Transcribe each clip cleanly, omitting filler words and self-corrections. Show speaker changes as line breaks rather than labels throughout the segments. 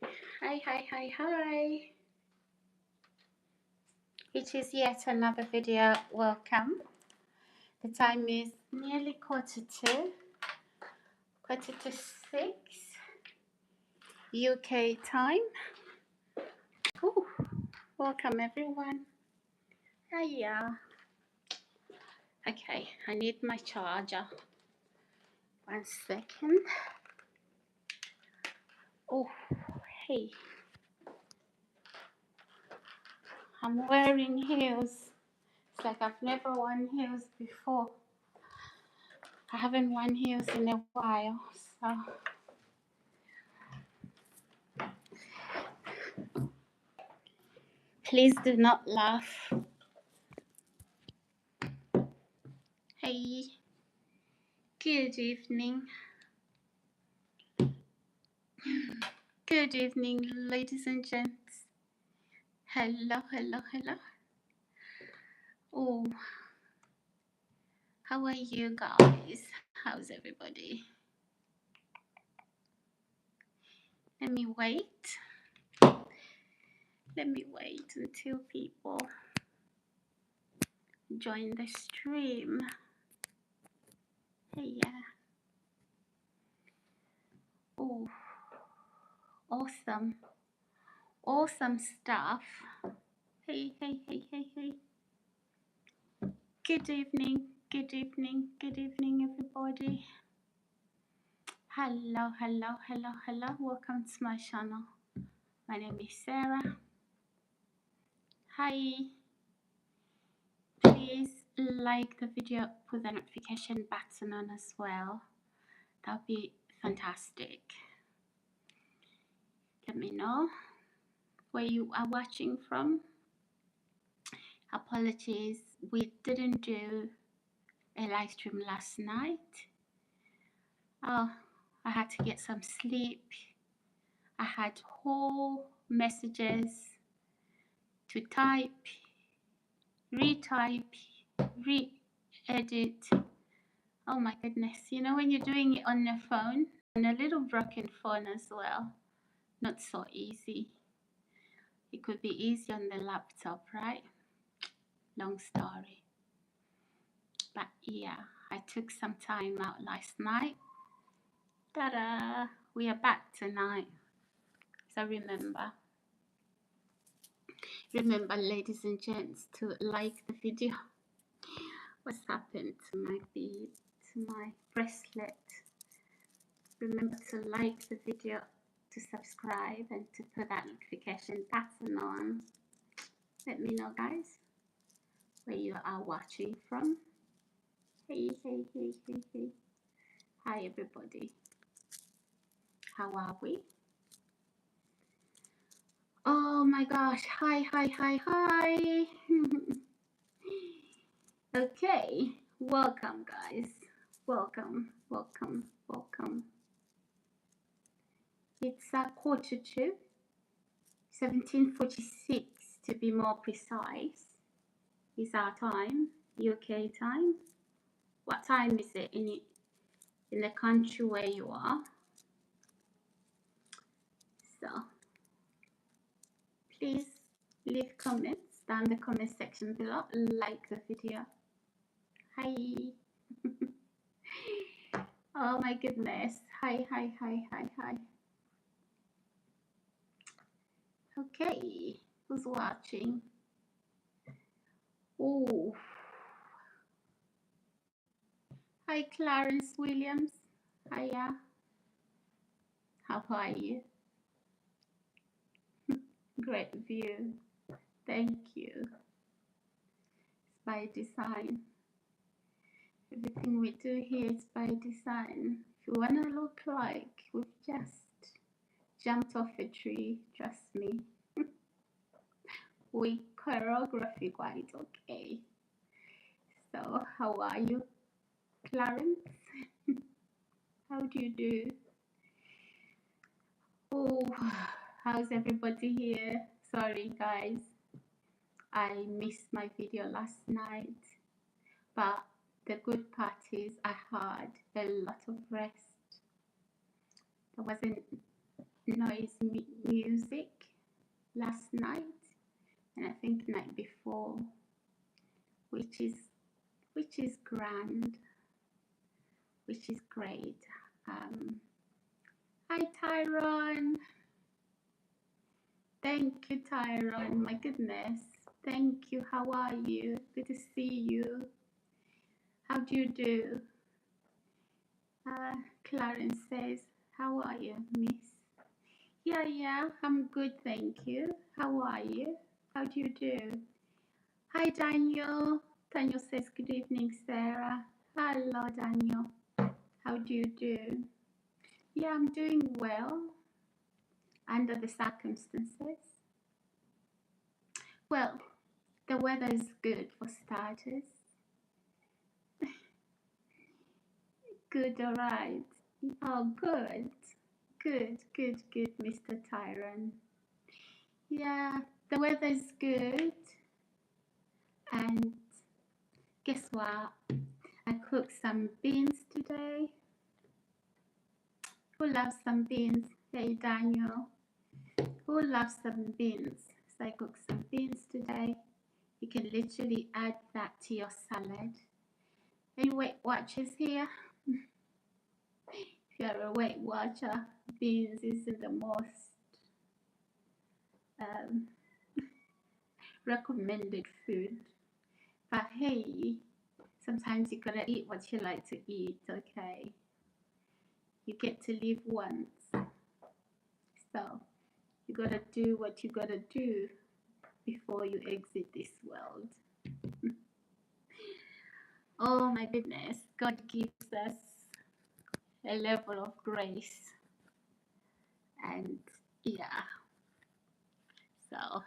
Hi. It is yet another video. Welcome. The time is nearly quarter to 6 UK time. Ooh, welcome everyone. Hiya. Okay, I need my charger. 1 second. Oh, hey. I'm wearing heels. It's like I've never worn heels before. I haven't worn heels in a while, so please do not laugh. Hey, good evening. Good evening, ladies and gents. Hello. Oh, how are you guys? How's everybody? Let me wait until people join the stream. Hey, yeah. Oh, awesome stuff. Hey. Good evening, everybody. Hello. Welcome to my channel. My name is Sarah. Hi. Please like the video, put the notification button on as well. That'll be fantastic. Let me know where you are watching from. Apologies, we didn't do a live stream last night. Oh, I had to get some sleep. I had whole messages to type, retype, re-edit. Oh my goodness, you know when you're doing it on your phone, on a little broken phone as well, not so easy. It could be easy on the laptop, right? Long story. But yeah, I took some time out last night. Ta-da! We are back tonight. So remember, ladies and gents, to like the video. What's happened to my bead, to my bracelet? Remember to like the video, to subscribe, and to put that notification button on. Let me know, guys, where you are watching from. Hey. Hi, everybody. How are we? Oh my gosh. Hi. Okay. Welcome, guys. Welcome. It's 1:45, 17:46 to be more precise. Is our time, UK time. What time is it in the country where you are? So please leave comments down the comment section below. Like the video. Hi. Oh my goodness. Hi. Okay, who's watching? Oh. Hi, Clarence Williams. Hiya. How are you? Great view. Thank you. It's by design. Everything we do here is by design. If you want to look like we've just jumped off a tree, trust me. We choreography quite okay. So how are you, Clarence? How do you do? Oh, how's everybody here? Sorry guys, I missed my video last night, but the good part is I had a lot of rest. There wasn't noise music last night, and I think night before, which is grand, which is great. Hi Tyrone. Thank you, Tyrone. My goodness. Thank you. How are you? Good to see you. How do you do? Clarence says, how are you, miss? Yeah, I'm good, thank you. How are you? How do you do? Hi, Daniel. Daniel says, good evening, Sarah. Hello, Daniel. How do you do? Yeah, I'm doing well under the circumstances. Well, the weather is good for starters. Good, all right. Oh, good. Good, Mr. Tyrone. Yeah, the weather is good. And guess what? I cooked some beans today. Who loves some beans? Hey, Daniel. Who loves some beans? So I cooked some beans today. You can literally add that to your salad. Any Weight Watchers here? If you're a Weight Watcher, beans isn't the most recommended food. But hey, sometimes you gotta eat what you like to eat, okay? You get to live once. So you gotta do what you gotta do before you exit this world. Oh my goodness, God gives us a level of grace. And yeah, so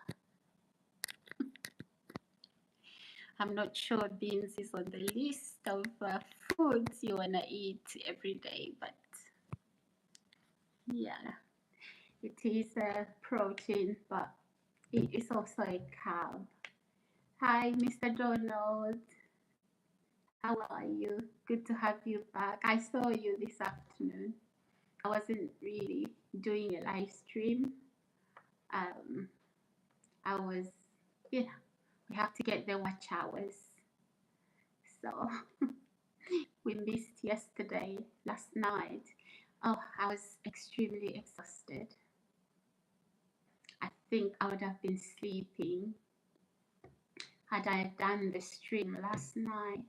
I'm not sure beans is on the list of foods you wanna eat every day, but yeah, it is a protein, but it is also a carb. Hi, Mr. Donald. How are you? Good to have you back. I saw you this afternoon. I wasn't really doing a live stream. I was, we have to get the watch hours. So we missed yesterday, last night. Oh, I was extremely exhausted. I think I would have been sleeping had I done the stream last night,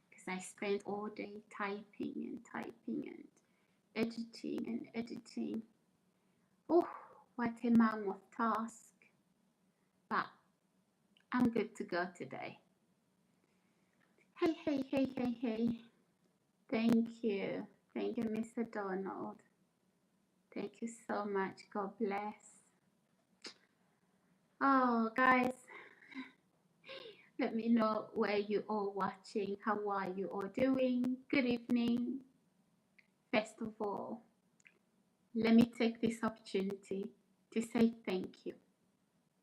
because I spent all day typing and editing. Oh, what a mammoth task. But I'm good to go today. Hey. Thank you, Mr. Donald. Thank you so much. God bless. Oh, guys, let me know where you all watching. How are you all doing? Good evening. First of all, let me take this opportunity to say thank you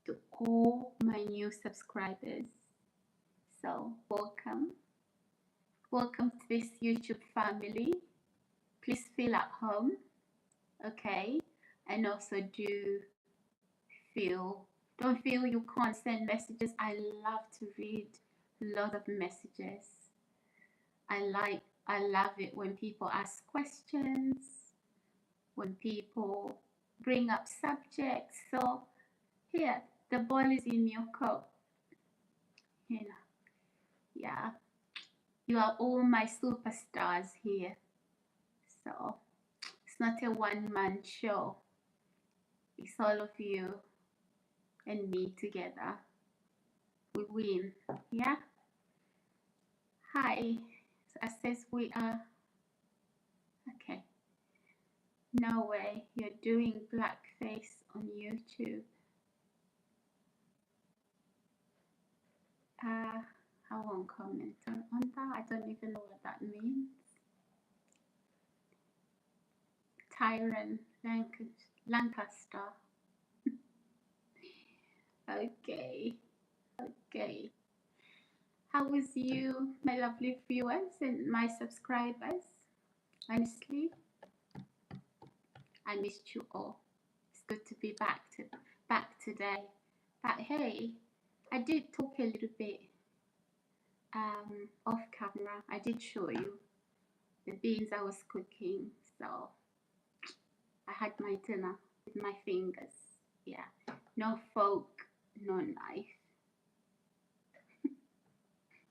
to all my new subscribers. So welcome to this YouTube family. Please feel at home, okay? And also don't feel you can't send messages. I love to read a lot of messages. I love it when people ask questions, when people bring up subjects. So here, the ball is in your court. You know, yeah, you are all my superstars here. So it's not a one-man show. It's all of you and me together. We win. Yeah. Hi. So it says we are. Okay. No way. You're doing blackface on YouTube. I won't comment on that. I don't even know what that means. Tyrone Lancaster. Okay. How was you, my lovely viewers and my subscribers? Honestly, I missed you all. good to be back today. But hey, I did talk a little bit off camera. I did show you the beans I was cooking. So I had my dinner with my fingers. Yeah, no fork, no knife.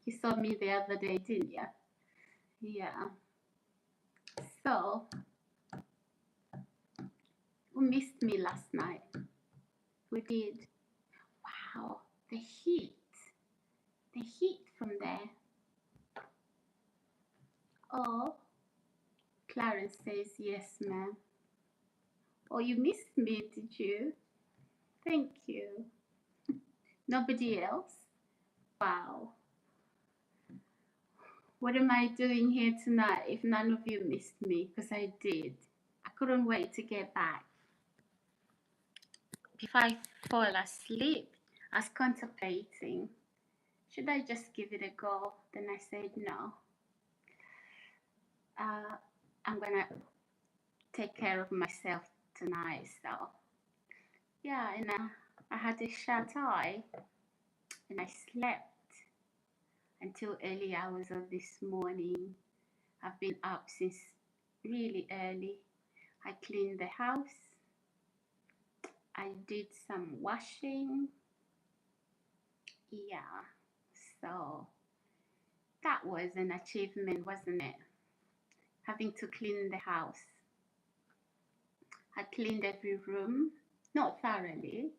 You saw me the other day, didn't you? Yeah. So, who missed me last night? Who did? Wow, the heat. The heat from there. Oh, Clarence says, yes, ma'am. Oh, you missed me, did you? Thank you. Nobody else? Wow. What am I doing here tonight if none of you missed me? Because I did. I couldn't wait to get back. Before I fall asleep, I was contemplating, should I just give it a go? Then I said, no. I'm going to take care of myself tonight. So, yeah, and I had a shut eye and I slept until early hours of this morning. I've been up since really early. I cleaned the house. I did some washing. Yeah, so that was an achievement, wasn't it? Having to clean the house. I cleaned every room, not thoroughly,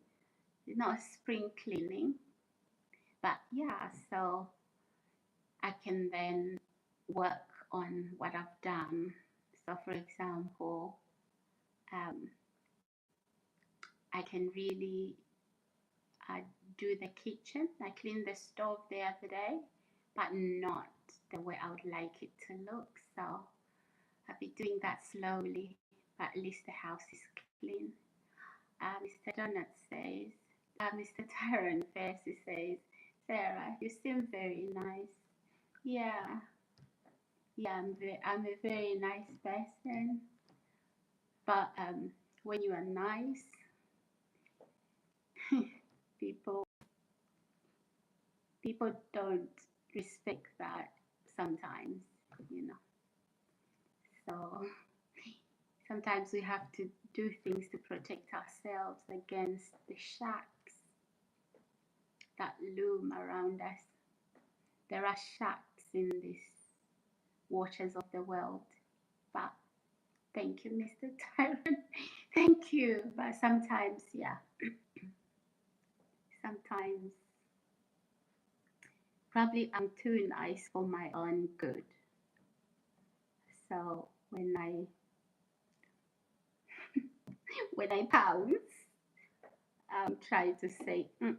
not spring cleaning, but yeah, so I can then work on what I've done. So, for example, I can really do the kitchen. I cleaned the stove the other day, but not the way I would like it to look. So I'll be doing that slowly, but at least the house is clean. Mr. Donut says, Mr. Tyrone Faircy says, Sarah, you seem very nice. Yeah, yeah, I'm a very nice person. But when you are nice, people don't respect that sometimes, you know. So sometimes we have to do things to protect ourselves against the sharks that loom around us. There are sharks in these waters of the world. But thank you, Mr. Tyrant. Thank you. But sometimes, yeah, sometimes probably I'm too nice for my own good. So when I pounce, I'm trying to say, I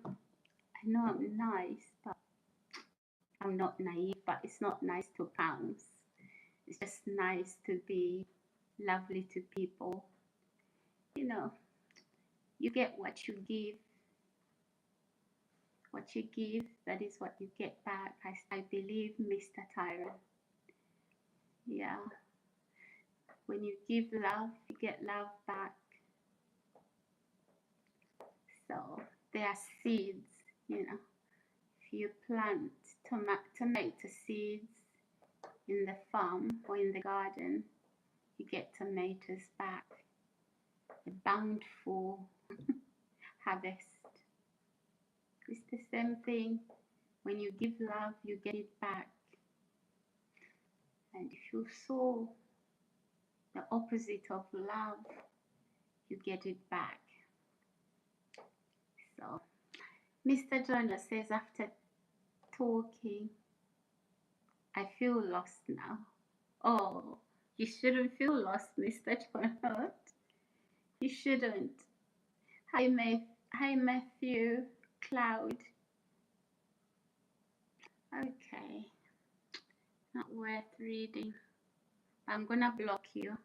know I'm nice, but I'm not naive. But it's not nice to pounce. It's just nice to be lovely to people. You know, you get what you give. What you give, that is what you get back. I believe, Mr. Tyrant. Yeah. When you give love, you get love back. So there are seeds, you know. If you plant tomato seeds in the farm or in the garden, you get tomatoes back. A bountiful harvest. It's the same thing. When you give love, you get it back. And if you sow the opposite of love, you get it back. So, Mr. Jonas says, after talking, I feel lost now. Oh, you shouldn't feel lost, Mr. Jonas. You shouldn't. Hi, Matthew Cloud. Okay, not worth reading. I'm gonna block you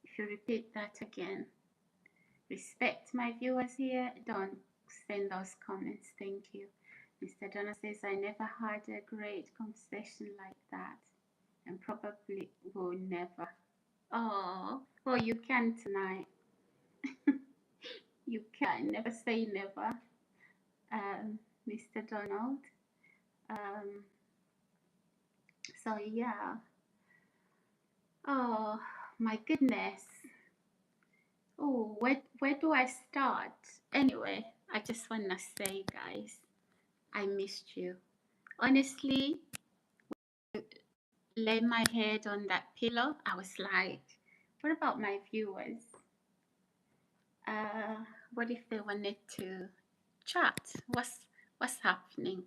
if you repeat that again. Respect my viewers here. Don't send those comments. Thank you. Mr. Donna says, I never had a great conversation like that and probably will never. Oh, well, you can tonight. You can never say never, Mr. Donald. Um, so yeah. Oh my goodness. Oh, where do I start? Anyway, I just wanna say, guys, I missed you. Honestly, lay my head on that pillow, I was like, what about my viewers? Uh, what if they wanted to chat? What's happening?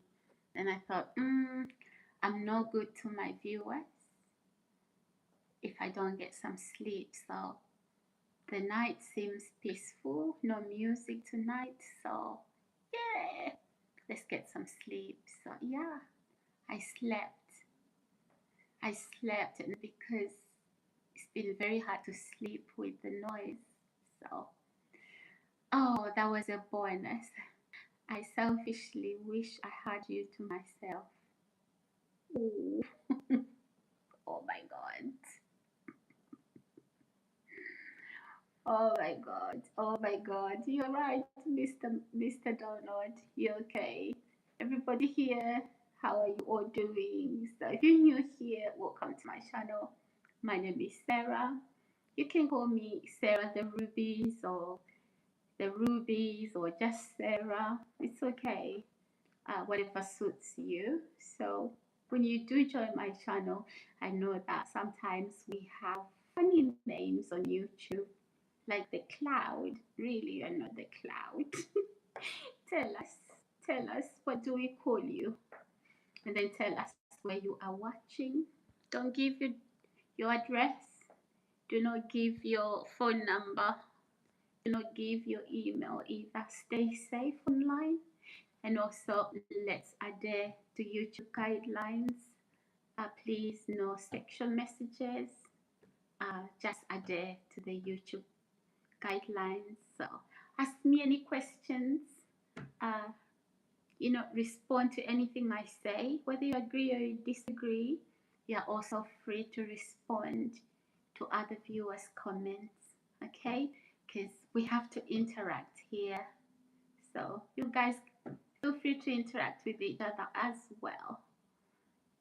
And I thought, I'm no good to my viewers if I don't get some sleep. So the night seems peaceful, no music tonight. So yeah, let's get some sleep. So yeah, I slept. I slept, and because it's been very hard to sleep with the noise. So, oh, that was a bonus. I selfishly wish I had you to myself. Ooh. Oh my God. Oh my God. Oh my God. You're right, Mr. Donald. You're okay. Everybody here, how are you all doing? So if you're new here, welcome to my channel. My name is Sarah. You can call me Sarah the Rubies or the Rubies or just Sarah. It's okay. Whatever suits you. So when you do join my channel, I know that sometimes we have funny names on YouTube, like the Cloud. Really, you're not the Cloud. Tell us, what do we call you? And then tell us where you are watching. Don't give your address. Do not give your phone number. Do not give your email either. Stay safe online. And also, let's adhere to YouTube guidelines. Please, no sexual messages. Just adhere to the YouTube guidelines. So, ask me any questions. Uh, respond to anything I say, whether you agree or you disagree. You're also free to respond to other viewers' comments, okay? Because we have to interact here. So, you guys feel free to interact with each other as well.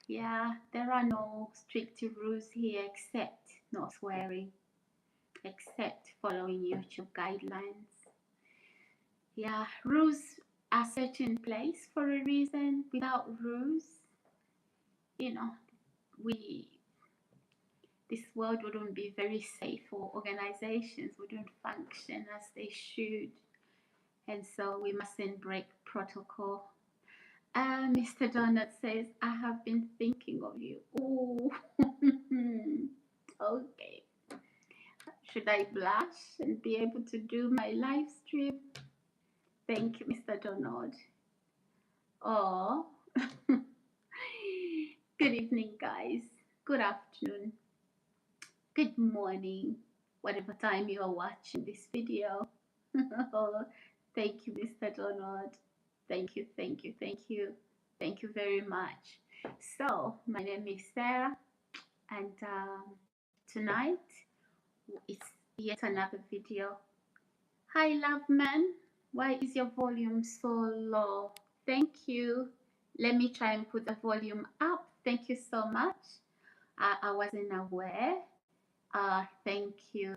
Yeah, there are no strict rules here except no swearing, except following YouTube guidelines. Yeah, rules are set in place for a reason. Without rules, we this world wouldn't be very safe, or organizations wouldn't function as they should. And so we mustn't break protocol. Mr. Donut says, I have been thinking of you. Oh, okay. Should I blush and be able to do my live stream? Thank you, Mr. Donald. Oh, good evening, guys. Good afternoon. Good morning, whatever time you are watching this video. Oh, thank you, Mr. Donald. Thank you, thank you, thank you. Thank you very much. So, my name is Sarah, and tonight it's yet another video. Hi, love man. Why is your volume so low? Thank you. Let me try and put the volume up. Thank you so much. I wasn't aware. Thank you.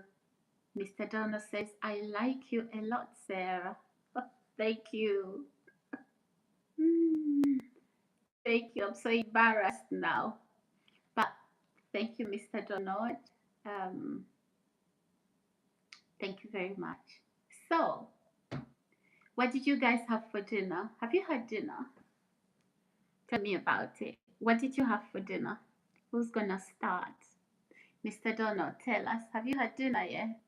Mr. Donald says, I like you a lot, Sarah. Thank you. Thank you. I'm so embarrassed now. But thank you, Mr. Donald. Thank you very much. So, what did you guys have for dinner? Have you had dinner? Tell me about it. What did you have for dinner? Who's gonna start? Mr. Donald, tell us. Have you had dinner yet?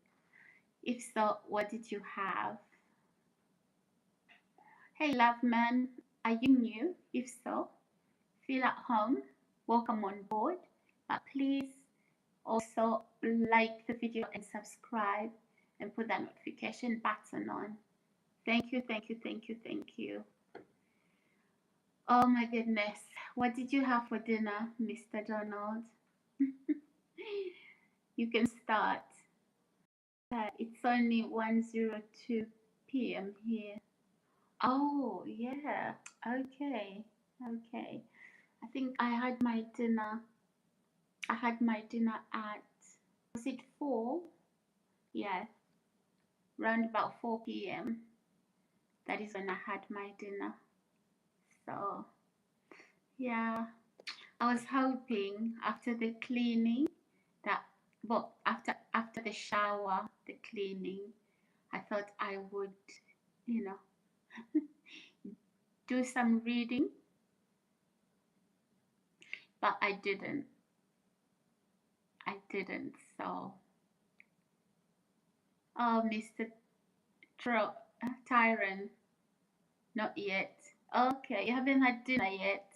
If so, what did you have? Hey, love man, are you new? If so, feel at home. Welcome on board. But please also like the video and subscribe and put that notification button on. Thank you, thank you, thank you, thank you. Oh my goodness. What did you have for dinner, Mr. Donald? You can start. It's only 1:02 p.m. here. Oh, yeah. Okay. Okay. I think I had my dinner at, was it 4? Yeah, round about 4 p.m. That is when I had my dinner. So, yeah, I was hoping after the cleaning that, well, after the shower, the cleaning, I thought I would, you know, do some reading, but I didn't. I didn't. So, oh, Mr. Tyron, not yet. Okay, you haven't had dinner yet.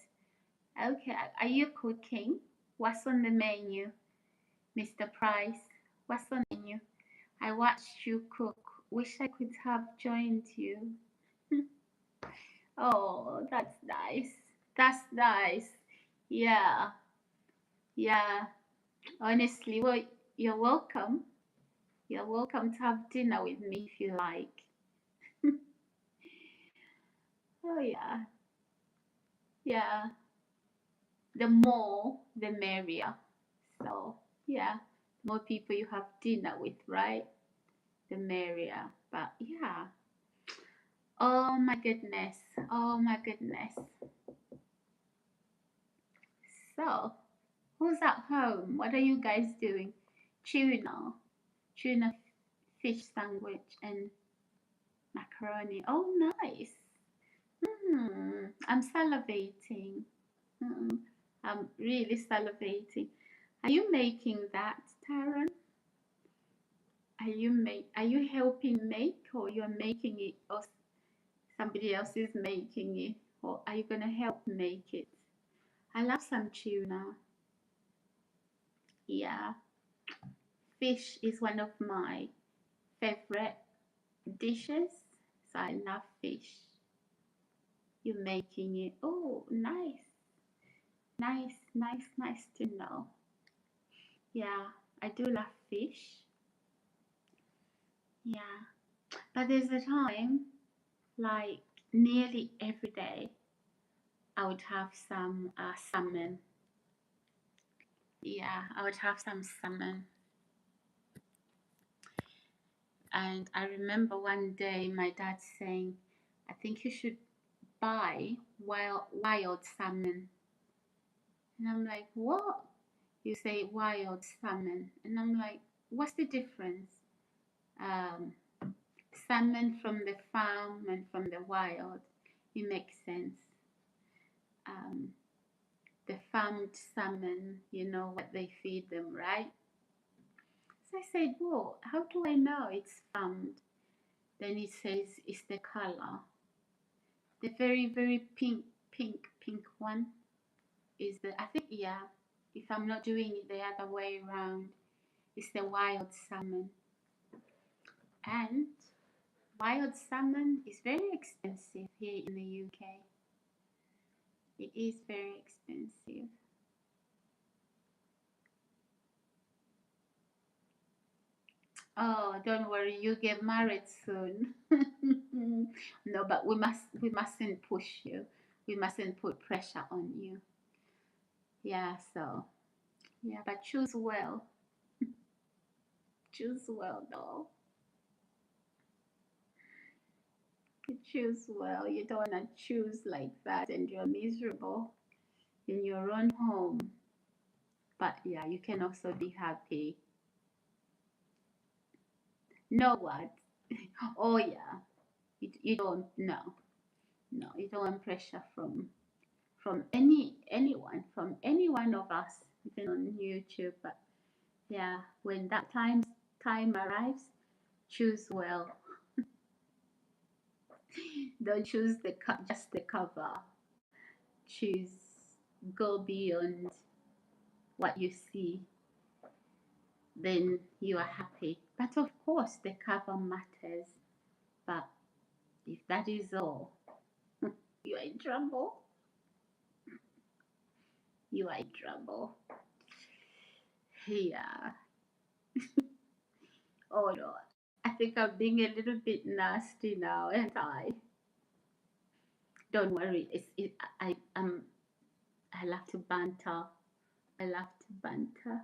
Okay, are you cooking? What's on the menu, Mr. Price? What's on the menu? I watched you cook. Wish I could have joined you. Oh, that's nice. That's nice. Yeah, yeah. Honestly, well, you're welcome. You're welcome to have dinner with me if you like. Oh, yeah, yeah. The more, the merrier. So, yeah, the more people you have dinner with, right? The merrier. But yeah. Oh my goodness. Oh my goodness. So, who's at home? What are you guys doing? Tuna. Tuna fish sandwich and macaroni. Oh, nice. I'm salivating. Mm, I'm really salivating. Are you making that, Taron? Are you helping make, or you're making it, or somebody else is making it, or are you gonna help make it? I love some tuna. Yeah, fish is one of my favorite dishes, so I love fish. You're making it. Oh, nice, nice, nice, nice to know. Yeah, I do love fish. Yeah, but there's a time, like nearly every day, I would have some salmon. Yeah, I would have some salmon. And I remember one day my dad saying, I think you should buy wild salmon. And I'm like, what? You say wild salmon. And I'm like, what's the difference? Um, Salmon from the farm and from the wild. It makes sense. Um, the farmed salmon, you know what they feed them, right? So I said, whoa, how do I know it's farmed? Then it says it's the color. The very, very pink one is the, I think, yeah, if I'm not doing it the other way around, it's the wild salmon. And wild salmon is very expensive here in the UK. It is very expensive. Oh, don't worry, you get married soon. No, but we mustn't push you. We mustn't put pressure on you. Yeah, so yeah, but choose well. Choose well though. You choose well. You don't wanna choose like that and you're miserable in your own home. But yeah, you can also be happy. Know what? Oh yeah. You don't know. No, you don't want pressure from anyone, from any one of us, even on YouTube. But yeah, when that time arrives, choose well. Don't choose just the cover. Choose, go beyond what you see. Then you are happy. But of course, the cover matters. But if that is all, you are in trouble. You are in trouble. Yeah. Oh no. think I'm being a little bit nasty now, and I don't worry. I love to banter. I love to banter.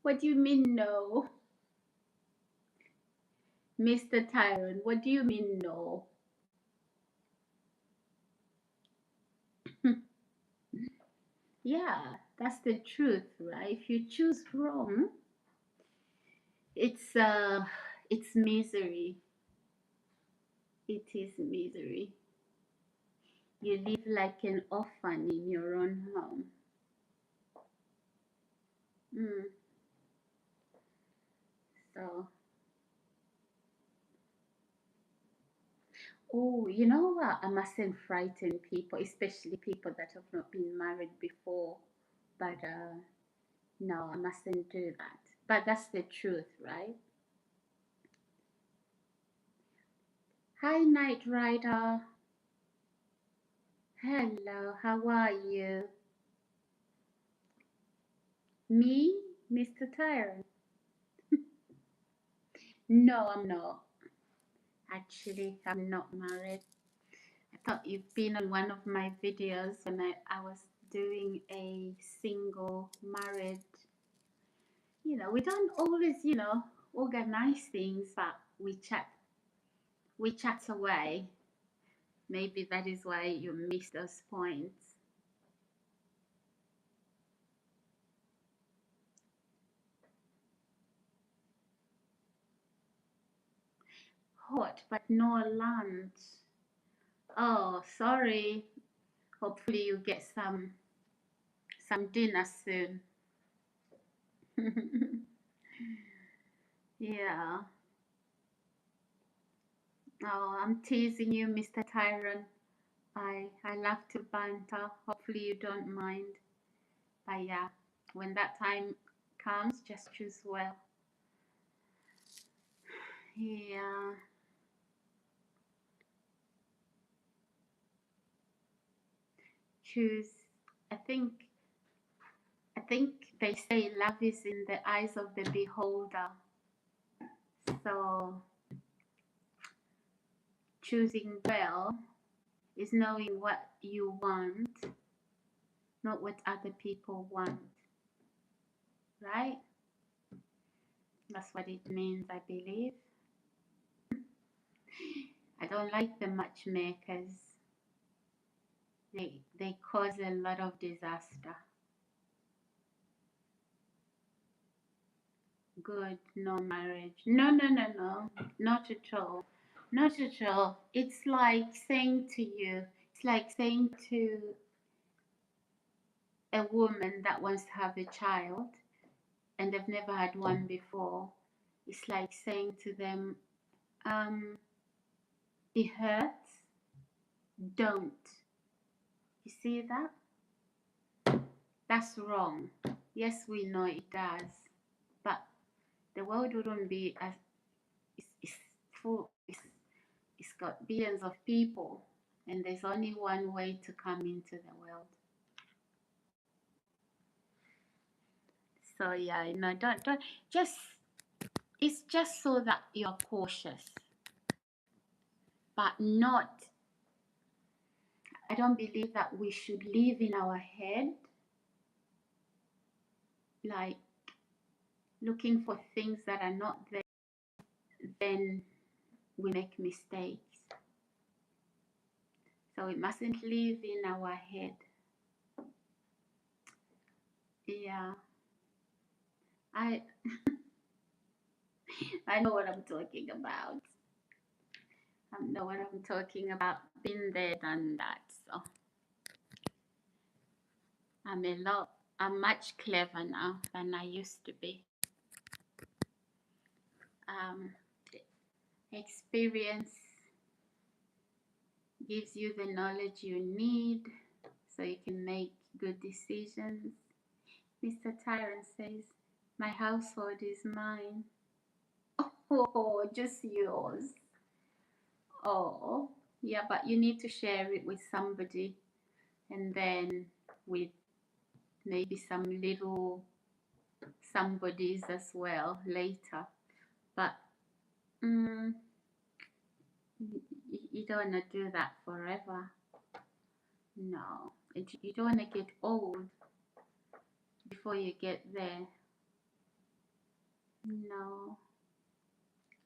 What do you mean no, Mr. Tyrant? What do you mean no? Yeah, that's the truth, right? If you choose wrong, it's uh, it's misery. It is misery. You live like an orphan in your own home. Mm. So, oh, you know what? I mustn't frighten people, especially people that have not been married before. But no, I mustn't do that. But that's the truth, right? Hi, Night Rider. Hello, how are you? Me, Mr. Tyrant? No, I'm not. Actually, I'm not married. I thought you've been on one of my videos when I was doing a single married. We don't always, organize things, but we chat away. Maybe that is why you missed those points. Hot, but no lunch. Oh, sorry. Hopefully you get some dinner soon. Yeah. Oh, I'm teasing you, Mr. Tyrant. I love to banter. Hopefully you don't mind. But yeah, when that time comes, just choose well. Yeah. Choose. I think I think they say love is in the eyes of the beholder. So choosing well is knowing what you want, not what other people want. Right? That's what it means, I believe. I don't like the matchmakers. They cause a lot of disaster. Good, no marriage. No, no, no, no, not at all. Not at all. It's like saying to you, it's like saying to a woman that wants to have a child and they've never had one before. It's like saying to them, it hurts, don't. You see that? That's wrong. Yes, we know it does, but the world wouldn't be as it's full. It's got billions of people, and there's only one way to come into the world. So yeah, don't just. It's just so that you're cautious, but not. I don't believe that we should live in our head, like looking for things that are not there. Then we make mistakes. So we mustn't live in our head. Yeah, I I know what I'm talking about. I know what I'm talking about. Been there, done that. So I'm much clever now than I used to be. Um, Experience gives you the knowledge you need so you can make good decisions. Mr. Tyrant says, my household is mine. Oh, just yours. Oh, yeah, but you need to share it with somebody and then with maybe some little somebodies as well later. But Mm, you don't want to do that forever. No, you don't want to get old before you get there. No,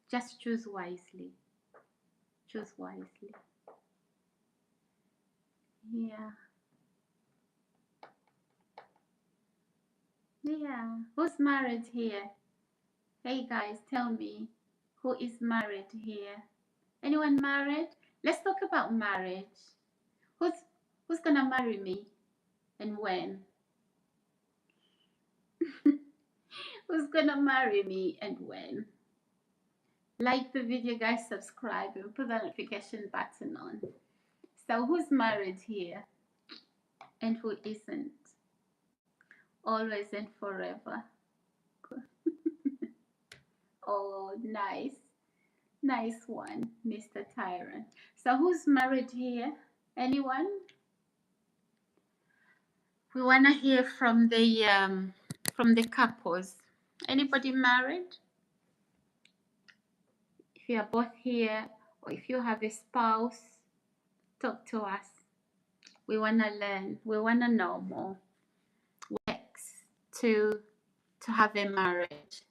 just choose wisely. Choose wisely. Yeah, yeah. Who's married here? Hey guys, tell me, who is married here? Anyone married? Let's talk about marriage. Who's who's gonna marry me and when? Who's gonna marry me and when? Like the video, guys, subscribe and put the notification button on. So who's married here and who isn't? Always and forever. Oh, nice. Nice one, Mr. Tyrant. So who's married here? Anyone? We wanna hear from the couples. Anybody married? If you are both here or if you have a spouse, talk to us. We wanna learn. We wanna know more. Next to have a marriage.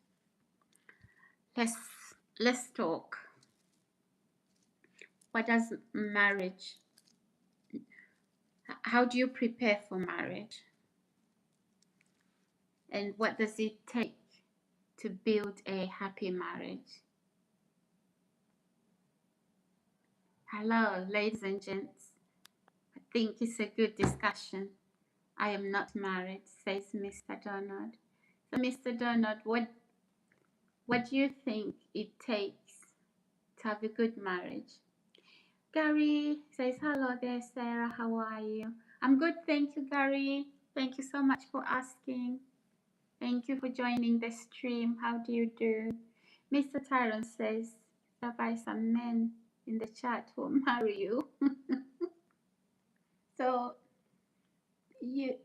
Let's talk. What does marriage? How do you prepare for marriage? And what does it take to build a happy marriage? Hello, ladies and gents. I think it's a good discussion. I am not married, says Mr. Donald. So, Mr. Donald, what do you think it takes to have a good marriage? Gary says, hello there, Sarah. How are you? I'm good, thank you, Gary. Thank you so much for asking. Thank you for joining the stream. How do you do? Mr. Tyrant says, there are some men in the chat who will marry you. So you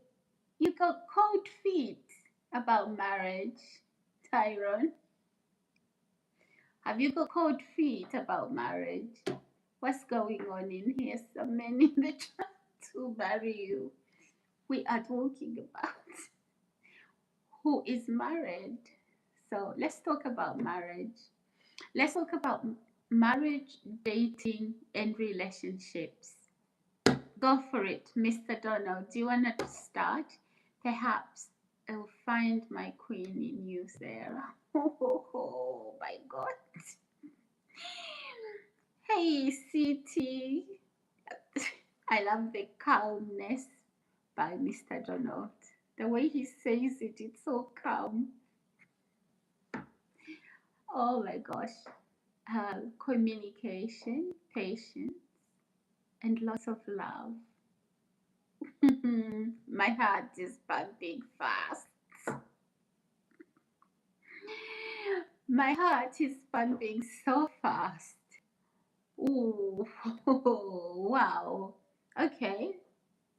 got cold feet about marriage, Tyrone. Have you got cold feet about marriage? What's going on in here? Some men in the chat to marry you. We are talking about who is married. So let's talk about marriage. Let's talk about marriage, dating, and relationships. Go for it, Mr. Donald. Do you want to start? Perhaps I'll find my queen in you, Sarah. Oh my God. Hey, CT. I love the calmness by Mr. Donald. The way he says it, it's so calm. Oh my gosh. Communication, patience, and lots of love. My heart is pumping fast. My heart is pumping so fast. Ooh, wow. Okay,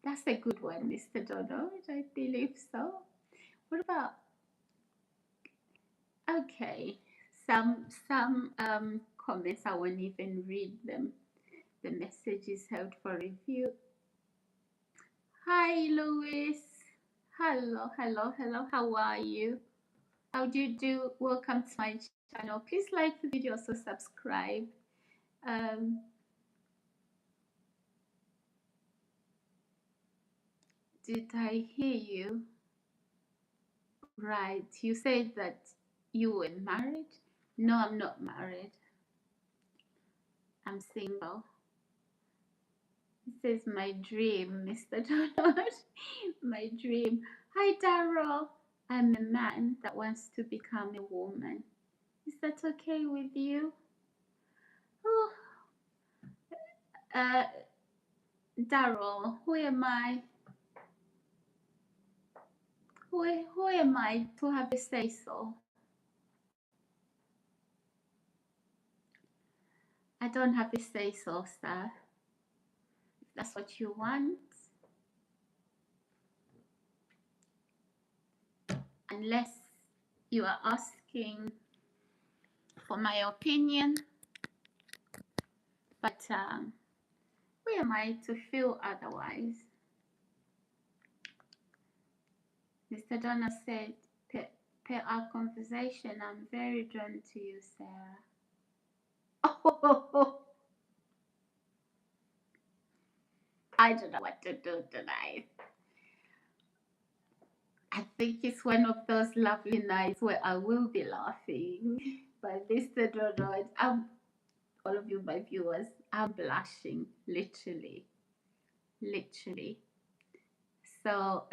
that's a good one, Mr. Donald. I believe so. What about? Okay, some comments, I won't even read them. The message is held for review. Hi, Louis. Hello, hello, hello. How are you? How do you do? Welcome to my channel. Please like the video, also subscribe. Did I hear you right? You said that you were married? No, I'm not married. I'm single. This is my dream, Mr. Donald. My dream. Hi, Daryl. I'm a man that wants to become a woman. Is that okay with you? Oh, Daryl, who am I? Who am I to have a say so? I don't have a say so, sir. If that's what you want. Unless you are asking for my opinion, but who am I to feel otherwise? Mr. Donna said, per our conversation, I'm very drawn to you, Sarah. Oh, I don't know what to do tonight. I think it's one of those lovely nights where I will be laughing. But Mr. Donald, all of you, my viewers, I'm blushing, literally. Literally. So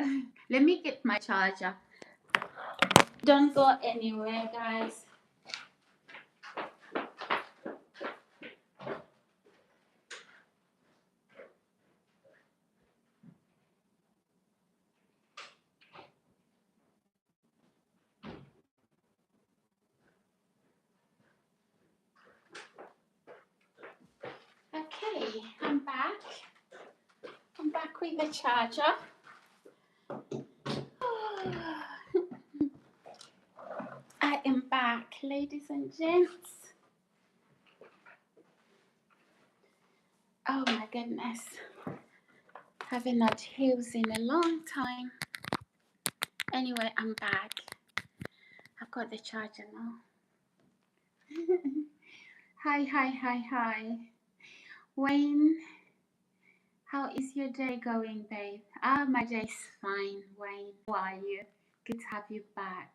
let me get my charger. Don't go anywhere, guys. Okay, I'm back. I'm back with the charger. I am back, ladies and gents. Oh my goodness. Haven't had heels in a long time. Anyway, I'm back. I've got the charger now. Hi. Wayne, how is your day going, babe? My day's fine, Wayne. How are you? Good to have you back.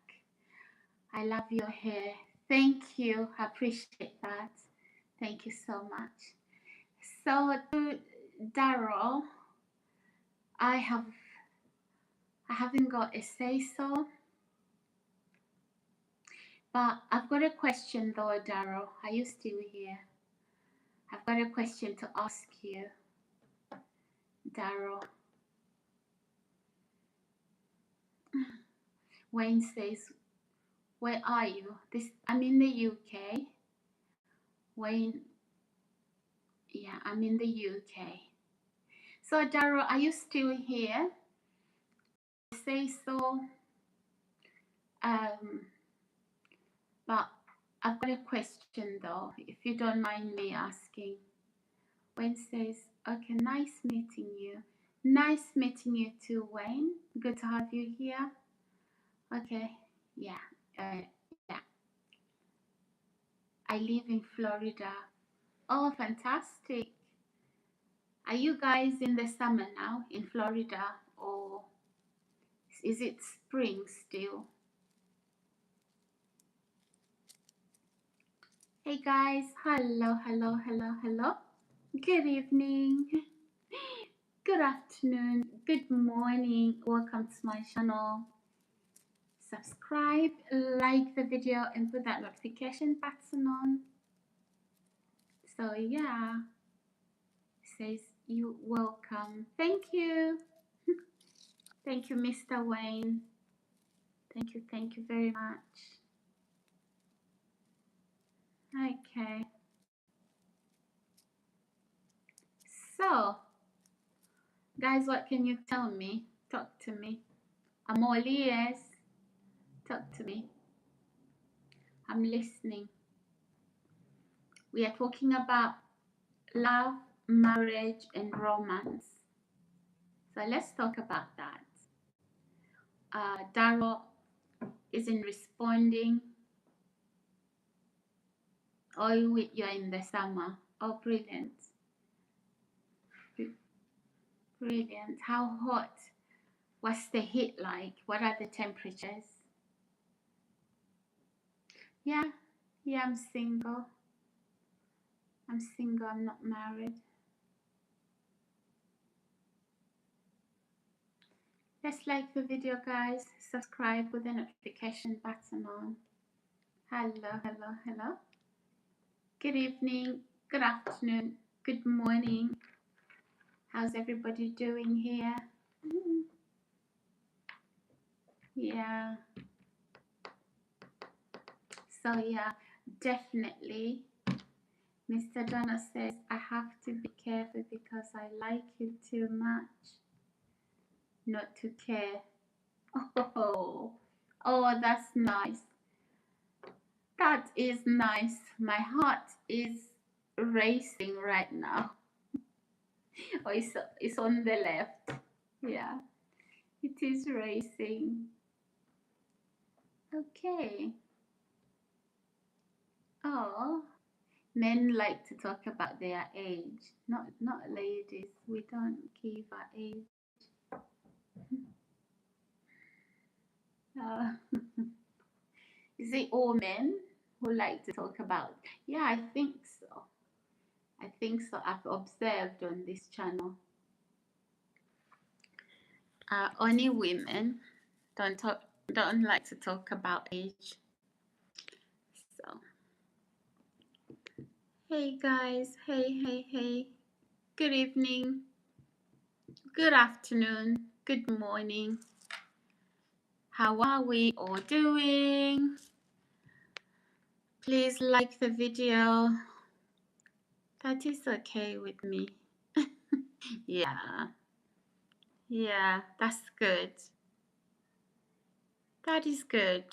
I love your hair. Thank you. I appreciate that. Thank you so much. So, to Daryl, I haven't got a say-so, but I've got a question though, Daryl. Are you still here? I've got a question to ask you, Daryl. Wayne says, where are you? I'm in the UK. Wayne, yeah, I'm in the UK. So, Daryl, are you still here? Say so. But I've got a question though, if you don't mind me asking. Wayne says, okay, nice meeting you. Nice meeting you too, Wayne. Good to have you here. Okay, yeah. I live in Florida. Oh, fantastic. Are you guys in the summer now in Florida, or is it spring still? Hey guys, hello. Good evening, good afternoon, good morning. Welcome to my channel. Subscribe, like the video, and put that notification button on. So yeah, says you welcome. Thank you. Thank you, Mr. Wayne. Thank you very much. Okay. So, guys, what can you tell me? Talk to me. I'm all ears. Talk to me. I'm listening. We are talking about love, marriage, and romance. So let's talk about that. Daryl isn't responding. Oh, you're in the summer. Oh, brilliant. Brilliant. How hot? What's the heat like? What are the temperatures? Yeah, I'm single. I'm not married. Let's like the video, guys. Subscribe with the notification button on. Hello. Good evening, good afternoon, good morning. How's everybody doing here? Yeah. So yeah, definitely. Mr. Donna says, I have to be careful because I like you too much not to care. Oh, that's nice. That is nice. My heart is racing right now. Oh, it's on the left. Yeah, it is racing. Okay. Oh, men like to talk about their age. Not ladies. We don't give our age. Uh, is it all men who like to talk about? Yeah, I think so. I think so. I've observed on this channel. Only women don't like to talk about age. So hey guys, hey. Good evening, good afternoon, good morning. How are we all doing? Please like the video. That is okay with me. Yeah, that's good. That is good.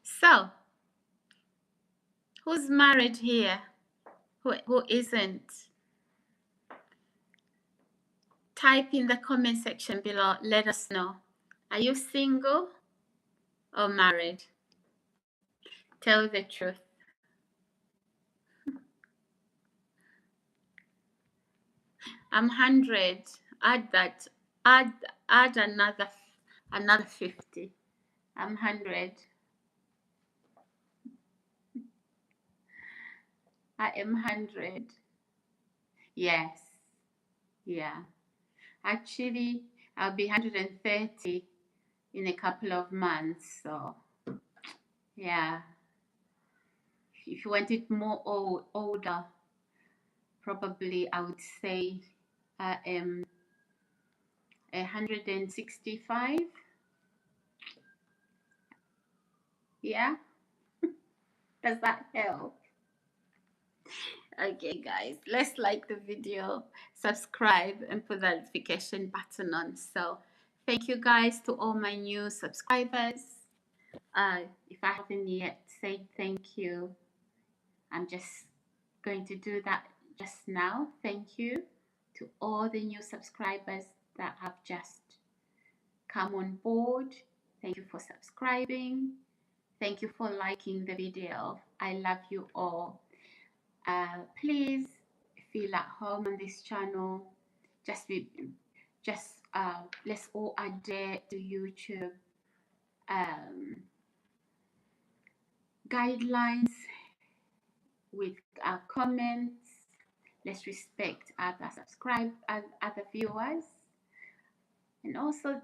So, who's married here? Who isn't? Type in the comment section below. Let us know. Are you single or married? Tell the truth. I'm 100. Add that. Add another 50. I'm 100. I am 100. Yes. Yeah. Actually, I'll be 130 in a couple of months. So, yeah. If you want it more older, probably I would say I am 165. Yeah. Does that help? Okay, guys, let's like the video, subscribe, and put the notification button on. So, thank you guys to all my new subscribers. If I haven't yet said thank you, I'm just going to do that just now. Thank you to all the new subscribers that have just come on board. Thank you for subscribing. Thank you for liking the video. I love you all. Please feel at home on this channel. Let's all adhere to YouTube guidelines with our comments. Let's respect other other viewers, and also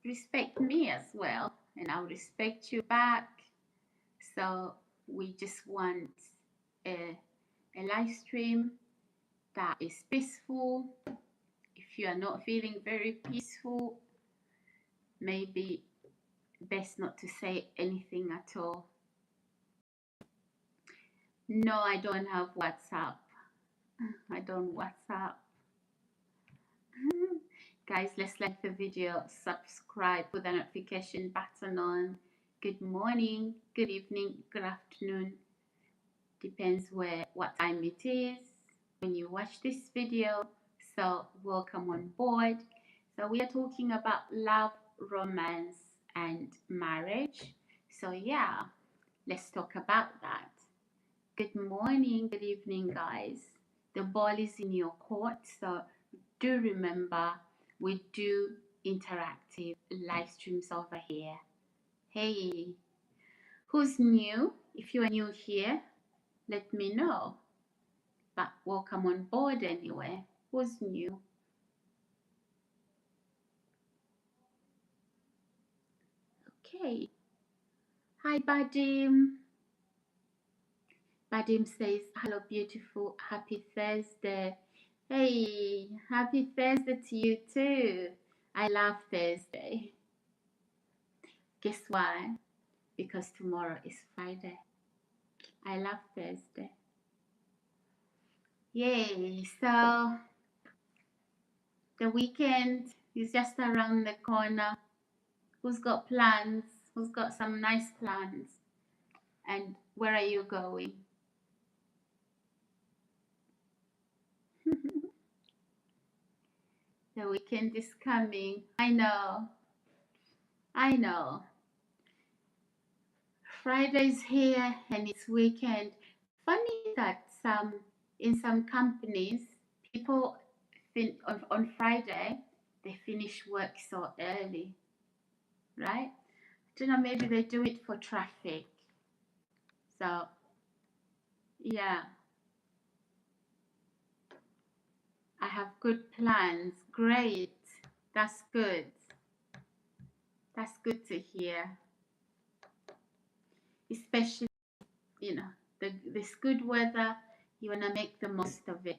respect me as well, and I'll respect you back. So we just want a live stream that is peaceful. If you are not feeling very peaceful, maybe best not to say anything at all. No, I don't have WhatsApp. I don't WhatsApp. Guys, let's like the video, subscribe, put the notification button on. Good morning, good evening, good afternoon. Depends what time it is when you watch this video. So welcome on board. So we are talking about love, romance, and marriage. So yeah, let's talk about that. Good morning, good evening, guys. The ball is in your court, so do remember we do interactive live streams over here. Hey, who's new? If you are new here, let me know. But welcome on board anyway. Who's new? Okay. Hi, Badim. Badim says, hello, beautiful. Happy Thursday. Hey, happy Thursday to you too. I love Thursday. Guess why? Because tomorrow is Friday. I love Thursday. Yay. So the weekend is just around the corner. Who's got plans? Who's got some nice plans? And where are you going? The weekend is coming. I know. I know. Friday's here and it's weekend. Funny that in some companies people on Friday they finish work so early, right? I don't know, maybe they do it for traffic. So yeah, I have good plans. Great. That's good. That's good to hear. Especially, you know, this good weather, you wanna make the most of it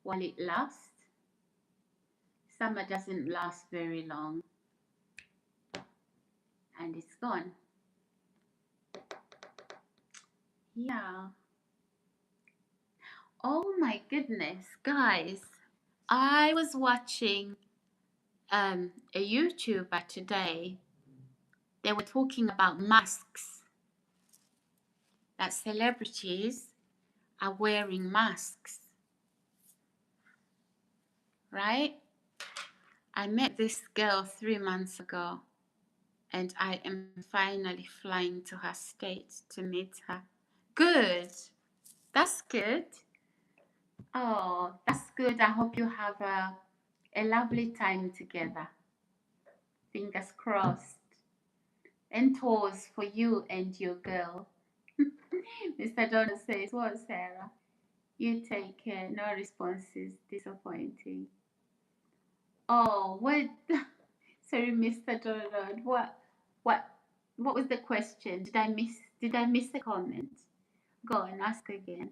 while it lasts. Summer doesn't last very long and it's gone. Yeah. Oh my goodness, guys. I was watching a YouTuber today. They were talking about masks, that celebrities are wearing masks, right? I met this girl 3 months ago and I am finally flying to her state to meet her. Good. That's good. Oh, that's good. I hope you have a lovely time together. Fingers crossed. And toes for you and your girl. Mr. Donald says, what, Sarah? You take care. No responses. Disappointing. Oh, what? Sorry, Mr. Donald. What? What was the question? Did I miss the comment? Go and ask again.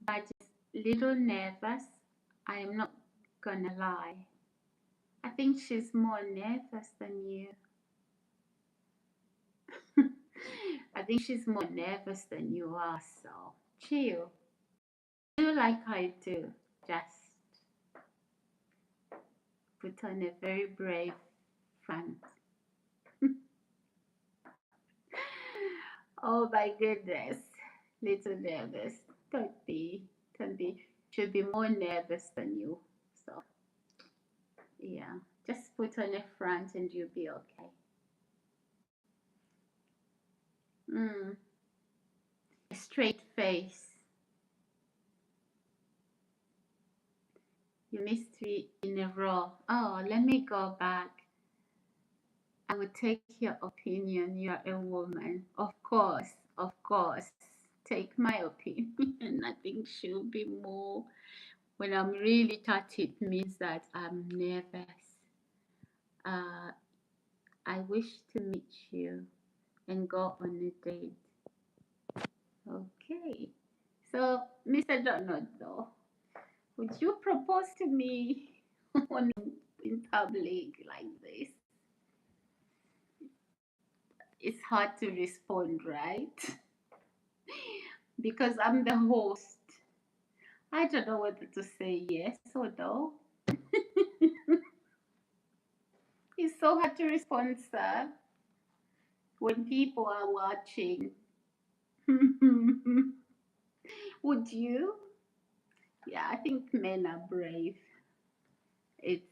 But just little nervous. I am not gonna lie. I think she's more nervous than you. I think she's more nervous than you are, so chill. Do like I do. Just put on a very brave front. Oh my goodness. Little nervous. Don't be. Don't be. Should be more nervous than you. So yeah. Just put on a front and you'll be okay. A straight face. You missed 3 in a row. Oh, let me go back. I would take your opinion. You're a woman. Of course. Of course. Take my opinion. I think she'll be more. When I'm really touched, it means that I'm nervous. I wish to meet you and go on a date. Okay. So, Mr. Donald, though, would you propose to me in public like this? It's hard to respond, right? Because I'm the host. I don't know whether to say yes or no. It's so hard to respond, sir, when people are watching. Would you? Yeah, I think men are brave. It's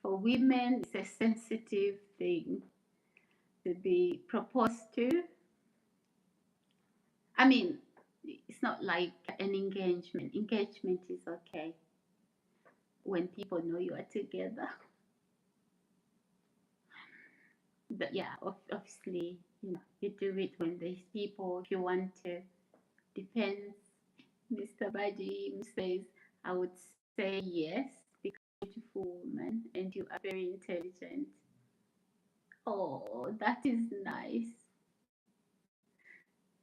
for women, it's a sensitive thing to be proposed to. I mean, it's not like an engagement. Engagement is okay when people know you are together. But yeah, obviously, you do it when there's people, if you want to. Depends. Mr. Badim says, I would say yes because you're a beautiful woman and you are very intelligent. Oh, that is nice.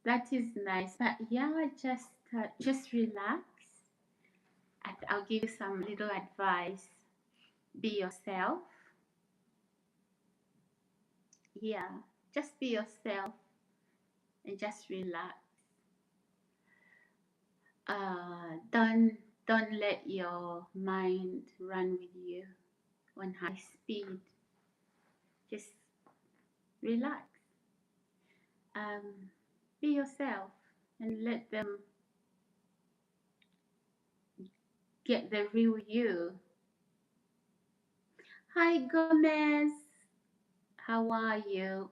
That is nice. But yeah, just relax. I'll give you some little advice. Be yourself. Yeah, just be yourself and just relax. Don't let your mind run with you on high speed. Just relax. um, be yourself and let them get the real you. Hi, Gomez. How are you?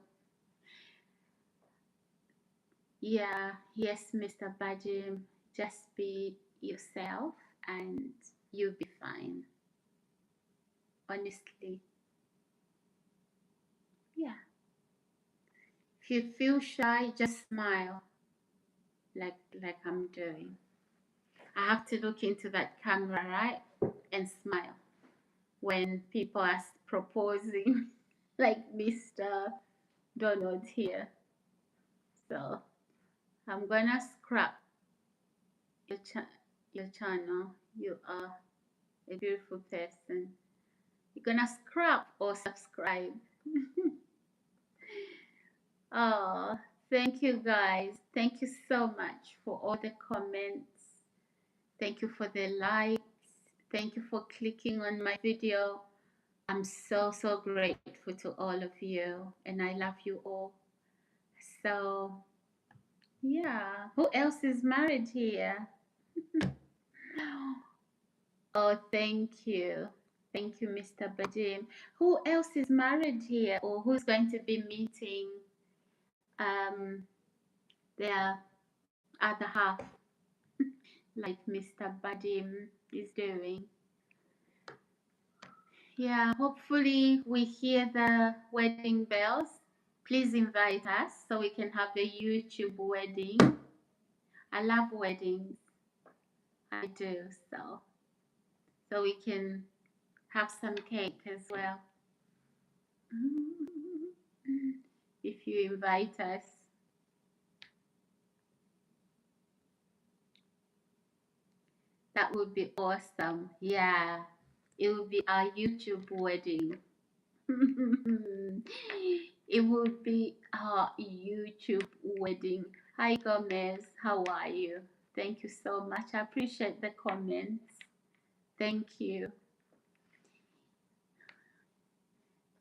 Yeah, yes, Mr. Bajim. Just be yourself and you'll be fine. Honestly. Yeah. If you feel shy, just smile like I'm doing. I have to look into that camera, right? And smile when people are proposing, like Mr. Donald here. So I'm gonna scrap your your channel. You are a beautiful person. You're gonna scrap or subscribe. Oh, thank you guys. Thank you so much for all the comments. Thank you for the likes. Thank you for clicking on my video. I'm so grateful to all of you, and I love you all. So, yeah. Who else is married here? Oh, thank you. Thank you, Mr. Bajim. Who else is married here, or who's going to be meeting um, their other half, like Mr. Bajim is doing? Yeah, hopefully we hear the wedding bells. Please invite us so we can have a YouTube wedding. I love weddings. I do, so we can have some cake as well. If you invite us. That would be awesome. Yeah, it would be our YouTube wedding. It would be our YouTube wedding. Hi Gomez, how are you? Thank you so much. I appreciate the comments. Thank you.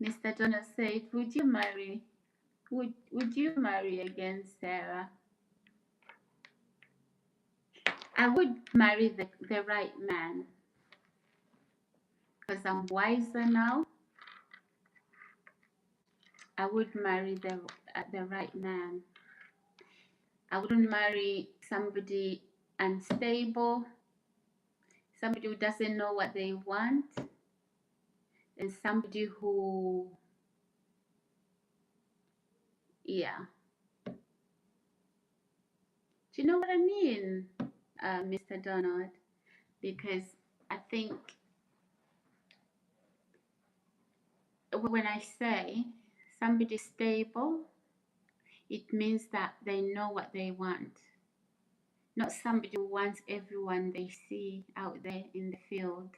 Mr. Donald said, would you marry? Would you marry again, Sarah? I would marry the right man because I'm wiser now. I would marry the right man. I wouldn't marry somebody unstable, somebody who doesn't know what they want, and somebody who, yeah. Do you know what I mean, Mr. Donald? Because I think when I say somebody stable, it means that they know what they want. Not somebody who wants everyone they see out there in the field.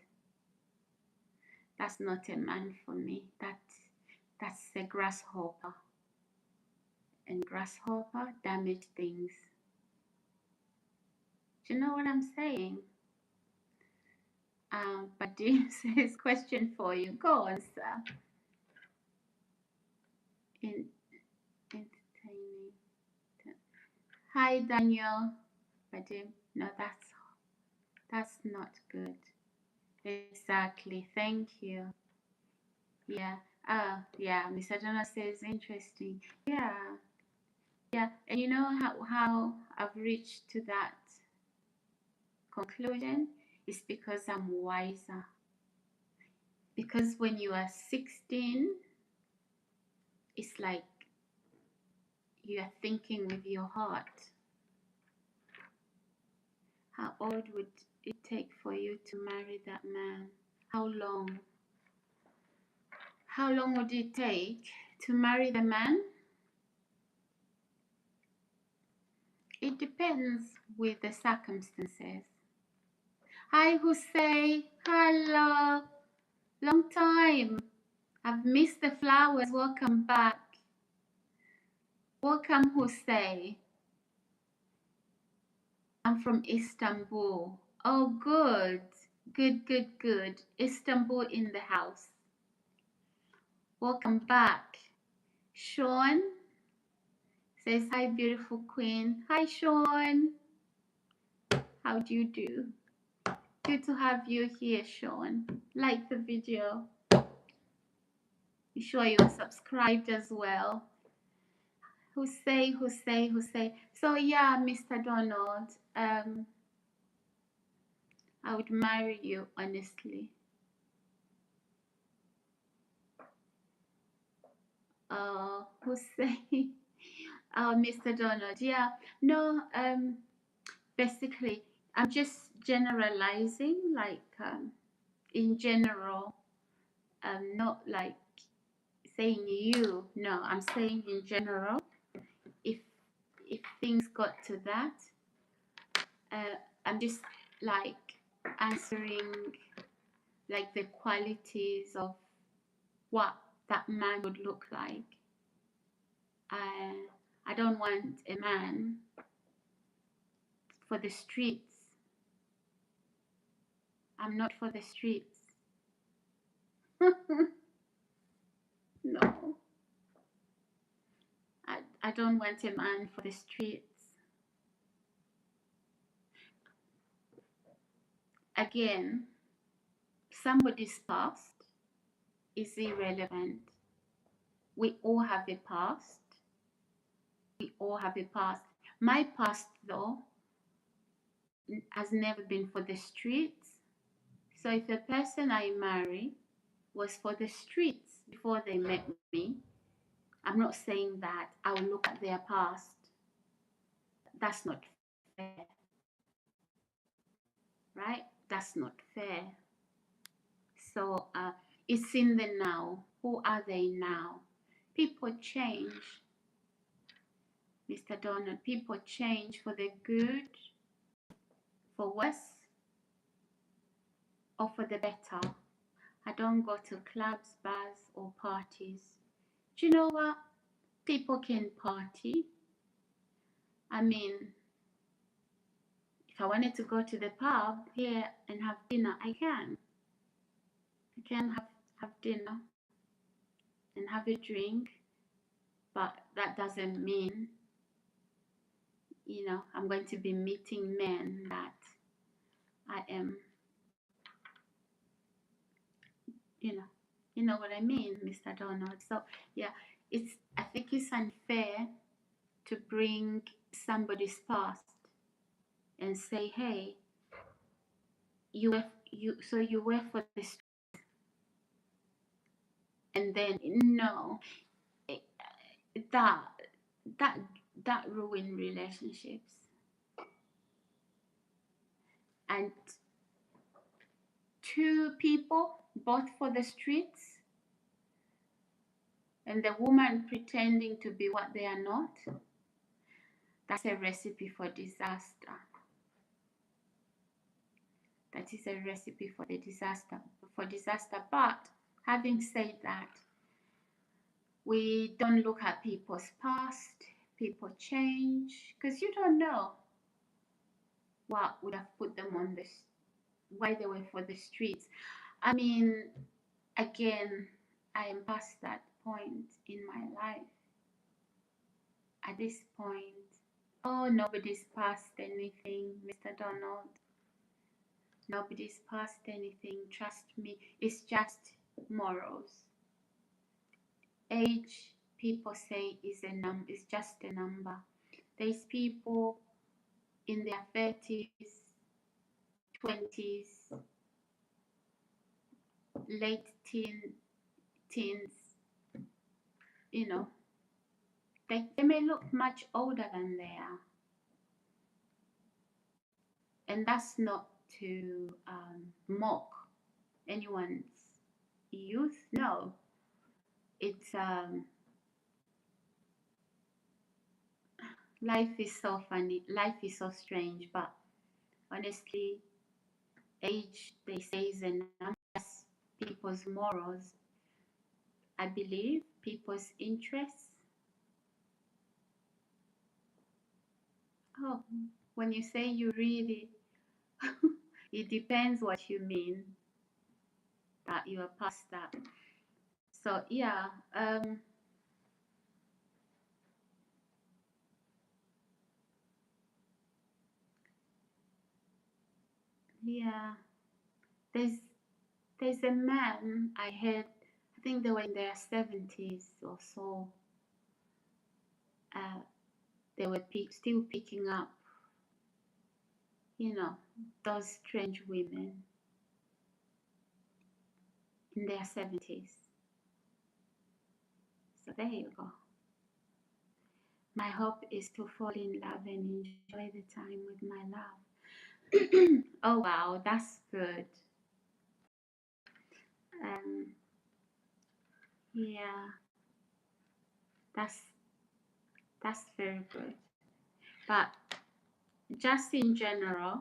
That's not a man for me. That's a grasshopper. And grasshopper damage things. Do you know what I'm saying? But Dean says, question for you. Go on, sir. Entertaining. Hi, Daniel. But no, that's not good. Exactly. Thank you. Yeah. Yeah. Mr. Jonah says interesting. Yeah. Yeah. And you know how I've reached to that conclusion is because I'm wiser. Because when you are 16, it's like you are thinking with your heart. How old would it take for you to marry that man? How long? How long would it take to marry the man? It depends with the circumstances. Hi, Hussein. Hello. Long time. I've missed the flowers. Welcome back. Welcome, Hussein. I'm from Istanbul. Oh, good. Good. Istanbul in the house. Welcome back. Sean Says hi, beautiful queen. Hi, Sean. How do you do? Good to have you here, Sean. Like the video. Be sure you're subscribed as well. Who say? So yeah, Mr. Donald, I would marry you honestly. Who say? Oh, Mr. Donald, yeah. No, basically, I'm just generalizing, like, in general, not like saying you. No, I'm saying in general. If if things got to that, I'm just like answering like the qualities of what that man would look like. I don't want a man for the streets. I'm not for the streets. No, I don't want a man for the streets. Again, somebody's past is irrelevant. We all have a past. We all have a past. My past, though, has never been for the streets. So if the person I marry was for the streets before they met me, I'm not saying that I will look at their past. That's not fair, right? That's not fair. So it's in the now. Who are they now? People change, Mr. Donald. People change for the good, for worse, or for the better. I don't go to clubs, bars, or parties. Do you know what? People can party. I mean, if I wanted to go to the pub here and have dinner, I can. I can have dinner and have a drink, but that doesn't mean, I'm going to be meeting men that I am, you know what I mean, Mr. Donald. So yeah, I think it's unfair to bring somebody's past and say, hey, you were for this, and then no, that that that ruin relationships. And two people both for the streets, and the woman pretending to be what they are not, that's a recipe for disaster. That is a recipe for disaster. But having said that, we don't look at people's past. People change because you don't know what would have put them on this, why they were for the streets. I mean, again, I am past that point in my life. At this point, oh, nobody's past anything, Mr. Donald. Nobody's past anything. Trust me. It's just morals. Age, people say, is a number. It's just a number. There's people in their 30s, 20s, late teens, they may look much older than they are. And that's not to mock anyone's youth. No, it's life is so funny. Life is so strange. But honestly, age, they say, is a number. People's morals, I believe, people's interests. Oh, when you say you really, it depends what you mean, that you are past that. So yeah, Yeah. There's a man I heard, I think they were in their 70s or so. Uh, they were still picking up, you know, those strange women in their 70s. So there you go. My hope is to fall in love and enjoy the time with my love. Oh wow, that's good. Um, yeah, that's that's very good. But just in general,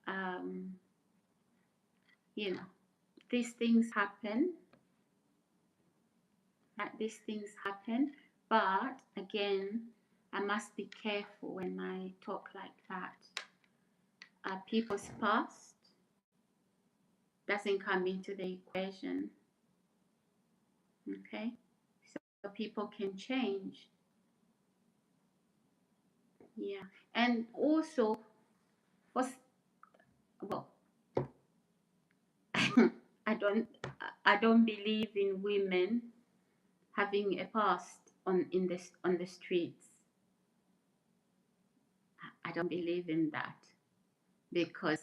um, you know, these things happen. Right? These things happen. But again, I must be careful when I talk like that. People's past doesn't come into the equation. Okay, so people can change. Yeah, and also, for well, I don't believe in women having a past on the streets. I don't believe in that because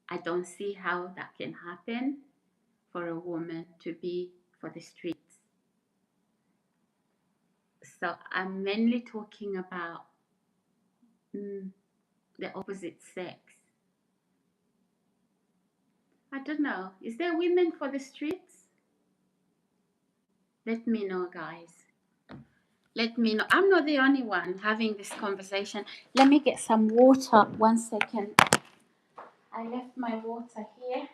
I don't see how that can happen for a woman to be for the streets. So I'm mainly talking about the opposite sex. I don't know. Is there women for the streets? Let me know, guys. Let me know. I'm not the only one having this conversation. Let me get some water. 1 second. I left my water here.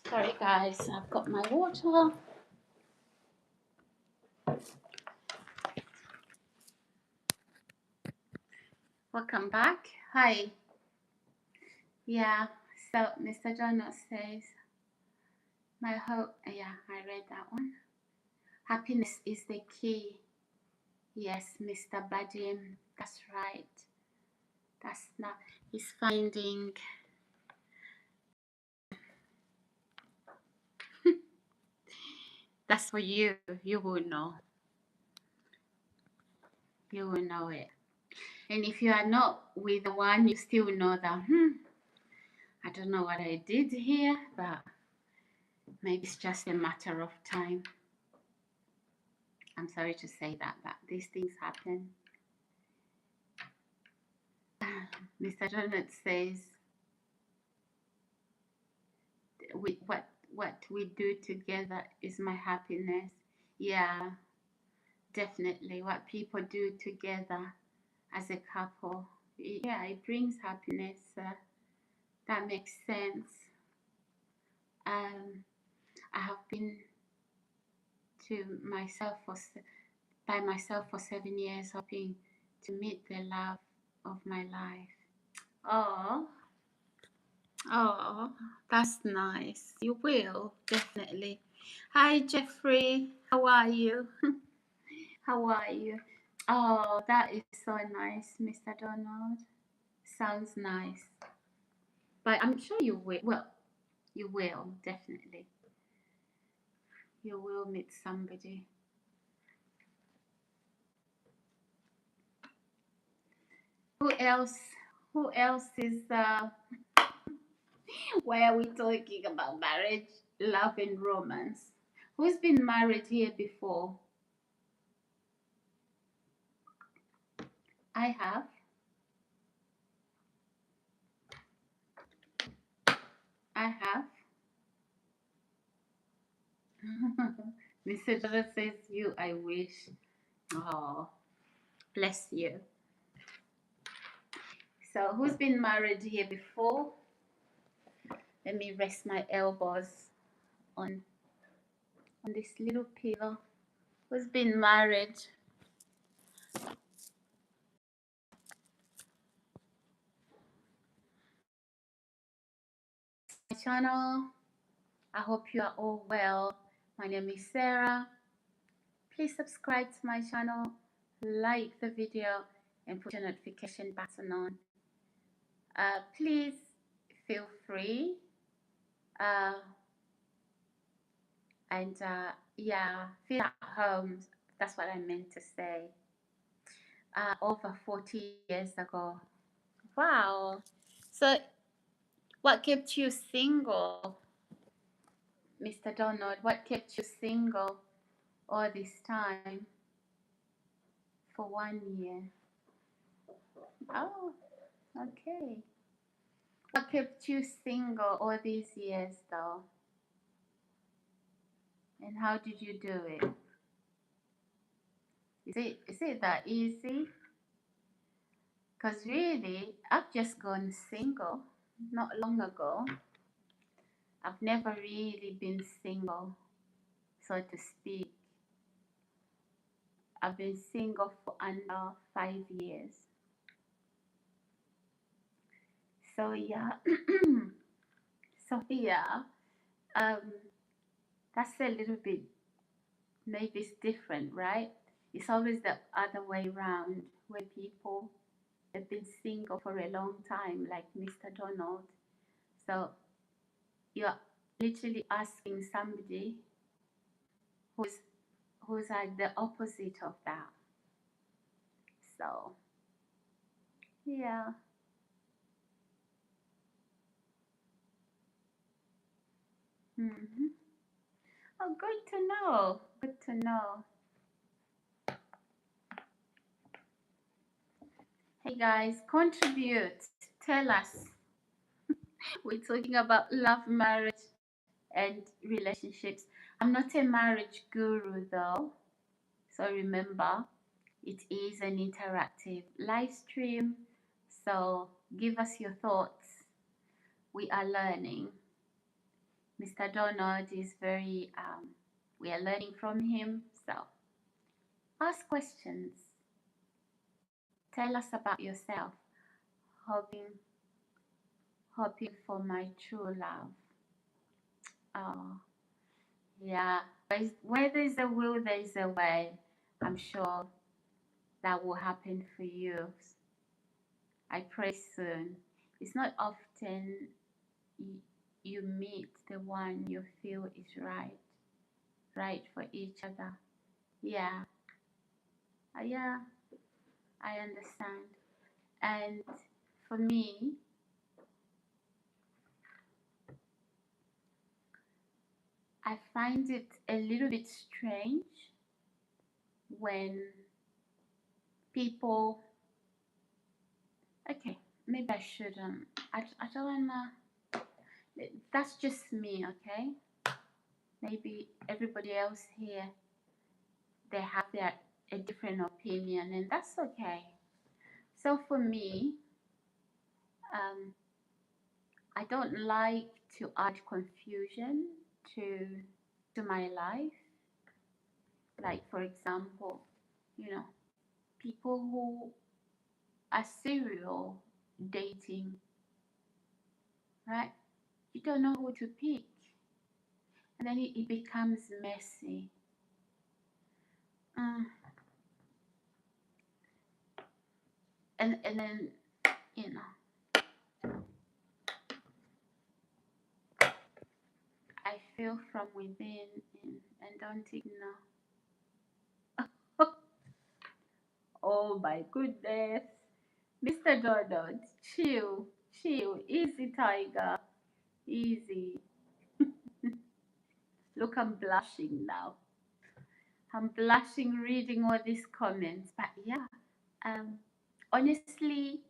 Sorry, guys. I've got my water. Welcome back. Hi. Yeah. So Mr. Donald says, my hope. Yeah, I read that one. Happiness is the key. Yes, Mr. Badim. That's right. That's not. He's finding. That's for you. You will know. You will know it. And if you are not with the one, you still know that. I don't know what I did here, but maybe it's just a matter of time. I'm sorry to say that, but these things happen. Mr. Donald says, what we do together is my happiness. Yeah, definitely. What people do together as a couple, yeah, it brings happiness. That makes sense. I have been by myself for 7 years, hoping to meet the love of my life. Oh, oh, that's nice. You will, definitely. Hi, Jeffrey. How are you? How are you? Oh, that is so nice, Mr. Donald. Sounds nice. But I'm sure you will. Well, you will, definitely. You will meet somebody. Who else? Who else is why are we talking about marriage, love, and romance? Who's been married here before? I have. I have. Mr. Joseph says, you, I wish. Oh, bless you. So, who's been married here before? Let me rest my elbows on this little pillow. Who's been married? channel. I hope you are all well. My name is Sarah. Please subscribe to my channel, like the video, and put your notification button on. Please feel free uh, and yeah, feel at home. That's what I meant to say. Over 40 years ago. Wow. So, what kept you single, Mr. Donald? What kept you single all this time for 1 year? Oh, okay. What kept you single all these years, though? And how did you do it? Is it that easy? Because really, I've just gone single not long ago. I've never really been single, so to speak. I've been single for under 5 years. So yeah, so yeah, um, that's a little bit, maybe it's different, right? It's always the other way around where people have been single for a long time, like Mr. Donald. So you're literally asking somebody who's who's like the opposite of that. So yeah. hmm Oh, good to know. Good to know. Hey guys, contribute. Tell us. We're talking about love, marriage, and relationships. I'm not a marriage guru though. So remember, it is an interactive live stream. So give us your thoughts. We are learning. Mr. Donald is we are learning from him. So ask questions. Tell us about yourself. Hoping, hoping for my true love. Oh, yeah. Where there's a will, there's a way. I'm sure that will happen for you. I pray soon. It's not often you meet the one you feel is right for each other. Yeah, yeah, I understand. And for me, I find it a little bit strange when people, okay, maybe I shouldn't. I don't wanna, that's just me, okay? Maybe everybody else here, they have a different opinion, and that's okay. So for me, um, I don't like to add confusion to my life. Like for example, people who are serial dating, right? You don't know who to pick, and then it becomes messy. Mm. And then you know, I feel from within and don't ignore. Oh my goodness. Mr. Donald, chill, chill, easy, tiger, easy. Look, I'm blushing now. I'm blushing reading all these comments. But yeah, um, honestly,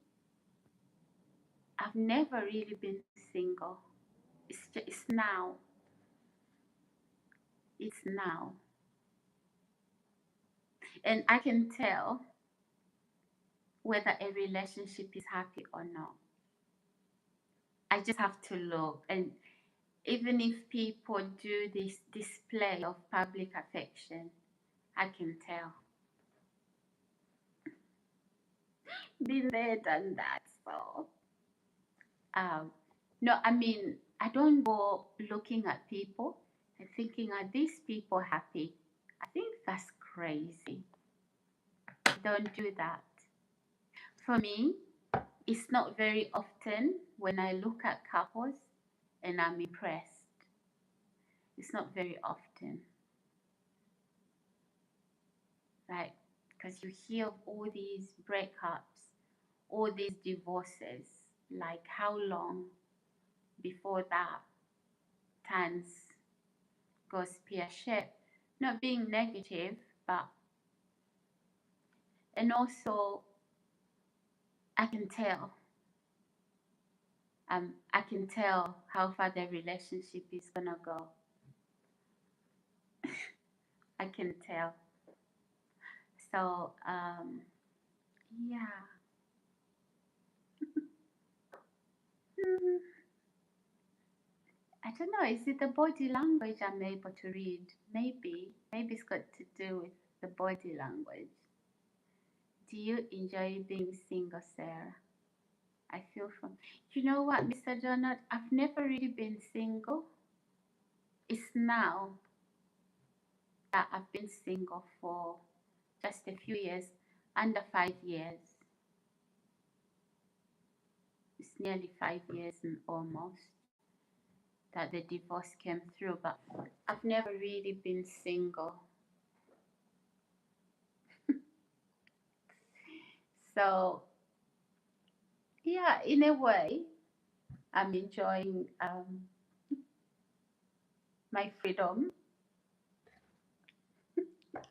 I've never really been single. It's now. It's now. And I can tell whether a relationship is happy or not. I just have to look. And even if people do this display of public affection, I can tell. Been there, done that. So, um, no, I mean, I don't go looking at people and thinking, are these people happy? I think that's crazy. Don't do that. For me, it's not very often when I look at couples and I'm impressed. It's not very often. Like, because you hear of all these breakups, all these divorces. Like, how long before that turns goes pear shaped? Not being negative, but and also I can tell. I can tell how far the relationship is gonna go. I can tell. So yeah. Mm, I don't know. Is it the body language I'm able to read? Maybe it's got to do with the body language. Do you enjoy being single, Sarah? I feel from. You know what, Mr. Donald? I've never really been single. It's now that I've been single for just a few years, under 5 years. It's nearly 5 years and almost that the divorce came through, but I've never really been single. So, yeah, in a way, I'm enjoying my freedom.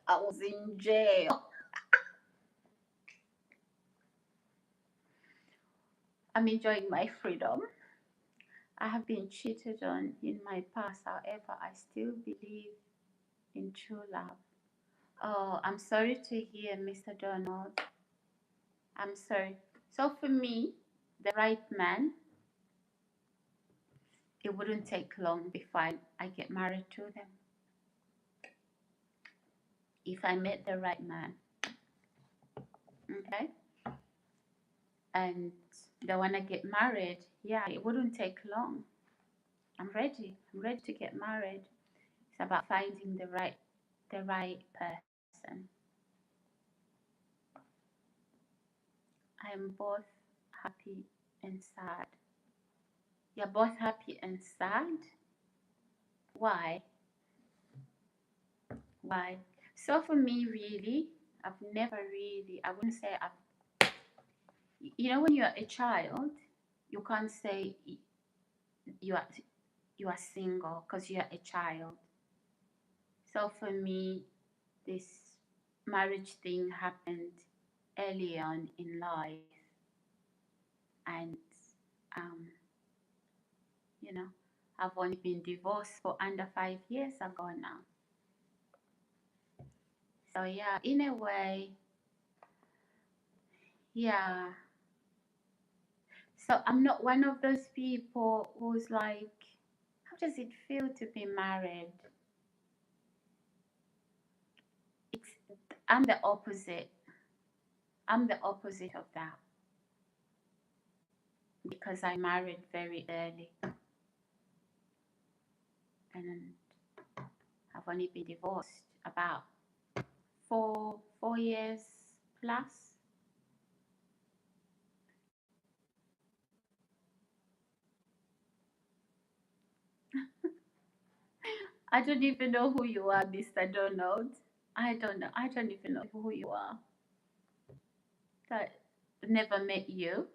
I was in jail. I'm enjoying my freedom. I have been cheated on in my past, however, I still believe in true love. Oh, I'm sorry to hear, Mr. Donald. I'm sorry. So, for me, the right man, it wouldn't take long before I get married to them. If I met the right man, okay? And they want to get married, yeah, it wouldn't take long. I'm ready. I'm ready to get married. It's about finding the right person. I'm both happy and sad. You're both happy and sad? Why? Why? So for me, really, I've never really, I wouldn't say when you're a child, you can't say you are, you are single because you're a child. So for me, this marriage thing happened early on in life. And, um, you know, I've only been divorced for under 5 years ago now. So yeah, in a way, yeah. So I'm not one of those people who's like, how does it feel to be married? It's I'm the opposite. I'm the opposite of that because I married very early and I've only been divorced about 4 years plus. I don't even know who you are, Mr. Donald. I don't know. I don't even know who you are. I never met you.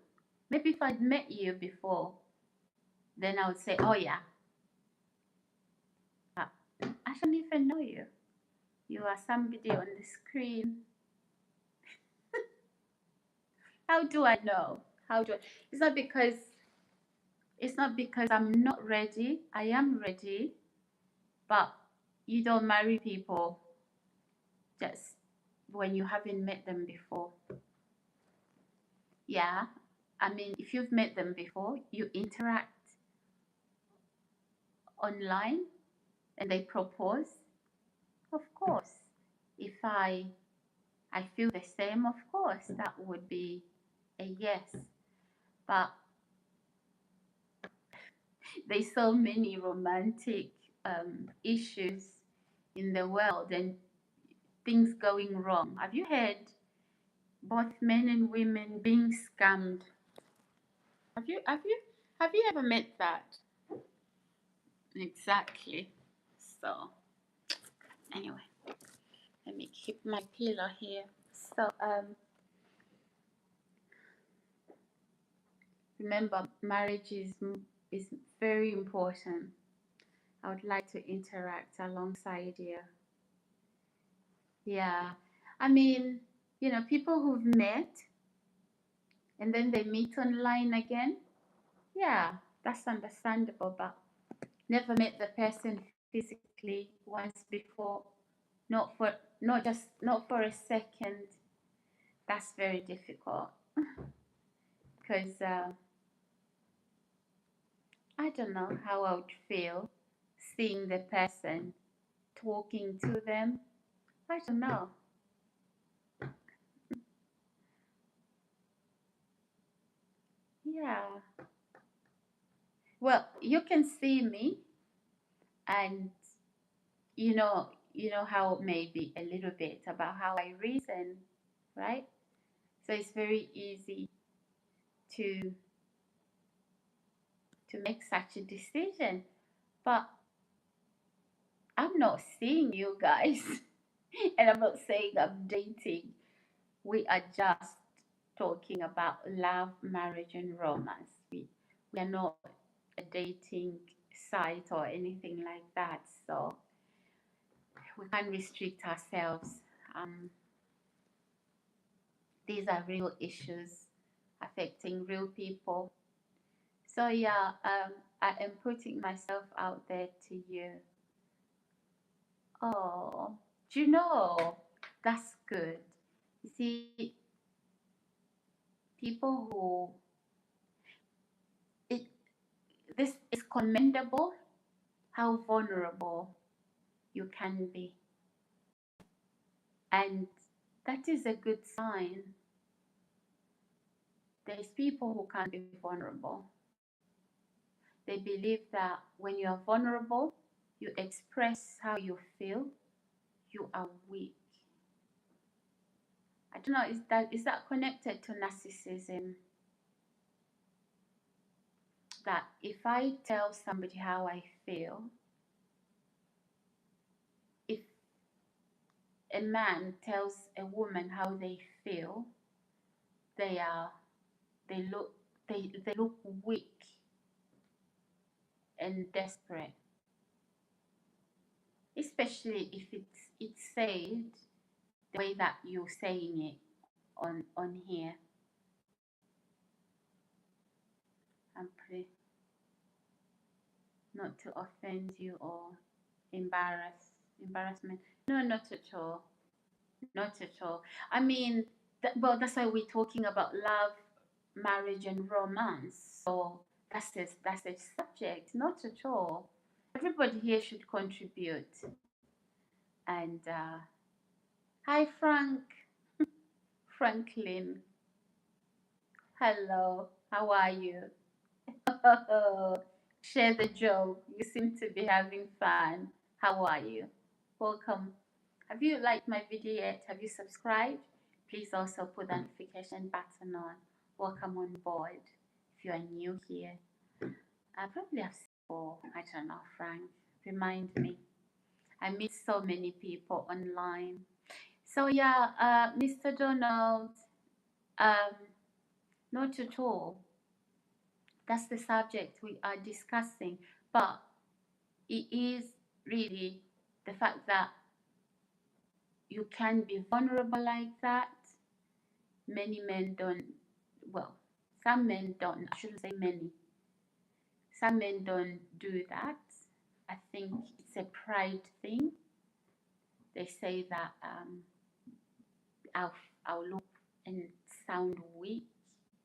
Maybe if I'd met you before, then I would say, oh yeah. But I don't even know you. You are somebody on the screen. How do I know? How do I? It's not because I'm not ready. I am ready, but you don't marry people just when you haven't met them before. Yeah, I mean, if you've met them before, you interact online and they propose. Of course, if I feel the same, of course, that would be a yes. But There's so many romantic issues in the world and things going wrong. Have you heard both men and women being scammed? Have you ever met that? Exactly. So anyway, let me keep my pillow here. So remember, marriage is very important. I would like to interact alongside you. Yeah. I mean, people who've met and then they meet online again. Yeah, that's understandable, but never met the person physically once before, not for a second. That's very difficult because I don't know how I would feel seeing the person, talking to them. I don't know. Yeah. Well, you can see me and you know how maybe a little bit about how I reason, right? So it's very easy to make such a decision. But I'm not seeing you guys, and I'm not saying I'm dating. We are just talking about love, marriage, and romance. We are not a dating site or anything like that. So we can't restrict ourselves. Um, these are real issues affecting real people. So yeah, I am putting myself out there to you. Oh, do you know? That's good. You see, people who it this is commendable how vulnerable you can be, and that is a good sign. There's people who can't be vulnerable. They believe that when you are vulnerable, you express how you feel, you are weak. I don't know, is that connected to narcissism? That if I tell somebody how I feel, if a man tells a woman how they feel, they are they look they look weak and desperate. Especially if it's said the way that you're saying it on here. I'm pretty not to offend you or embarrassment. No, not at all. Not at all. I mean, well, that's why we're talking about love, marriage, and romance. So that's a subject. Not at all. Everybody here should contribute. And hi, Franklin. Hello. How are you? Share the joke. You seem to be having fun. How are you? Welcome. Have you liked my video yet? Have you subscribed? Please also put the notification button on. Welcome on board. If you are new here, I probably have before. I don't know, Frank. Remind me. I meet so many people online. So yeah, Mr. Donald, um, not at all. That's the subject we are discussing. But it is really the fact that you can be vulnerable like that. Many men don't, well, some men don't, I shouldn't say many, some men don't do that. I think it's a pride thing. They say that I'll, I'll look and sound weak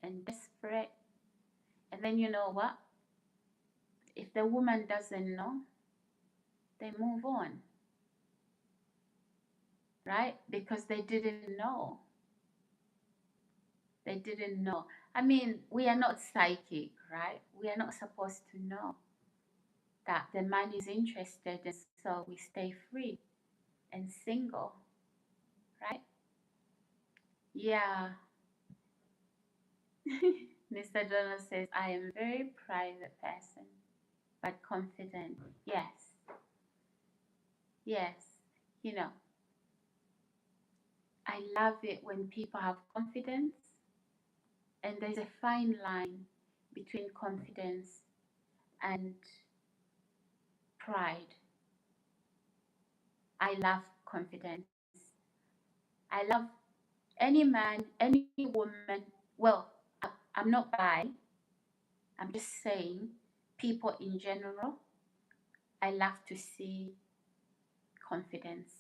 and desperate. And then you know what? If the woman doesn't know, they move on, right? Because they didn't know. They didn't know. I mean, we are not psychic, right? We are not supposed to know. that the man is interested, and so we stay free and single, right? Yeah. Mr. Donald says, I am a very private person, but confident. Yes, yes. You know, I love it when people have confidence, and there's a fine line between confidence and pride. I love confidence. I love any man, any woman. Well, I'm not bi, I'm just saying, people in general, I love to see confidence.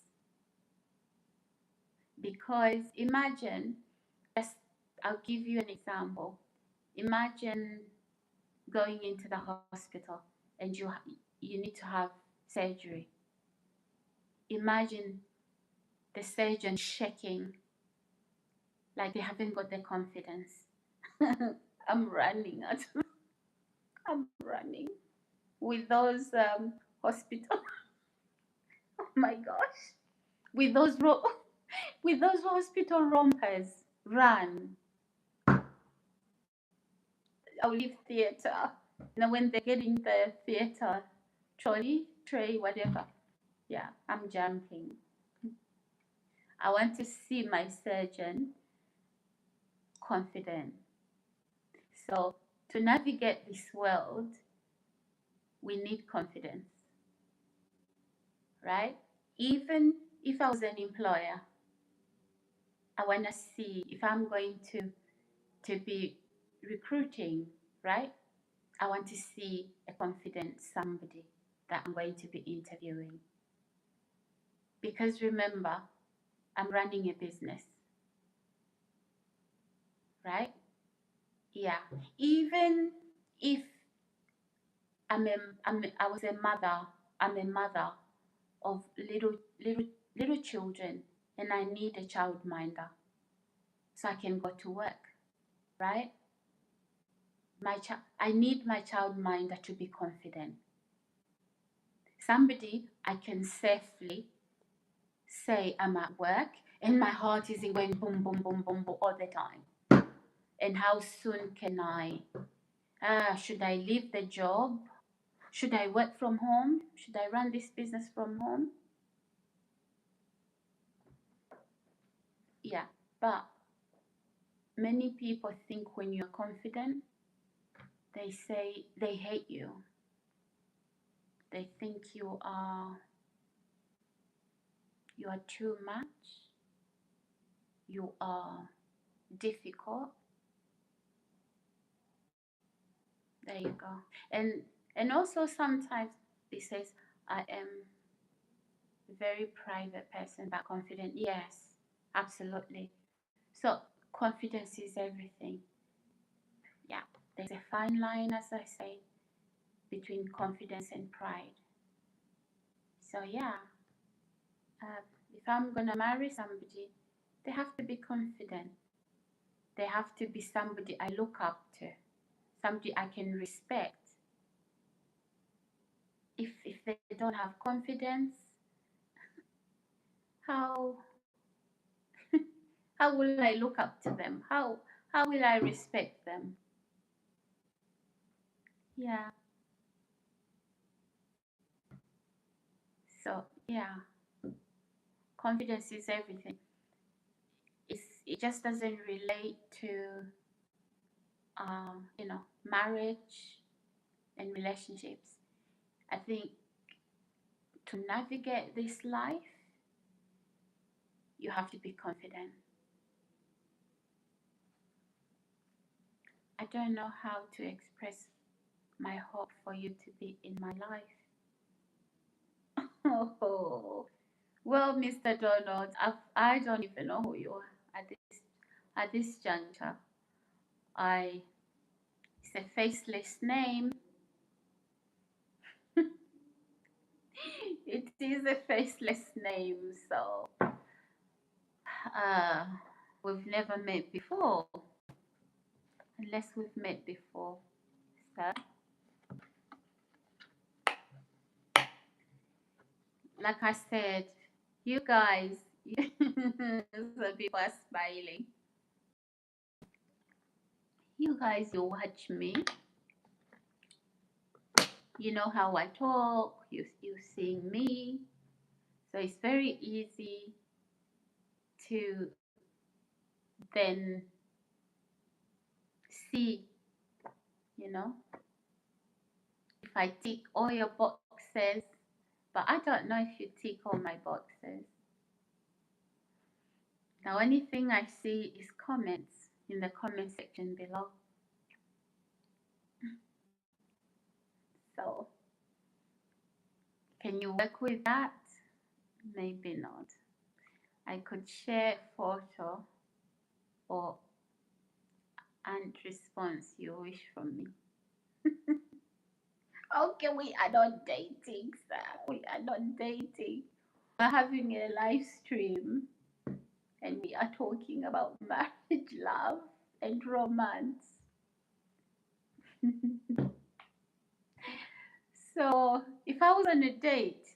Because imagine, just I'll give you an example. Imagine going into the hospital and you need to have surgery. Imagine the surgeon shaking like they haven't got the confidence. I'm running out. I'm running with those hospital. Oh my gosh, with those with those hospital rompers. Run. I'll leave theater. When they get in the theater, trolley, tray, whatever. Yeah, I'm jumping. I want to see my surgeon confident. So to navigate this world, we need confidence, right? Even if I was an employer, I want to see if I'm going to be recruiting, right? I want to see a confident somebody that I'm going to be interviewing. Because remember, I'm running a business, right? Yeah. Even if I was a mother, I'm a mother of little children, and I need a childminder so I can go to work, right? I need my childminder to be confident. Somebody I can safely say I'm at work and my heart isn't going boom, boom, boom, boom, boom all the time. And how soon can I? Should I leave the job? Should I work from home? Should I run this business from home? Yeah, but many people think when you're confident, they say they hate you. They think you are too much. You are difficult. There you go. And also sometimes it says I am a very private person but confident. Yes, absolutely. So confidence is everything. Yeah, there's a fine line, as I say, between confidence and pride. So yeah, if I'm gonna marry somebody, they have to be confident. They have to be somebody I look up to, somebody I can respect. If they don't have confidence, how how will I look up to them? How will I respect them? Yeah. So yeah, confidence is everything. It just doesn't relate to marriage and relationships. I think to navigate this life, you have to be confident. I don't know how to express my hope for you to be in my life. Oh, well, Mr. Donald, I don't even know who you are at this juncture. It's a faceless name. It is a faceless name, so uh, we've never met before, unless we've met before, sir. like I said, you guys, some people are smiling. You guys, you watch me. You know how I talk. You seeing me, so it's very easy to then see. You know, if I tick all your boxes, but I don't know if you tick all my boxes. The only thing I see is comments in the comment section below. So, can you work with that? Maybe not. I could share photo or and response you wish from me. Okay, we are not dating, sir. We are not dating. We're having a live stream and we are talking about marriage, love, and romance. So, if I was on a date,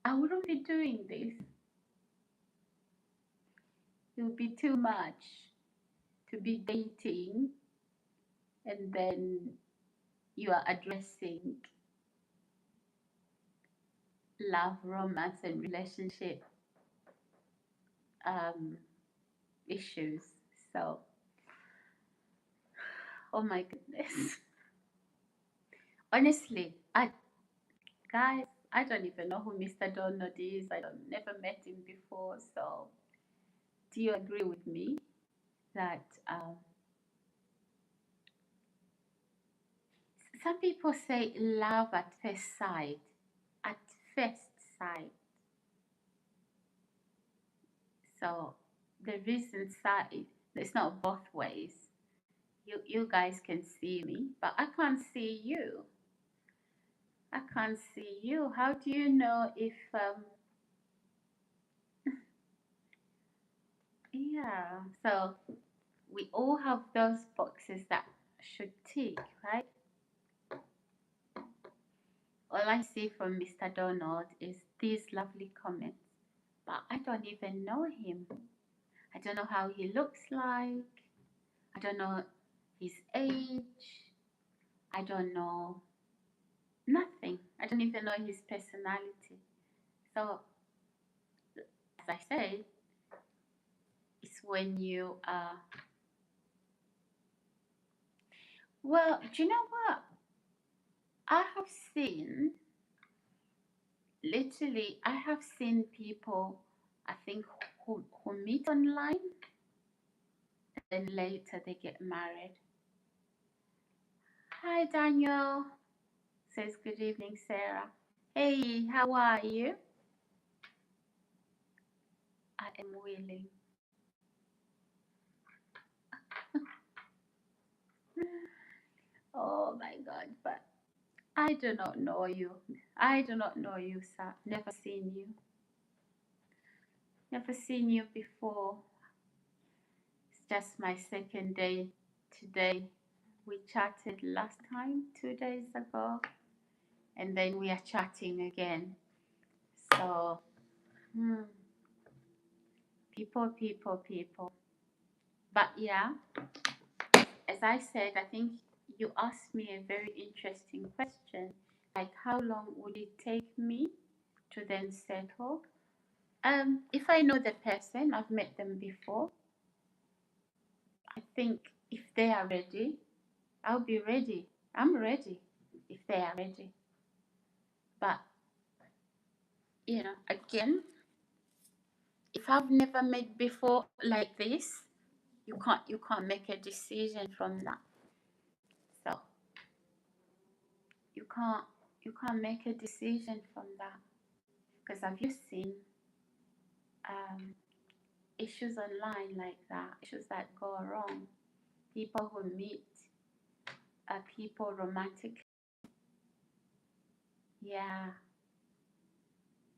I wouldn't be doing this. It would be too much to be dating and then you are addressing love, romance, and relationship issues. So, oh my goodness. Honestly, guys, I don't even know who Mr. Donald is. I don't never met him before. So, do you agree with me that some people say love at first sight? At first sight. So the reason side, it's not both ways. You guys can see me, but I can't see you. I can't see you. How do you know if yeah, so we all have those boxes that should tick, right? All I see from Mr. Donald is these lovely comments, but I don't even know him. I don't know how he looks like. I don't know his age. I don't know nothing. I don't even know his personality. So, as I said, it's when you well, do you know what? I have seen, literally, I have seen people, I think, who meet online and then later they get married. Hi, Daniel. Says good evening, Sarah. Hey, how are you? I am willing. Oh my God, but I do not know you. I do not know you, sir. Never seen you. Never seen you before. It's just my second day today. We chatted last time, 2 days ago, and then we are chatting again. So, people, people, people. But yeah, as I said, I think you asked me a very interesting question. Like, how long would it take me to then settle? If I know the person, I've met them before, I think if they are ready, I'll be ready. I'm ready if they are ready. But, again, if I've never met before like this, you can't make a decision from that. So you can't make a decision from that. Because have you seen issues online like that, issues that go wrong, people who meet people romantically? Yeah,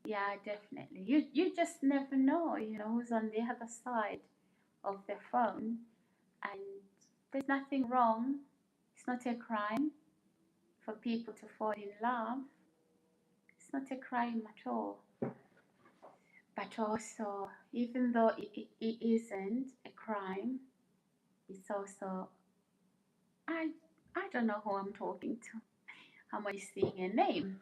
yeah, definitely. You just never know, who's on the other side of the phone, and there's nothing wrong. It's not a crime for people to fall in love. It's not a crime at all. But also, even though it isn't a crime, it's also, I, I don't know who I'm talking to. I'm only seeing a name.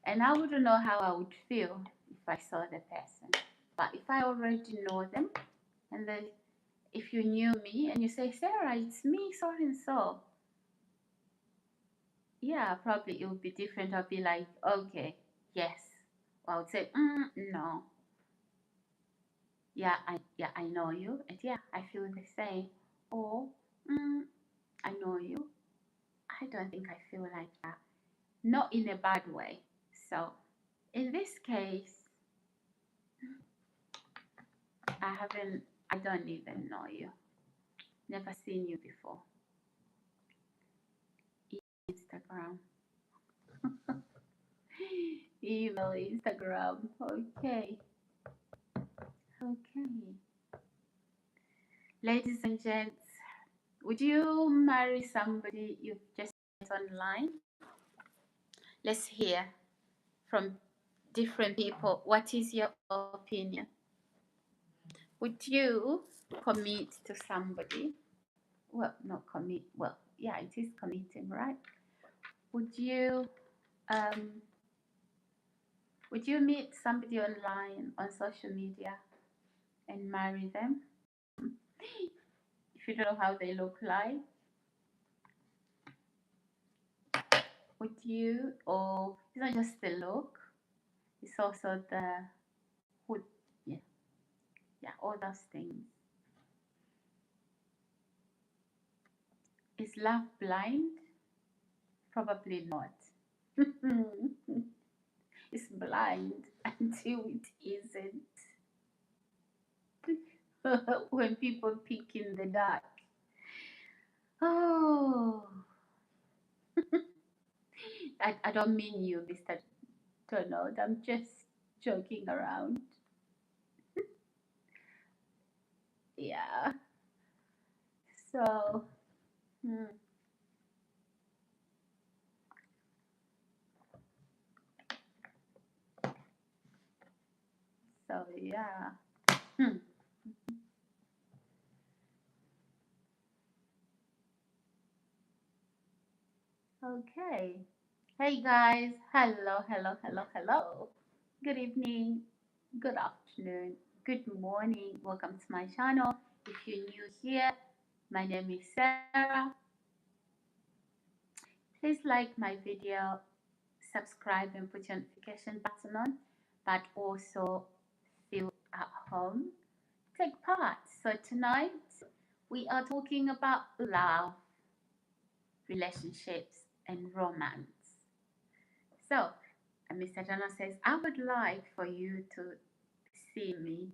And I wouldn't know how I would feel if I saw the person. But if I already know them, and then if you knew me and you say, Sarah, it's me, so and so, yeah, probably it would be different. I'll be like, okay, yes. Or I would say, no. Yeah, I know you, and yeah, I feel the same. Or, I know you. I don't think I feel like that. Not in a bad way. So, in this case, I don't even know you. Never seen you before. Instagram. Email, Instagram. Okay. Okay. Ladies and gents, would you marry somebody you've just met online? Let's hear from different people. What is your opinion? Would you commit to somebody? Well, not commit. Well, yeah, it is committing, right? Would you um would you meet somebody online on social media and marry them if you don't know how they look like? Would you, or it's not just the look, it's also the who, yeah, yeah, all those things. Is love blind? Probably not. It's blind until it isn't. When people peek in the dark. Oh, I don't mean you, Mr. Donald. I'm just joking around. Yeah. So, hmm, so yeah. Hmm. Okay. Hey guys. Hello, hello, hello, hello. Good evening, good afternoon, good morning. Welcome to my channel. If you're new here, my name is Sarah. Please like my video, subscribe and put your notification button on, but also feel at home. Take part. So tonight we are talking about love, relationships, and romance. So, Mr. Jana says, I would like for you to see me.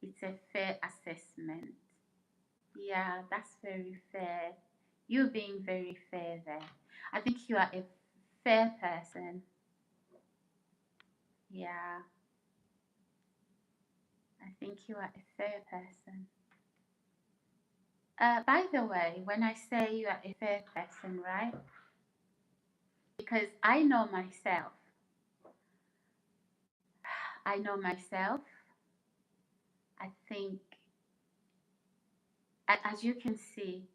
It's a fair assessment. Yeah, that's very fair. You being very fair there. I think you are a fair person. Yeah, I think you are a fair person. By the way, when I say you are a fair person, right? Because I know myself. I know myself. I think, as you can see,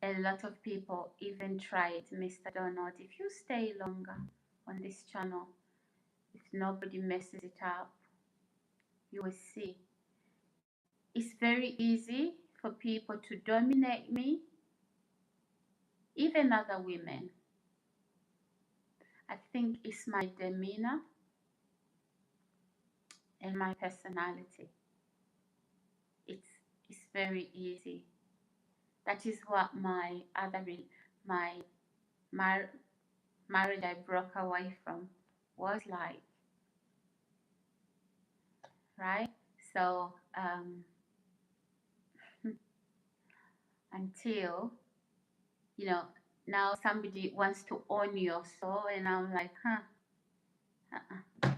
a lot of people even try it, Mr. Donald. If you stay longer on this channel, if nobody messes it up, you will see. It's very easy for people to dominate me, even other women. I think it's my demeanor and my personality. It's very easy. That is what my my marriage I broke away from was like, right? So until now somebody wants to own your soul, and I'm like, uh-uh,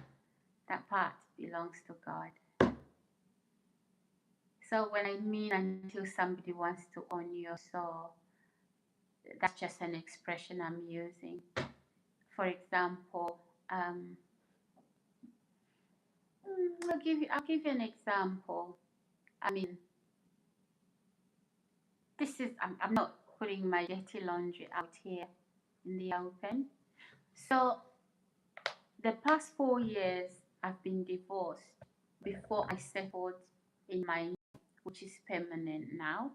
that part belongs to God. So when I mean until somebody wants to own your soul, that's just an expression I'm using. For example, I'll give you an example. I mean, I'm not putting my dirty laundry out here in the open. So the past 4 years I've been divorced before I settled in my, which is permanent now.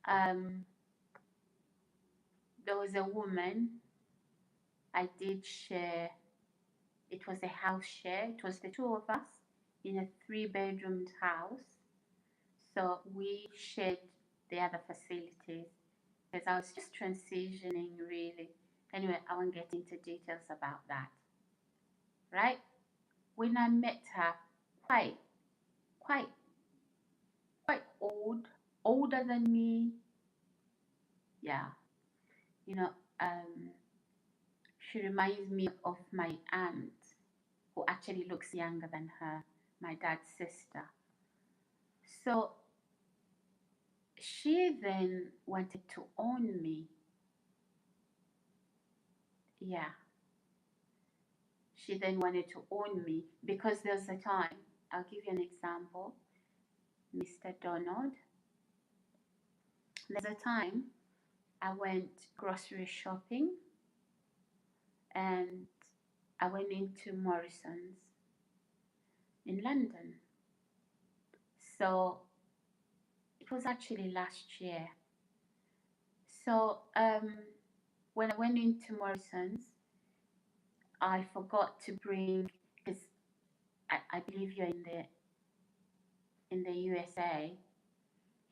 Um, there was a woman I did share. It was a house share. It was the two of us in a 3-bedroomed house. So we shared the other facilities because I was just transitioning really. Anyway, I won't get into details about that. Right? When I met her, quite, quite, quite old, older than me. Yeah, you know, she reminds me of my aunt, who actually looks younger than her, my dad's sister. So she then wanted to own me. Yeah, she then wanted to own me because there's a time, I'll give you an example, Mr. Donald. There's a time I went grocery shopping and I went into Morrison's in London. So it was actually last year. So when I went into Morrison's, I forgot to bring, because I believe you're in the USA.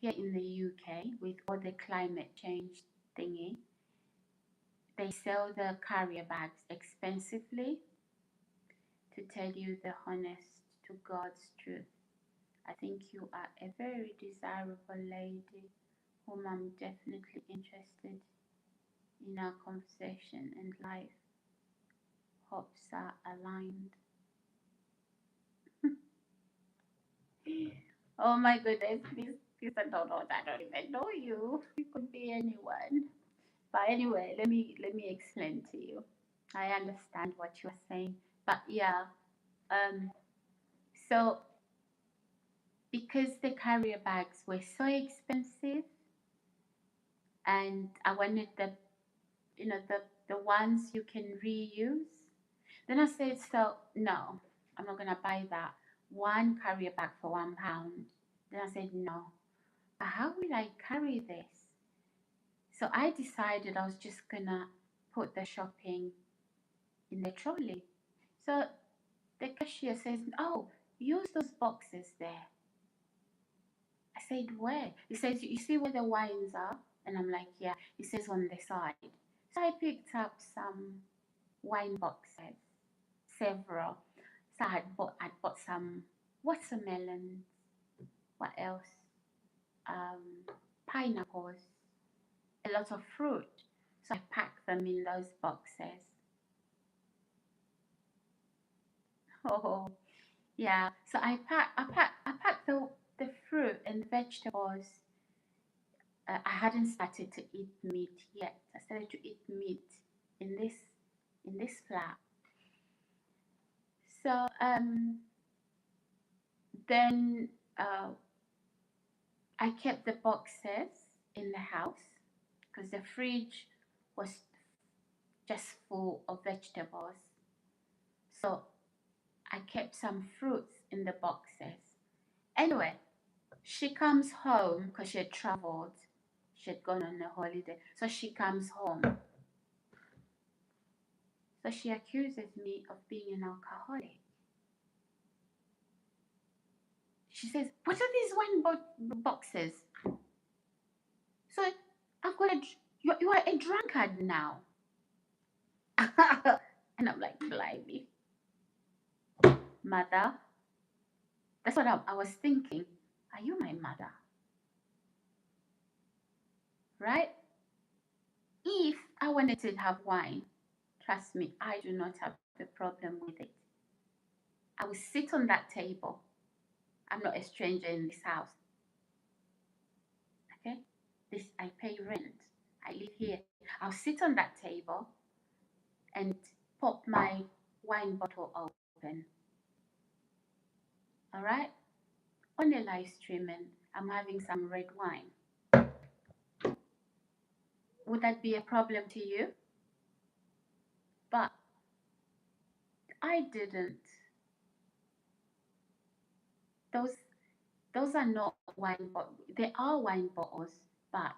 Here in the UK, with all the climate change thingy, they sell the carrier bags expensively. To tell you the honest to God's truth, I think you are a very desirable lady whom I'm definitely interested in our conversation and life. Hopes are aligned. Oh my goodness, this I don't know. I don't even know you. You could be anyone. But anyway, let me explain to you. I understand what you're saying, but yeah. Um. So because the carrier bags were so expensive, and I wanted the ones you can reuse, then I said, so no, I'm not gonna buy that. One carrier bag for £1. Then I said no. How will I carry this? So I decided I was just gonna put the shopping in the trolley. So the cashier says, oh, use those boxes there. I said, where? He says, you see where the wines are? And I'm like, yeah. He says, on the side. So I picked up some wine boxes, several. So I bought some watermelons. What else? Pineapples, a lot of fruit. So I packed them in those boxes. Oh, yeah. So I packed the fruit and vegetables. I hadn't started to eat meat yet. I started to eat meat in this flat. So then I kept the boxes in the house because the fridge was just full of vegetables. So I kept some fruits in the boxes. Anyway, she comes home because she had traveled. She had gone on a holiday. So she comes home. So she accuses me of being an alcoholic. She says, what are these wine boxes? So I've got you are a drunkard now. And I'm like, blimey. Mother, that's what I was thinking. Are you my mother? Right? If I wanted to have wine, trust me, I do not have a problem with it. I will sit on that table. I'm not a stranger in this house. Okay? This I pay rent. I live here. I'll sit on that table and pop my wine bottle open. All right? On the live streaming, I'm having some red wine. Would that be a problem to you? But I didn't. Those are not wine bottles. They are wine bottles, but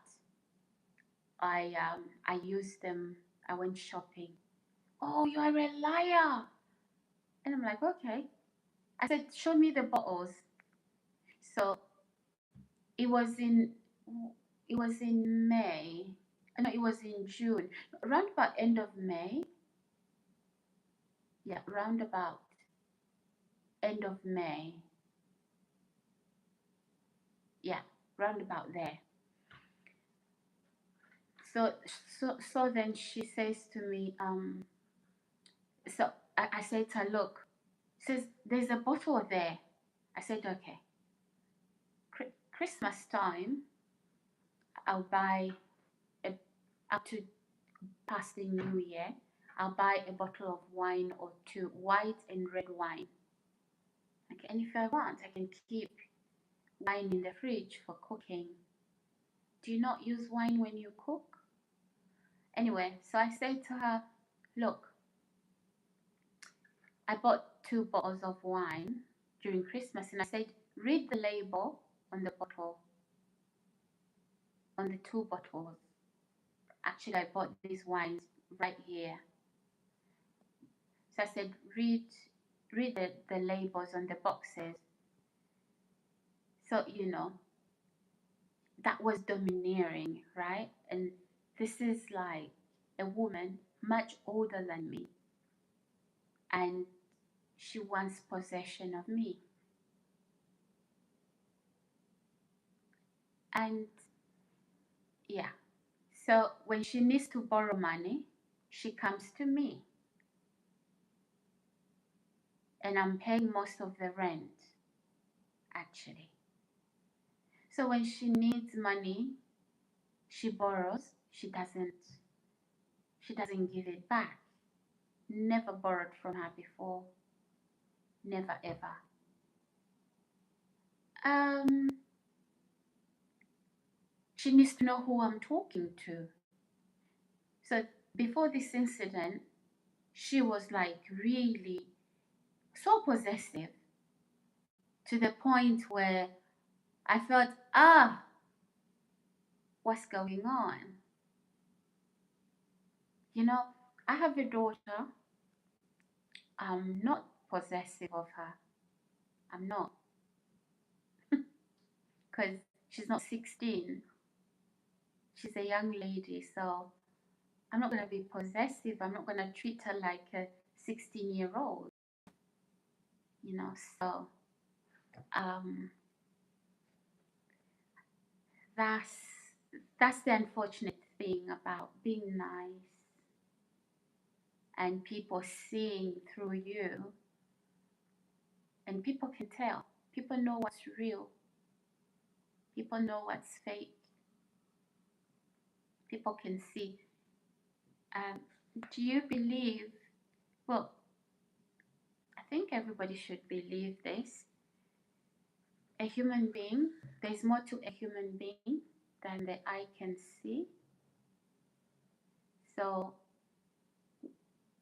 I used them. I went shopping. Oh, you are a liar! And I'm like, okay. I said, show me the bottles. So it was in May. No, it was in June. Around about end of May. Yeah, round about end of May. Yeah, round about there. So then she says to me, so I said to her, look, says there's a bottle there. I said, okay. Christmas time, I'll buy up to past the new year, I'll buy a bottle of wine or two, white and red wine. Okay, and if I want, I can keep wine in the fridge for cooking. Do you not use wine when you cook? Anyway, so I said to her, look, I bought 2 bottles of wine during Christmas, and I said, read the label on the bottle, on the 2 bottles. Actually, I bought these wines right here. So I said, read the labels on the boxes. So, you know, that was domineering, right? And this is like a woman much older than me, and she wants possession of me. And yeah, so when she needs to borrow money, she comes to me, and I'm paying most of the rent, actually. So when she needs money, she borrows, she doesn't give it back. Never borrowed from her before. Never ever. She needs to know who I'm talking to. So before this incident, she was like really so possessive, to the point where I felt, what's going on? You know, I have a daughter. I'm not possessive of her. I'm not. Because she's not 16. She's a young lady, so I'm not going to be possessive. I'm not going to treat her like a 16-year-old. You know, so that's the unfortunate thing about being nice and people seeing through you, and people can tell. People know what's real. People know what's fake. People can see. Do you believe? Well, I think everybody should believe this. A human being, there's more to a human being than the eye can see. So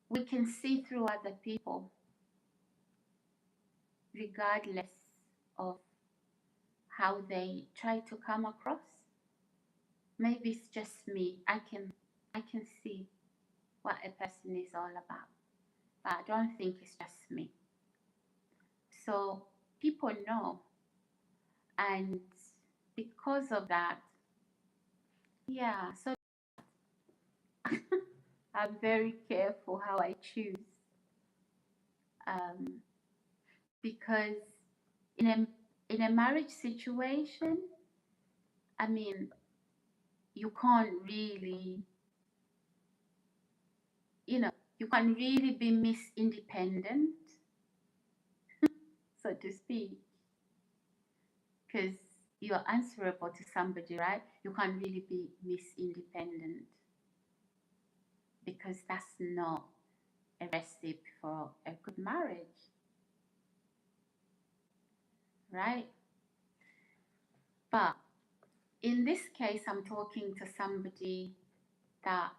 we can see through other people regardless of how they try to come across. Maybe it's just me. I can see what a person is all about, but I don't think it's just me. So people know, and because of that, yeah, so I'm very careful how I choose, because in a marriage situation, I mean, you can't really, you can't really be Miss Independent, so to speak, because you're answerable to somebody, right? You can't really be Miss Independent, because that's not a recipe for a good marriage. right? But in this case, I'm talking to somebody that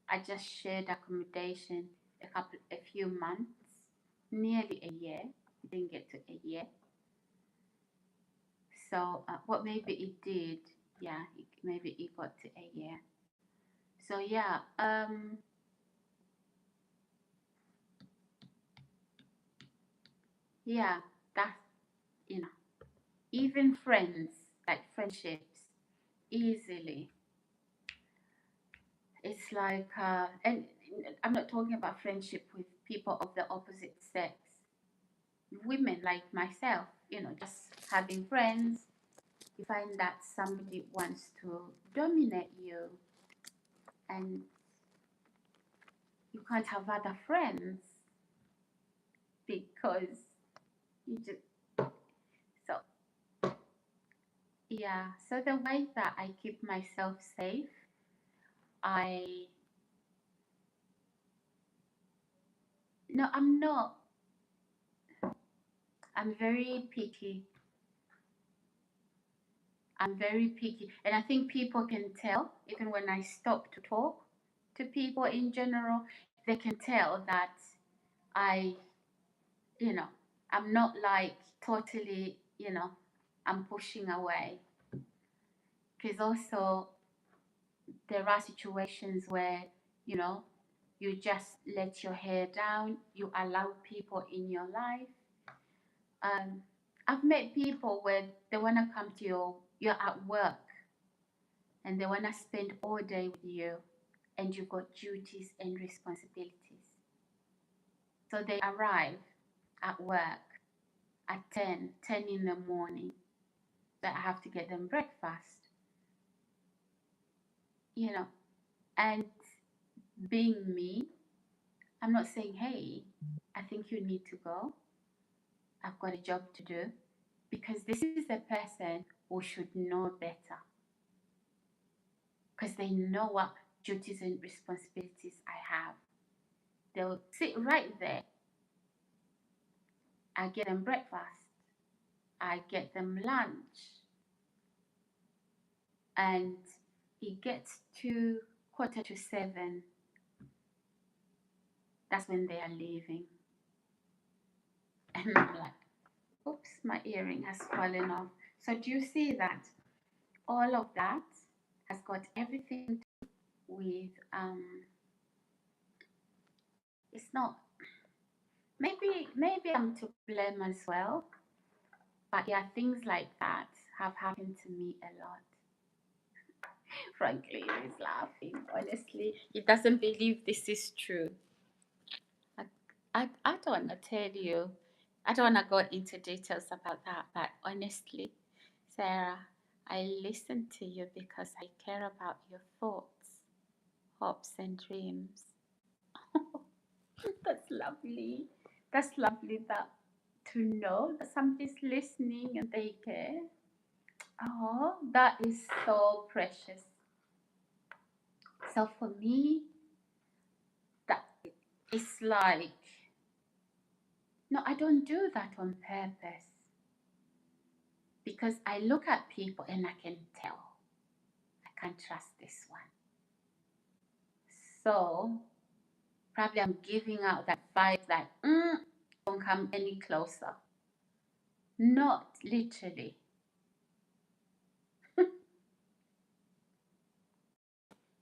I just shared accommodation a few months, nearly a year. Didn't get to a year. So what maybe it did, yeah, maybe it got to a year. So yeah, yeah, that's, you know, even friends, like friendships, easily. It's like, and I'm not talking about friendship with people of the opposite sex, women like myself, just having friends. You find that somebody wants to dominate you and you can't have other friends because you just, so yeah. So the way that I keep myself safe, I, no, I'm not, I'm very picky. I'm very picky. And I think people can tell, even when I stop to talk to people in general, they can tell that I, you know, I'm not like totally, I'm pushing away. Because also there are situations where, you know, you just let your hair down, you allow people in your life. Um, I've met people where they want to come to you're at work and they want to spend all day with you and you've got duties and responsibilities. So they arrive at work at 10 in the morning. So I have to get them breakfast, you know. And being me, I'm not saying, hey, I think you need to go. I've got a job to do. Because this is a person who should know better. Because they know what duties and responsibilities I have. They'll sit right there. I get them breakfast. I get them lunch. And it gets to 6:45. That's when they are leaving. And I'm like, oops, my earring has fallen off. So do you see that? All of that has got everything to do with, it's not, maybe I'm to blame as well. But yeah, things like that have happened to me a lot. Frankly, he's laughing. Honestly, he doesn't believe this is true. I, I don't want to tell you. I don't want to go into details about that. But honestly, Sarah, I listen to you because I care about your thoughts, hopes, and dreams. That's lovely. That's lovely that to know that somebody's listening and they care. Oh, that is so precious. So for me, that it's like, no, I don't do that on purpose because I look at people and I can tell I can't trust this one. So probably I'm giving out that vibe that don't come any closer. Not literally.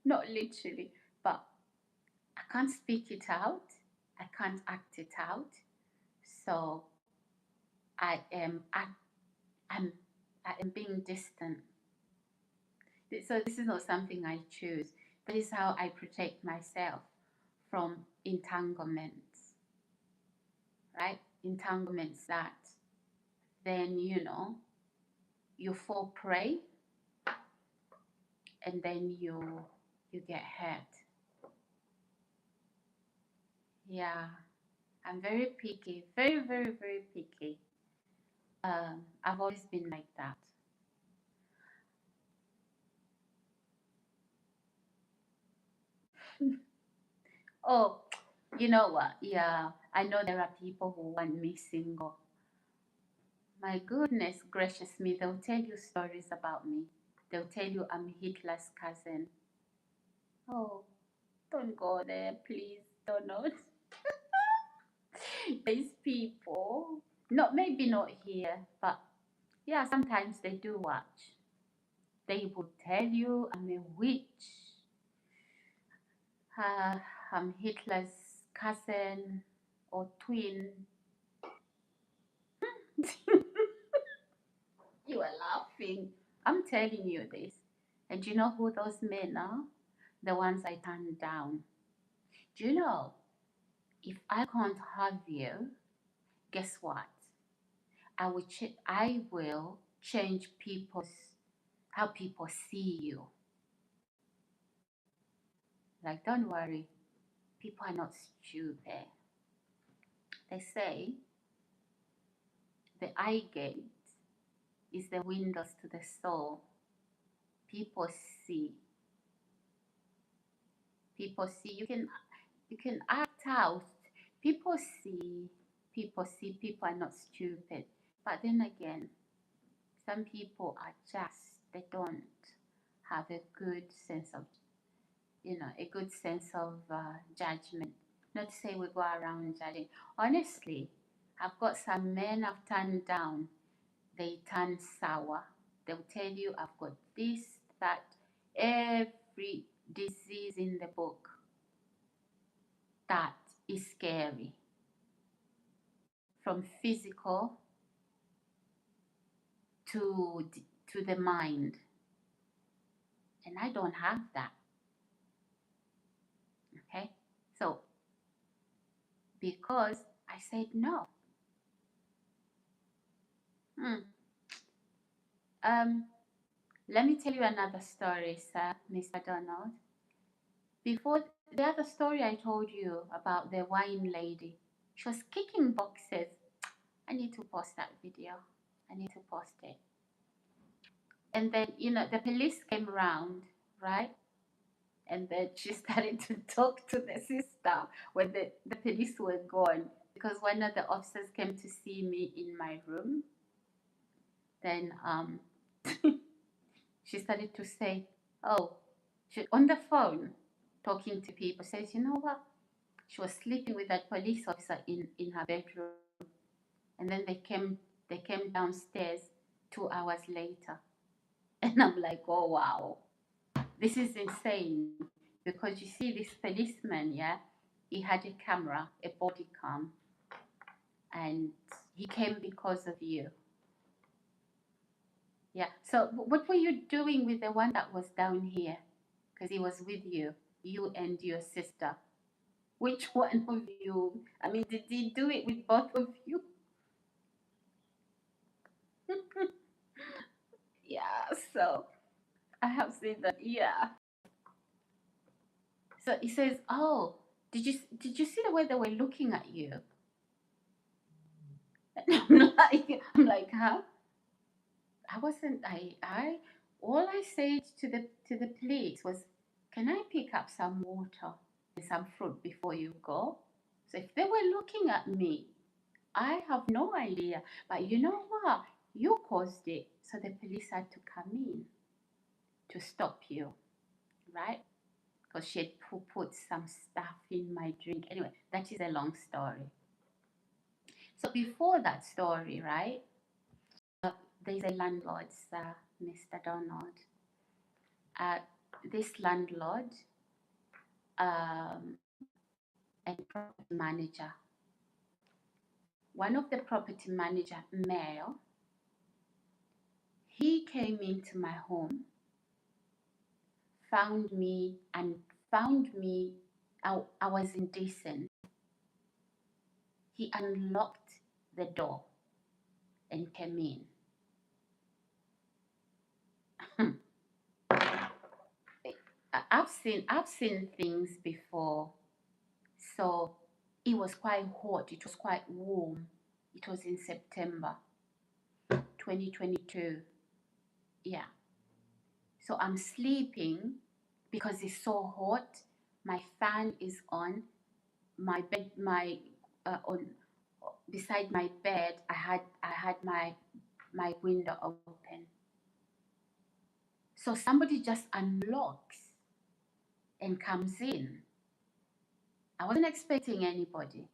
Not literally, but I can't speak it out. I can't act it out. So I am I'm I am being distant. So this is not something I choose. That is how I protect myself from entanglements, right? Entanglements that then you fall prey and then you get hurt. Yeah, I'm very picky, very, very, very picky. I've always been like that. Oh, you know what? Yeah, I know there are people who want me single. My goodness gracious me, they'll tell you stories about me. They'll tell you I'm Hitler's cousin. Oh, don't go there, please, don't. These people, not maybe not here, but yeah, sometimes they do watch. They will tell you I'm a witch. Uh, I'm Hitler's cousin or twin. You are laughing. I'm telling you this. And do you know who those men are? The ones I turned down. Do you know, if I can't have you, guess what? I will change how people see you. Like, don't worry, people are not stupid. They say the eye gate is the windows to the soul. People see. People see. You can act out. People see. People see. People are not stupid. But then again, some people are just, they don't have a good sense of, a good sense of judgment. Not to say we go around judging. Honestly, I've got some men I've turned down. They turn sour. They'll tell you I've got this, that, every disease in the book. That is scary. From physical to the mind. And I don't have that. Okay? So, because I said no. Let me tell you another story, sir, Mr. Donald. Before the other story I told you about the wine lady, she was kicking boxes. I need to post that video. I need to post it. And then, the police came around, right? And then she started to talk to the sister when the police were gone, because one of the officers came to see me in my room. Then she started to say, oh, she on the phone talking to people, says, you know what? She was sleeping with that police officer in her bedroom. And then they came downstairs 2 hours later. And I'm like, oh wow, this is insane. Because you see, this policeman, yeah, he had a camera, a body cam, and he came because of you. Yeah. So what were you doing with the one that was down here? Because he was with you and your sister. Which one of you? I mean, did he do it with both of you? Yeah. So I have seen that. Yeah. So he says, "Oh, did you see the way they were looking at you?" And I'm like, huh? I wasn't. I all I said to the police was, "Can I pick up some water and some fruit before you go?" So if they were looking at me, I have no idea. But you know what? You caused it, so the police had to come in to stop you, right? Because she had put some stuff in my drink. Anyway, that is a long story. So before that story, right, there's a landlord, sir, Mr. Donald. This landlord and property manager, one of the property manager, male, he came into my home, found me, I was indecent. He unlocked the door and came in. I've seen things before. So it was quite hot. It was quite warm. It was in September 2022. Yeah. So I'm sleeping because it's so hot. My fan is on. My bed, my on beside my bed, I had my window open. So somebody just unlocks and comes in. I wasn't expecting anybody.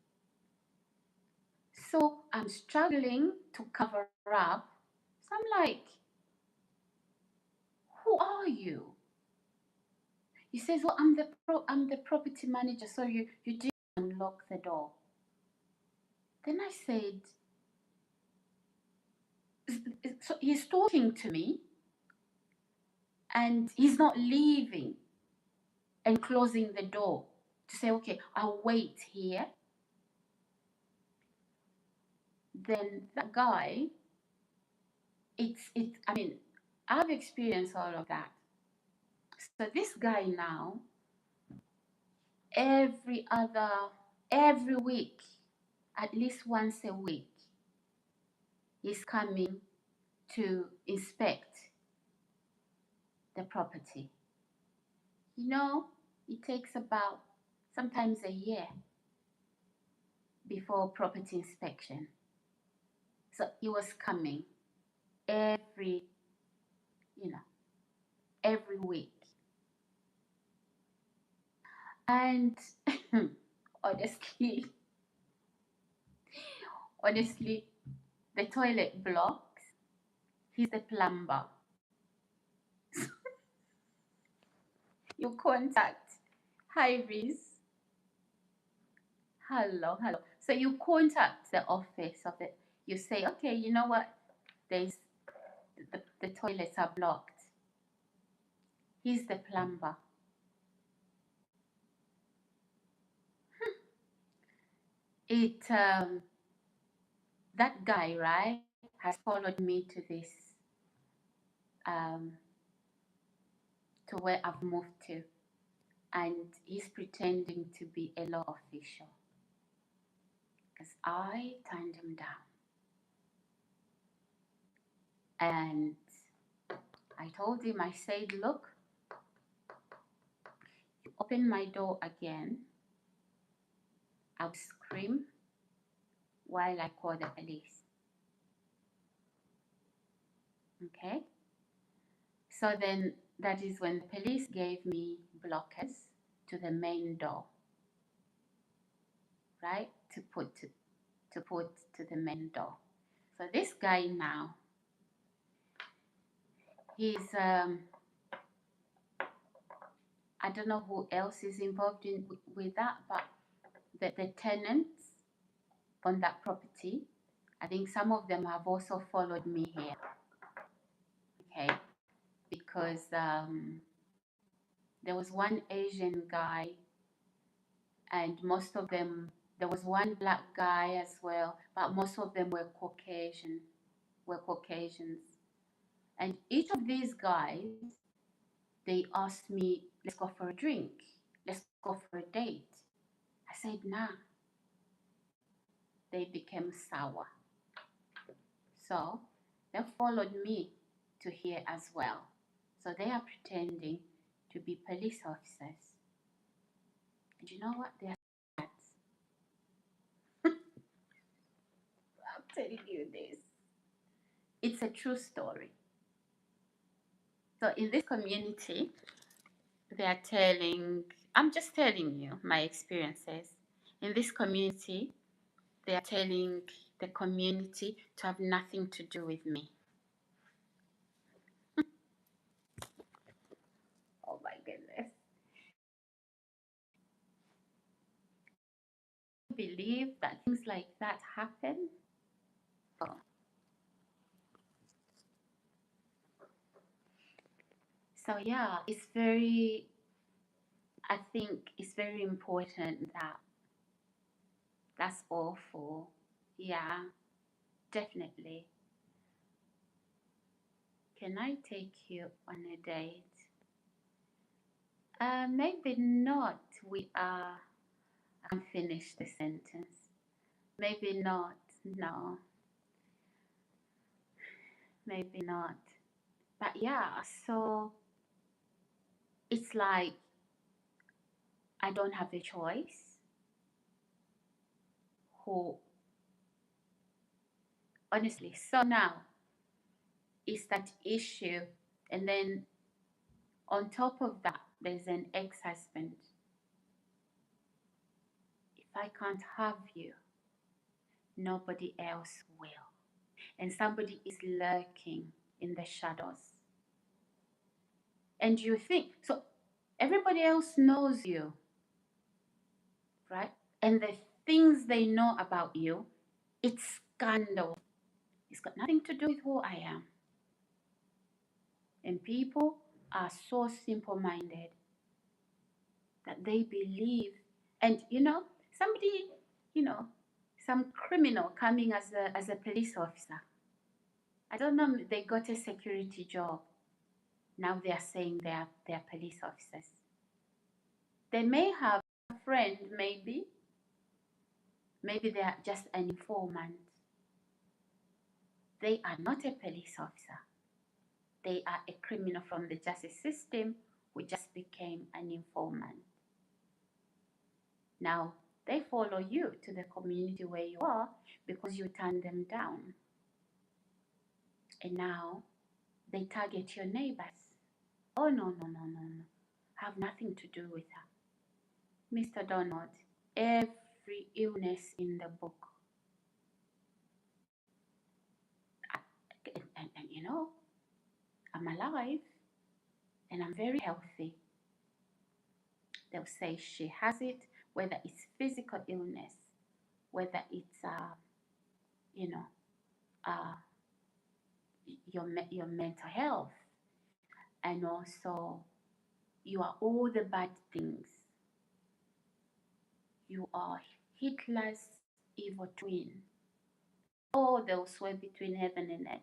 So I'm struggling to cover up. So I'm like, who are you? He says, well, I'm the property manager, so you didn't unlock the door. Then I said, so he's talking to me and he's not leaving and closing the door to say, okay, I'll wait here. Then that guy, I mean, I've experienced all of that. So this guy now, every week, at least once a week, he's coming to inspect the property. You know, it takes about sometimes a year before property inspection. So he was coming every, you know, every week. And honestly, honestly, the toilet blocks. He's the plumber. You contact, hi Riz, hello. So you contact the office of it. You say, okay, you know what? There's the toilets are blocked. He's the plumber. It That guy, right, has followed me to this um, to where I've moved to, and he's pretending to be a law official because I turned him down, and I told him, I said, look, you open my door again, I'll scream while I call the police. Okay? So then that is when the police gave me blockers to the main door, right? To put to the main door. So this guy now, he's I don't know who else is involved in with that, but the tenants on that property, I think some of them have also followed me here. Okay, because there was one Asian guy, and most of them, there was one black guy as well, but most of them were Caucasians. And each of these guys, they asked me, let's go for a drink, let's go for a date. I said, nah. They became sour. So they followed me to here as well. So they are pretending to be police officers. And you know what? They're rats. I'm telling you this. It's a true story. So in this community, they are telling, I'm just telling you my experiences. In this community, they are telling the community to have nothing to do with me. Oh my goodness. Believe that things like that happen. Oh. So yeah, I think it's very important that that's awful. Yeah, definitely. Can I take you on a date? Maybe not. I can finish the sentence. Maybe not. No, maybe not. But yeah, so it's like I don't have a choice who honestly. So now is that issue, and then on top of that, there's an ex-husband. If I can't have you, nobody else will. And somebody is lurking in the shadows. And you think, so everybody else knows you, right? And the things they know about you, it's scandal. It's got nothing to do with who I am. And people are so simple-minded that they believe, and somebody, you know, some criminal coming as a police officer. I don't know, they got a security job. Now they are saying they're police officers. They may have a friend, maybe they are just an informant. They are not a police officer. They are a criminal from the justice system who just became an informant. Now, they follow you to the community where you are because you turned them down. And now they target your neighbors. Oh, no. Have nothing to do with her. Mr. Donald, every illness in the book. And I'm alive and I'm very healthy. They'll say she has it, whether it's physical illness, whether it's your mental health, and also you are all the bad things. You are Hitler's evil twin. Oh, they'll swear between heaven and earth.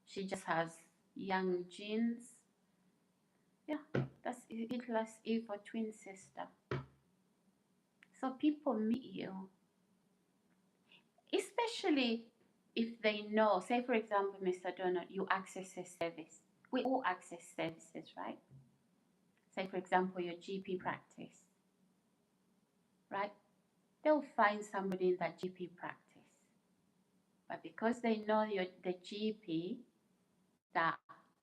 She just has young genes. Yeah, that's Hitler's evil twin sister. So people meet you, especially if they know, say for example, Mr. Donald, you access a service. We all access services, right? Say for example, your GP practice, right? They'll find somebody in that GP practice. But because they know the GP, that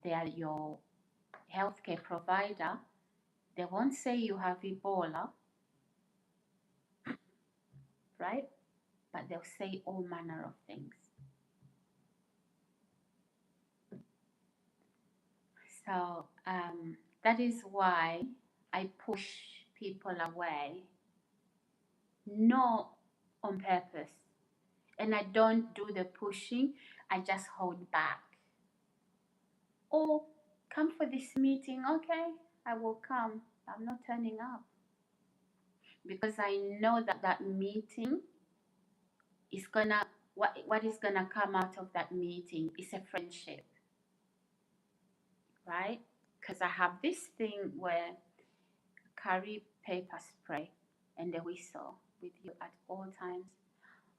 they are your healthcare provider, they won't say you have Ebola, right? But they'll say all manner of things. So that is why I push people away, not on purpose. And I don't do the pushing, I just hold back. Oh, come for this meeting, okay, I will come. I'm not turning up. Because I know that meeting is gonna, what is gonna come out of that meeting is a friendship, right? Because I have this thing where carry paper spray and a whistle with you at all times.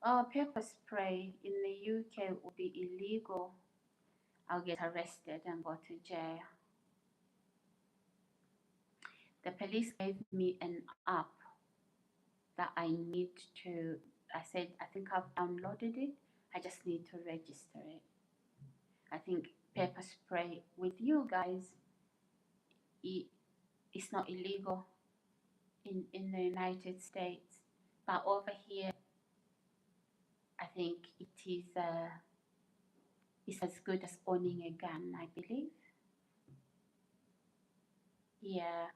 Oh, pepper spray in the UK would be illegal. I'll get arrested and go to jail. The police gave me an app that I need to, I said, I think I've downloaded it. I just need to register it. I think pepper spray with you guys, it's not illegal in the United States. But over here, I think it's as good as owning a gun, I believe. Yeah.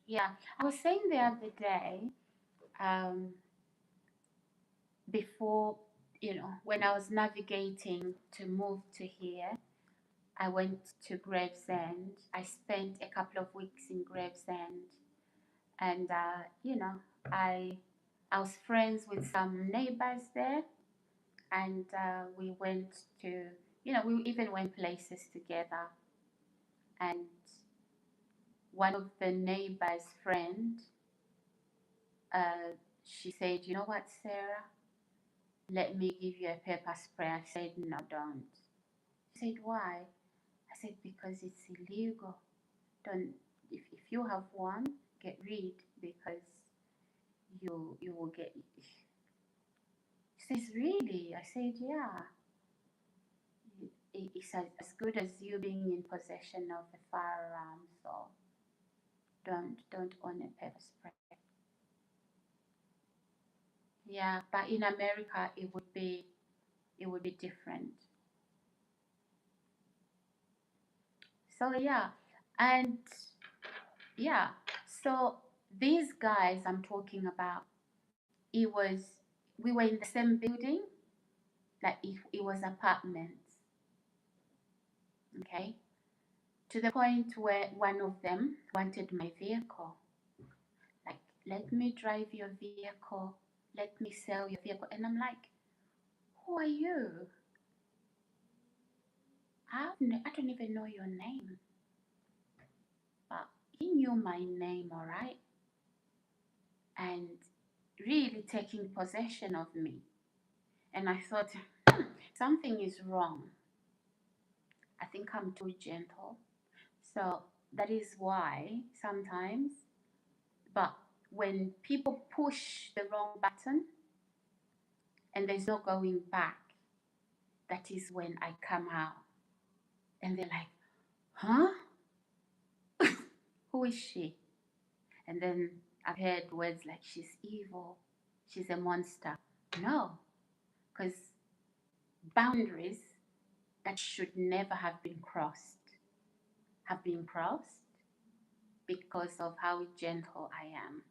Yeah. I was saying the other day, before, when I was navigating to move to here, I went to Gravesend. I spent a couple of weeks in Gravesend, and I was friends with some neighbors there, and we went to, we even went places together. And one of the neighbors' friend, she said, "You know what, Sarah? Let me give you a pepper spray." I said, "No, don't." She said, "Why?" I said, "Because it's illegal. Don't. If you have one, get rid, because you will get." She says, really? I said, yeah. It's as good as you being in possession of a firearm, so don't own a pepper spray. Yeah, but in America it would be different. So yeah, and yeah, so these guys I'm talking about, it was we were in the same building, like it was apartments, okay, to the point where one of them wanted my vehicle, like, let me drive your vehicle, let me sell your vehicle, and I'm like, who are you? I don't even know your name, but he knew my name, all right, and really taking possession of me. And I thought, something is wrong. I think I'm too gentle. So that is why sometimes, but when people push the wrong button and there's no going back, that is when I come out. And they're like, huh? Who is she? And then I've heard words like, she's evil, she's a monster. No, because boundaries that should never have been crossed have been crossed because of how gentle I am.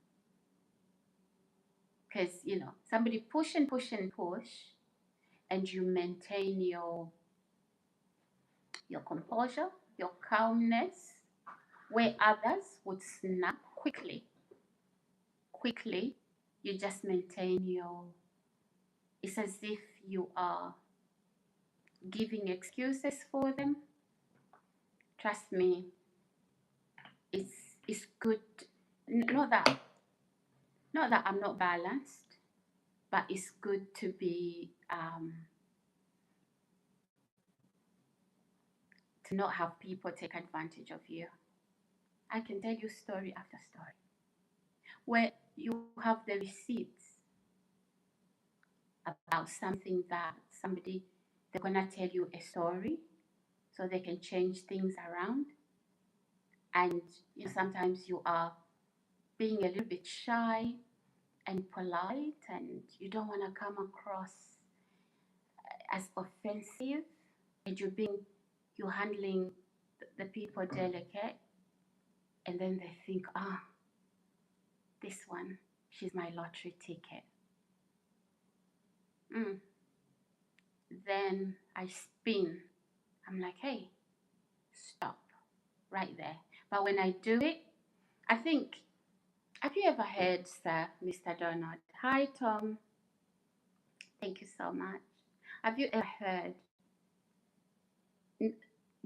Because, somebody push and push and push, and you maintain your composure, your calmness, where others would snap quickly. Quickly, you just maintain it's as if you are giving excuses for them. Trust me, it's it's good. Not that I'm not balanced, but it's good to be to not have people take advantage of you. I can tell you story after story where you have the receipts about something that somebody, they're gonna tell you a story so they can change things around, and sometimes you are being a little bit shy and polite, and you don't want to come across as offensive, and you're handling the people delicate, and then they think, this one, she's my lottery ticket. Then I spin. I'm like, hey, stop right there. But when I do it, I think, have you ever heard, Sir Mr. Donald? Hi, Tom. Thank you so much. Have you ever heard? Do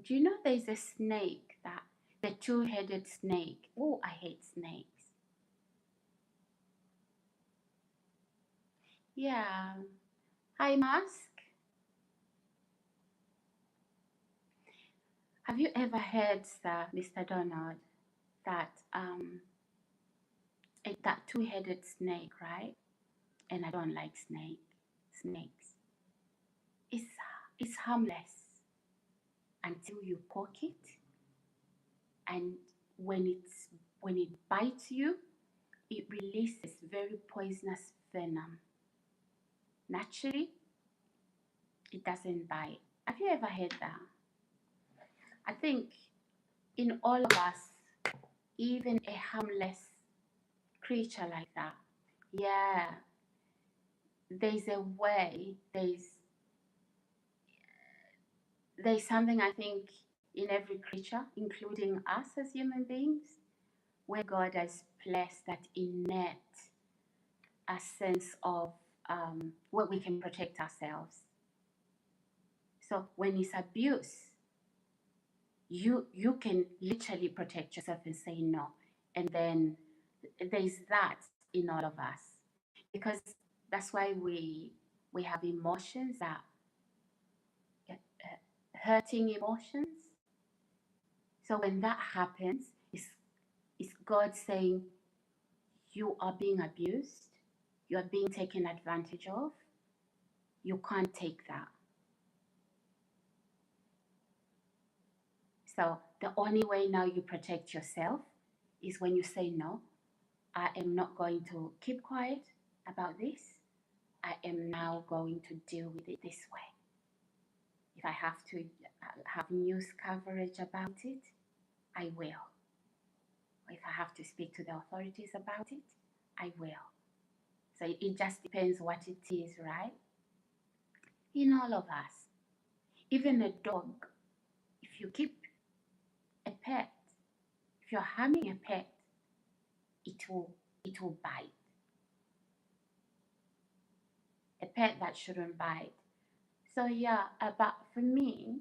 you know there's a snake, the two-headed snake? Oh, I hate snakes. Yeah. Hi, Mask. Have you ever heard, Sir Mr. Donald, that that two-headed snake, right? And I don't like snakes. It's harmless until you poke it, and when it bites you, it releases very poisonous venom. Naturally, it doesn't bite. Have you ever heard that? I think in all of us, even a harmless creature like that, yeah, there's a way, there's something, I think, in every creature, including us as human beings, where God has placed that innate a sense of where we can protect ourselves. So when it's abuse, you can literally protect yourself and say no. And then there's that in all of us, because that's why we have emotions that hurting emotions. So when that happens, it's God saying, you are being abused, you are being taken advantage of, you can't take that. So the only way now you protect yourself is when you say, no, I am not going to keep quiet about this. I am now going to deal with it this way. If I have to have news coverage about it, I will. If I have to speak to the authorities about it, I will. So it just depends what it is, right? In all of us, even a dog, if you keep a pet, if you're harming a pet, it will bite. A pet that shouldn't bite. So yeah, but for me,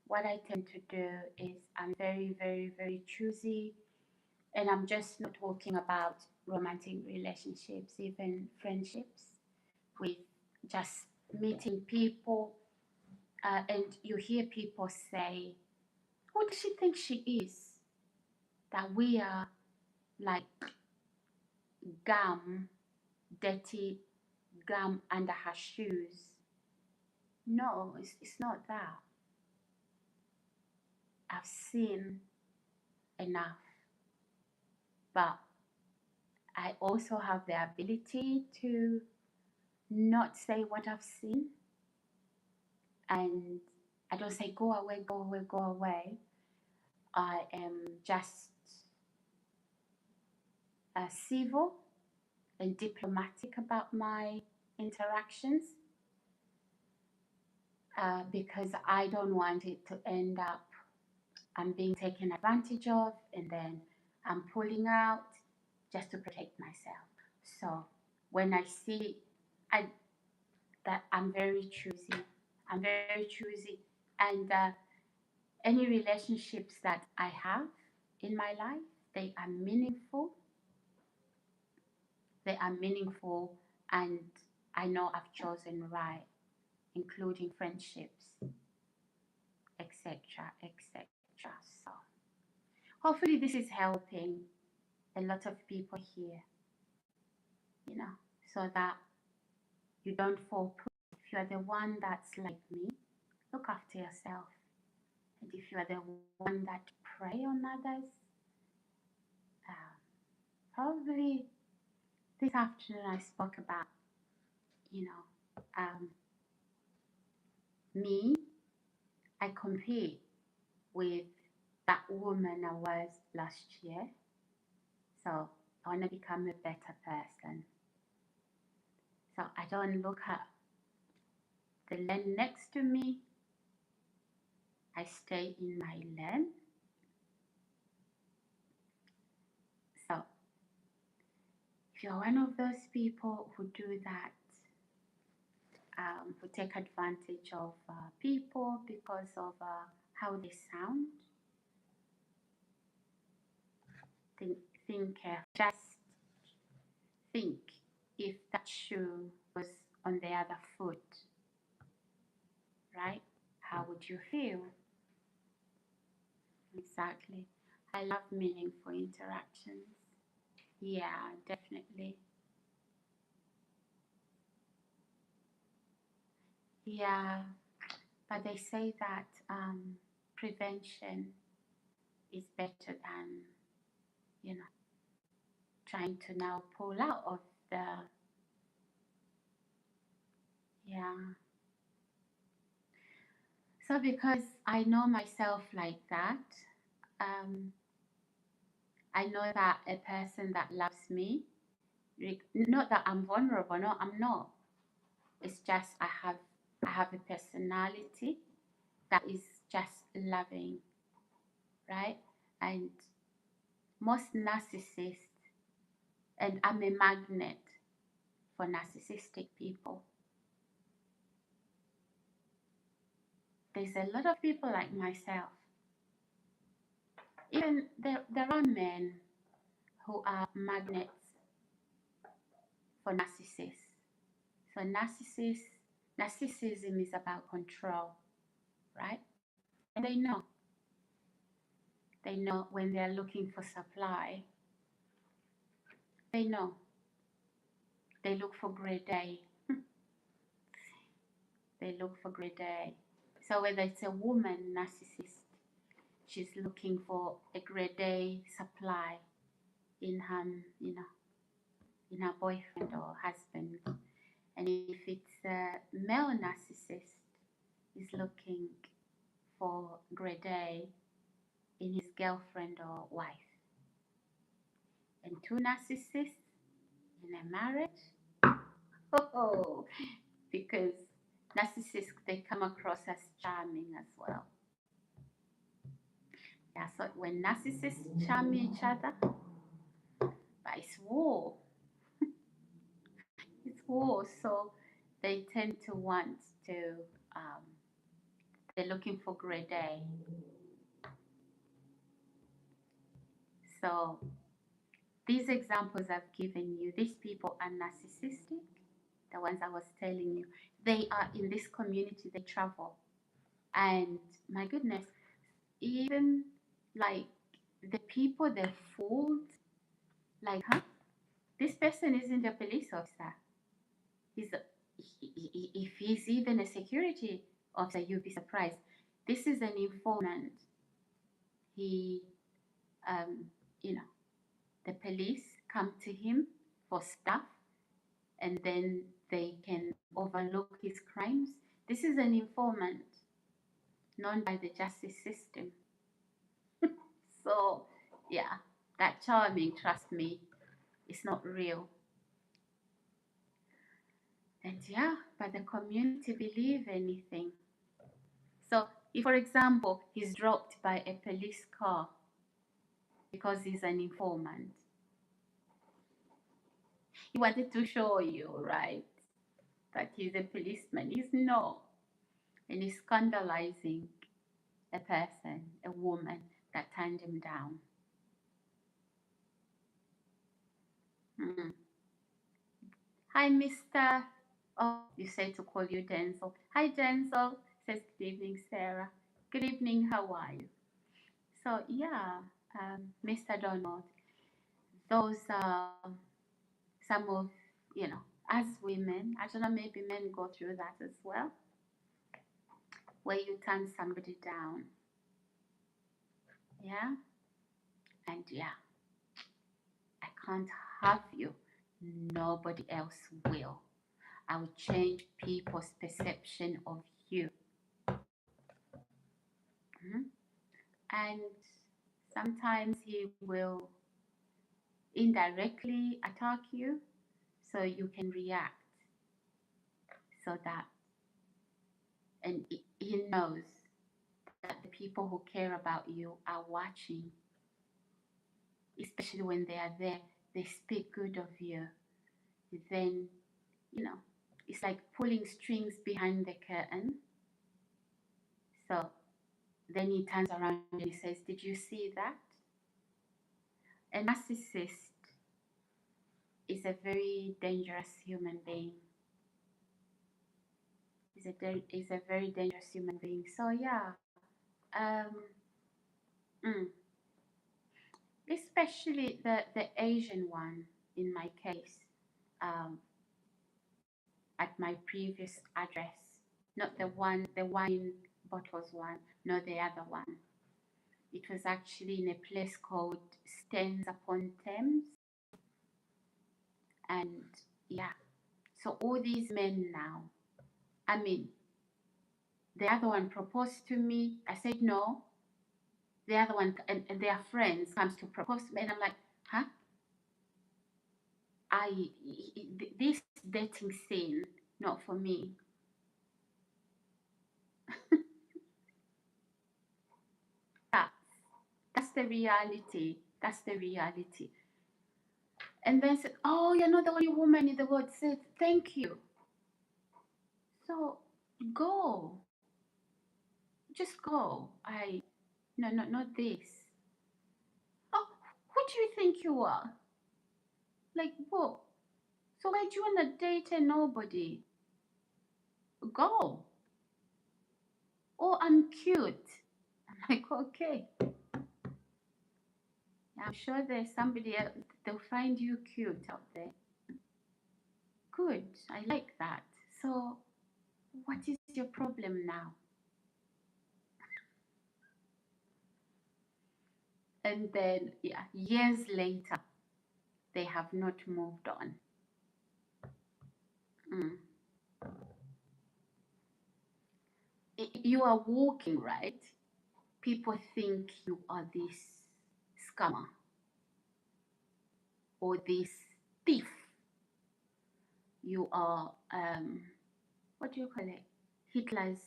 what I tend to do is I'm very, very, very choosy. And I'm just not talking about romantic relationships, even friendships with just meeting people. And you hear people say, who does she think she is? That we are like gum, dirty gum under her shoes. No, it's not that. I've seen enough. But I also have the ability to not say what I've seen. And I don't say, go away, go away, go away. I am just civil and diplomatic about my interactions because I don't want it to end up I'm being taken advantage of and then I'm pulling out just to protect myself. So when I see that I'm very choosy, and any relationships that I have in my life, they are meaningful. They are meaningful, and I know I've chosen right, including friendships, etc., etc. So hopefully this is helping a lot of people here, so that you don't fall prey. If you're the one that's like me, look after yourself. And if you're the one that prey on others, probably this afternoon I spoke about, me, I compete with that woman I was last year. So I want to become a better person. So I don't look at the lane next to me. I stay in my lane. So if you're one of those people who do that, who take advantage of people because of how they sound, just think if that shoe was on the other foot, right? How would you feel? Exactly. I love meaningful interactions. Yeah, definitely. Yeah, but they say that prevention is better than, trying to now pull out of the, yeah. So because I know myself like that, I know that a person that loves me, not that I'm vulnerable, no, I'm not. It's just I have a personality that is just loving, right? And most narcissists, and I'm a magnet for narcissistic people. There's a lot of people like myself. Even there are men who are magnets for narcissists. So narcissism is about control, right? And they know when they're looking for supply, they know. They look for grade A. they look for grade A. So whether it's a woman narcissist, she's looking for a grade A supply in her, you know, in her boyfriend or husband. And if it's a male narcissist, is looking for grade A in his girlfriend or wife. And two narcissists in a marriage, oh, because narcissists, they come across as charming as well. Yeah, so when narcissists charm each other, but it's war. It's war, so they tend to want to, um, they're looking for grade A. So these examples I've given you, these people are narcissistic, the ones I was telling you. They are in this community, they travel. And my goodness, even like the people they fooled, like, huh? This person isn't a police officer. He's a, if he's even a security officer, you'll be surprised. This is an informant. He, um, you know, the police come to him for stuff, and then they can overlook his crimes. This is an informant known by the justice system. So, yeah, that charming, trust me, it's not real. And yeah, but the community believe anything. So, if for example, he's dropped by a police car because he's an informant, he wanted to show you, right, that he's a policeman. He's not. And he's scandalizing a person, a woman that turned him down. Mm. Hi, Mr. Oh, you said to call you Denzel. Hi, Denzel. Says good evening, Sarah. Good evening, how are you? So, yeah, Mr. Donald, those are some of, you know, as women, I don't know, maybe men go through that as well, where you turn somebody down. Yeah? And yeah, I can't have you. Nobody else will. I will change people's perception of you. Mhm. And sometimes he will indirectly attack you so you can react, so that, and he knows that the people who care about you are watching, especially when they are there, they speak good of you. Then, you know, it's like pulling strings behind the curtain. So then he turns around and he says, did you see that? A narcissist is a very dangerous human being. Is a very dangerous human being. So yeah, um, mm, especially the Asian one in my case, um, at my previous address, not the one, the wine bottles one, no, the other one. It was actually in a place called Staines upon Thames, and yeah, so all these men now, I mean, the other one proposed to me. I said no. The other one and their friends comes to propose to me, and I'm like, huh? This dating scene, not for me. That's that's the reality. That's the reality. And then said, oh, you're not the only woman in the world. Said, thank you. So go. Just go. No, not this. Oh, who do you think you are? Like, what? So why do you want to date a nobody? Go. Oh, I'm cute. I'm like, okay. I'm sure there's somebody else, they'll find you cute out there. Good. I like that. So What is your problem now? And then, yeah, years later, they have not moved on. Mm. You are walking, right? People think you are this scammer or this thief. You are, what do you call it? Hitler's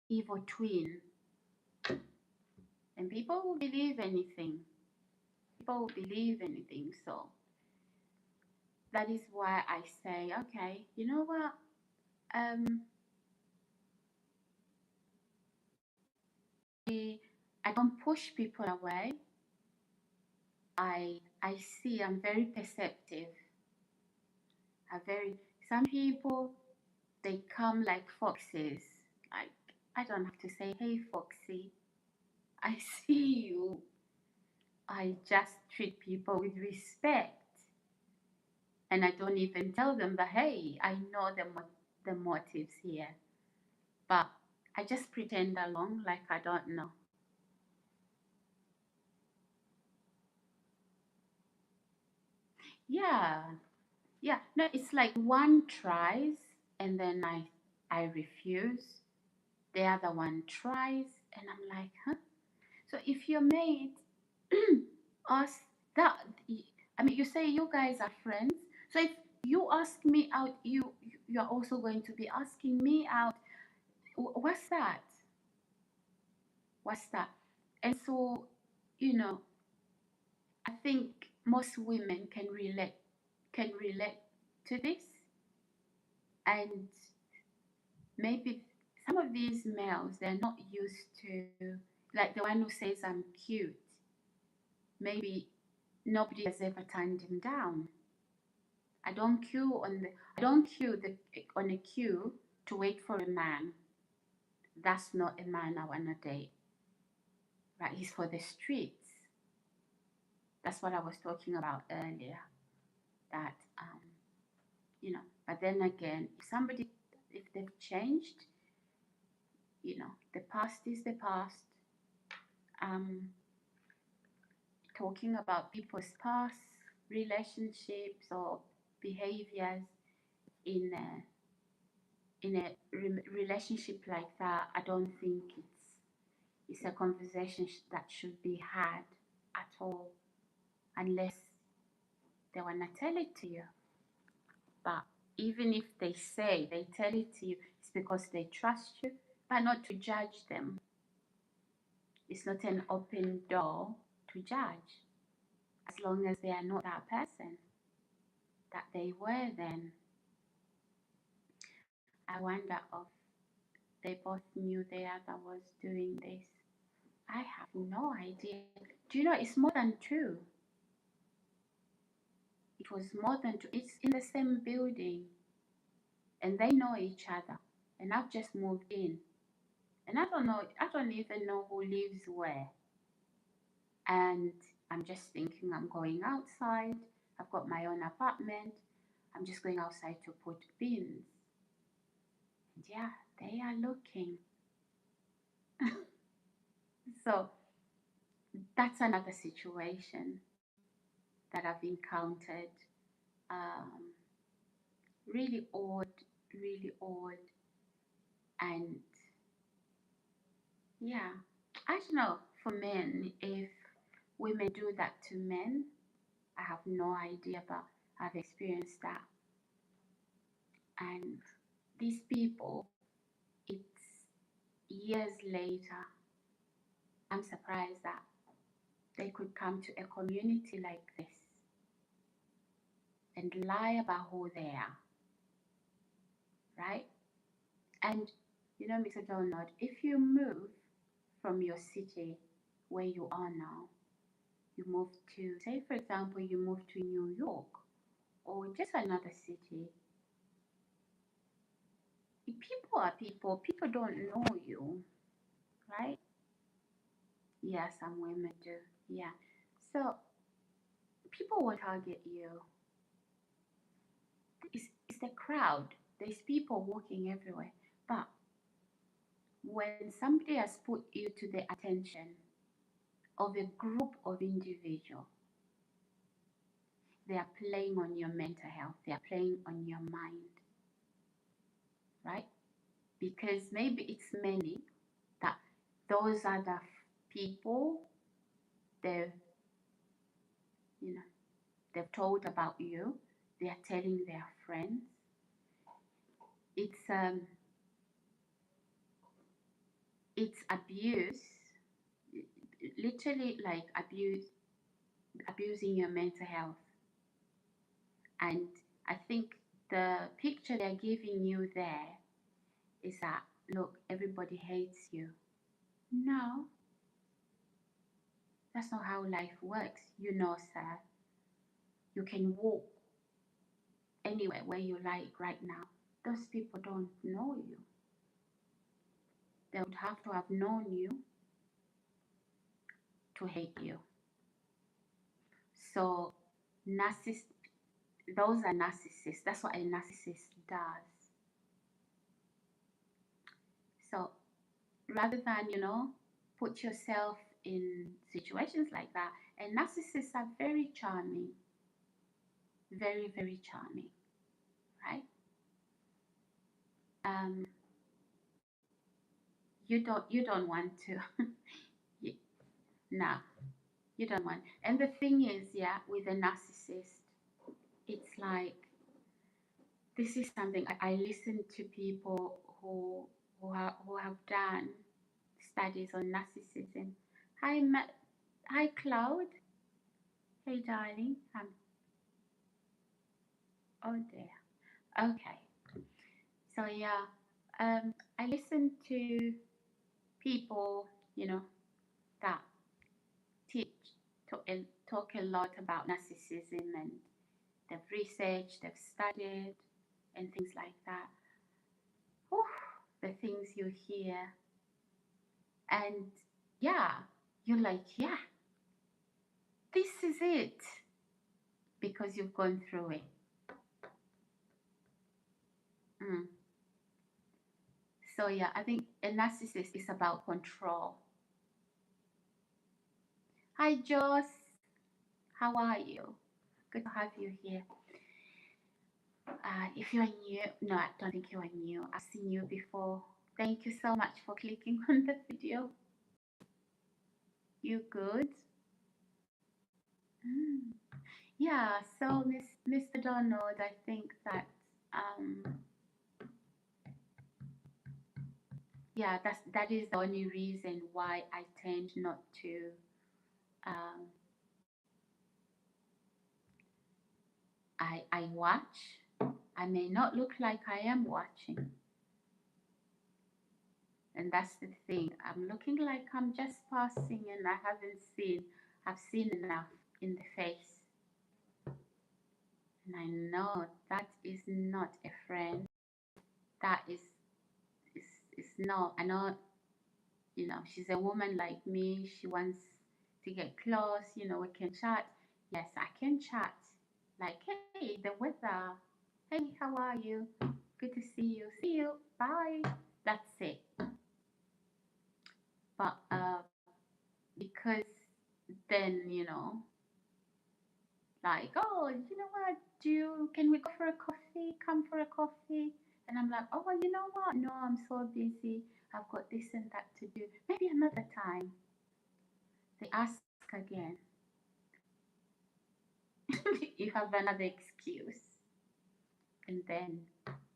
evil twin. And people will believe anything. People will believe anything. So that is why I say, okay, you know what? Um, I don't push people away. I see. I'm very perceptive. I very some people they come like foxes. Like I don't have to say, hey foxy, I see you. I just treat people with respect, and I don't even tell them that hey, I know the motives here, but I just pretend along like I don't know. Yeah, yeah. No, it's like one tries and then I refuse. The other one tries and I'm like, huh? So if your mate asks that, I mean, you say you guys are friends. So if you ask me out, you're also going to be asking me out. What's that? What's that? And so, you know, I think most women can relate to this, and maybe some of these males they're not used to, like the one who says I'm cute. Maybe nobody has ever turned him down. I don't queue the on a queue to wait for a man. That's not a man I wanna date. Right? He's for the streets. That's what I was talking about earlier. That but then again, if they've changed, the past is the past. Um, Talking about people's past relationships or behaviors in a relationship like that, I don't think it's a conversation that should be had at all, unless they wanna tell it to you. But even if they tell it to you, it's because they trust you, but not to judge them. It's not an open door to judge, as long as they are not that person that they were then. I wonder if they both knew the other was doing this. I have no idea. Do you know it's more than two? It was more than two. It's in the same building and they know each other. And I've just moved in. And I don't even know who lives where. And I'm just thinking I'm going outside. I've got my own apartment. I'm just going outside to put bins. And yeah, they are looking. So that's another situation that I've encountered. Um, really odd, really odd. And yeah, I don't know for men, if women do that to men, I have no idea, but I've experienced that. And these people, it's years later, I'm surprised that they could come to a community like this and lie about who they are, right? And Mr. Donald, if you move from your city where you are now, you move to, say, for example, you move to New York or just another city, people are people. People don't know you, right? Yeah, some women do. Yeah. So people will target you. It's the crowd. There's people walking everywhere. But when somebody has put you to the attention of a group of individuals, they are playing on your mental health, they are playing on your mind, right? Because maybe it's many that those other people, they've, you know, they've told about you, they are telling their friends. It's abuse, literally like abusing your mental health. And I think the picture they're giving you there is that, look, everybody hates you. No, that's not how life works. You know, sir, you can walk anywhere where you like right now. Those people don't know you. They would have to have known you to hate you. So, those are narcissists. That's what a narcissist does. So, rather than, put yourself in situations like that, and narcissists are very charming, very, very charming, right? Um, you don't want to. No, you don't want. And the thing is, yeah, with a narcissist, it's like, this is something I listen to people who have done studies on narcissism. Hi Cloud. Hey darling. Oh there. Okay. So yeah, I listen to people, that teach talk a lot about narcissism, and they've researched, they've studied, and things like that. Whew, the things you hear, and yeah, you're like, yeah, this is it, because you've gone through it. Mm. So yeah, I think a narcissist is about control. Hi Joss, how are you? Good to have you here. If you're new, no, I don't think you're new. I've seen you before. Thank you so much for clicking on the video. You good? Mm. Yeah, so Mr. Donald, I think that yeah, that is the only reason why I tend not to um, I watch. I may not look like I am watching. And that's the thing. I'm looking like I'm just passing and I haven't seen. I've seen enough in the face. And I know that is not a friend. That is not. I know, she's a woman like me. She wants to get close. We can chat. Yes, I can chat. Like, hey, the weather. Hey, how are you? Good to see you. See you. Bye. That's it. But because then, like, oh, you know what? Can we go for a coffee? Come for a coffee? And I'm like, oh, you know what? No, I'm so busy. I've got this and that to do. Maybe another time. They ask again. You have another excuse. And then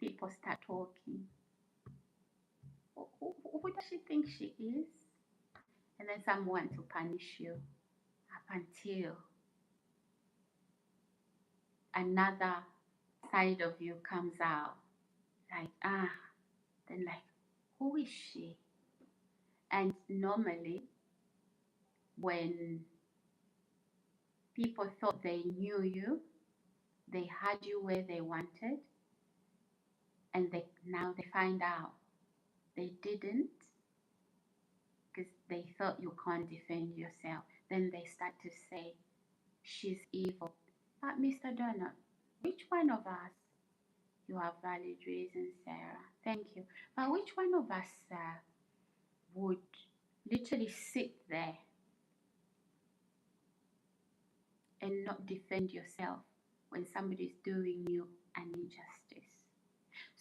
people start talking. Who does she think she is? And then someone to punish you up until another side of you comes out. Like, then like, who is she? And normally, when people thought they knew you, they had you where they wanted, and now they find out they didn't, because they thought you can't defend yourself. Then they start to say, she's evil. But Mr. Donald, which one of us You have valid reasons, Sarah. Thank you. But which one of us would literally sit there and not defend yourself when somebody's doing you an injustice?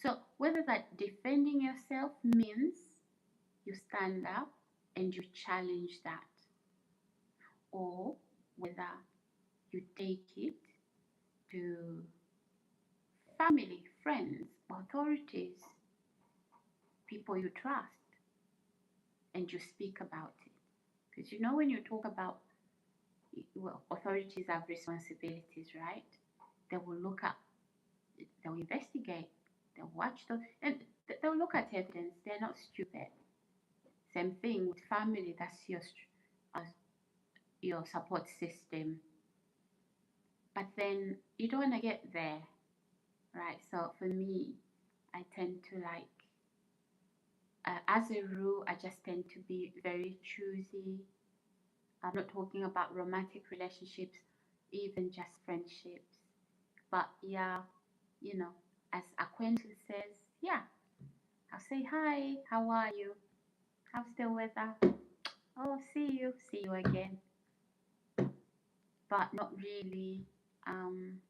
So whether that defending yourself means you stand up and you challenge that, or whether you take it to family, friends, authorities, people you trust, and you speak about it. Because you know, when you talk about, well, authorities have responsibilities, right? They will look at, they'll investigate, they'll watch the, and they'll look at evidence. They're not stupid. Same thing with family. That's your support system. But then you don't want to get there, right? So for me, I tend to like, as a rule, I just tend to be very choosy. I'm not talking about romantic relationships, even just friendships. But yeah, you know, as acquaintances, yeah, I'll say hi, how are you? How's the weather? Oh, see you again. But not really. Um,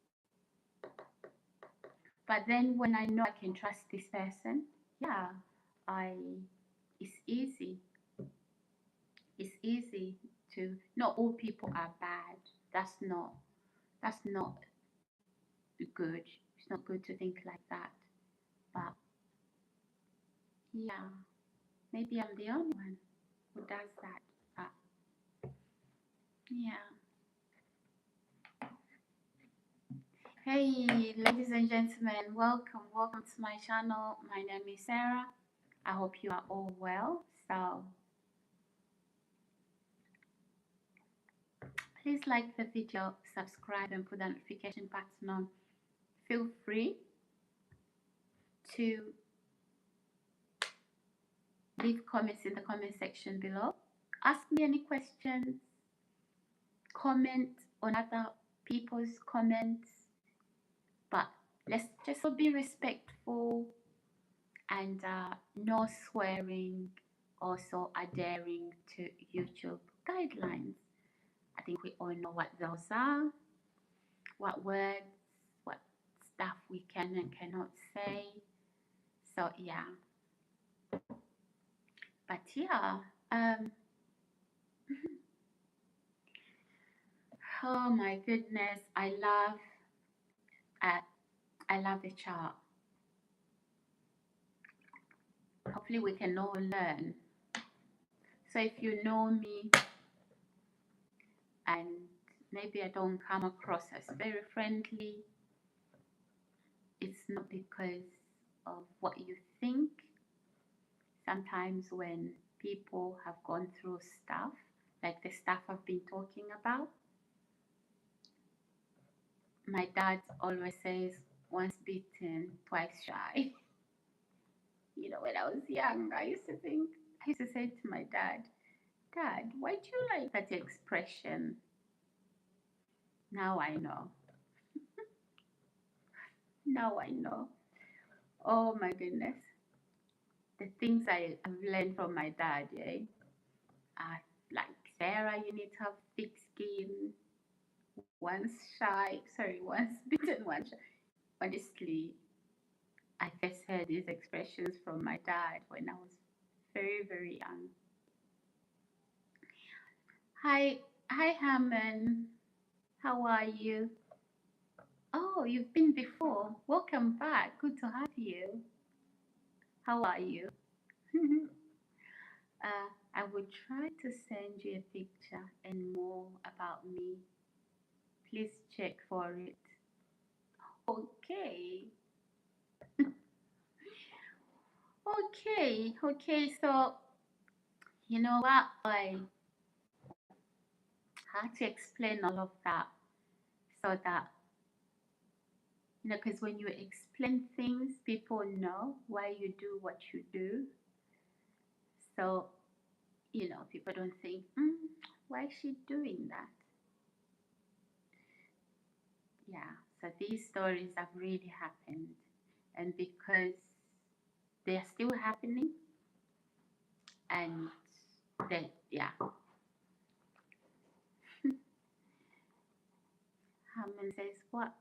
but then when I know I can trust this person, yeah, I it's easy. It's easy to, not all people are bad. That's not good. It's not good to think like that. But yeah, maybe I'm the only one who does that. But yeah. Hey, ladies and gentlemen, welcome to my channel. My name is Sarah. I hope you are all well. So please like the video, subscribe, and put the notification button on. Feel free to leave comments in the comment section below. Ask me any questions, comment on other people's comments, but let's just be respectful and no swearing, also adhering to YouTube guidelines. I think we all know what those are, what words, what stuff we can and cannot say. So yeah, but yeah, oh my goodness, uh, I love the chart. Hopefully we can all learn. So if you know me and maybe I don't come across as very friendly, it's not because of what you think. Sometimes when people have gone through stuff, like the stuff I've been talking about, my dad always says, once bitten, twice shy. You know, when I was young, I used to say to my dad, Dad, why do you like that expression? Now I know. Now I know. Oh my goodness. The things I've learned from my dad, yeah. Like, Sarah, you need to have thick skin. Once bitten, once shy. Honestly, I first heard these expressions from my dad when I was very, very young. Hi, Hammond. How are you? Oh, you've been before. Welcome back. Good to have you. How are you? I will try to send you a picture and more about me. Please check for it. Okay. Okay. So, you know what? I had to explain all of that so that, you know, because when you explain things, people know why you do what you do. So, you know, people don't think, why is she doing that? Yeah, so these stories have really happened. and because they're still happening, and then yeah. Hammond says, "What?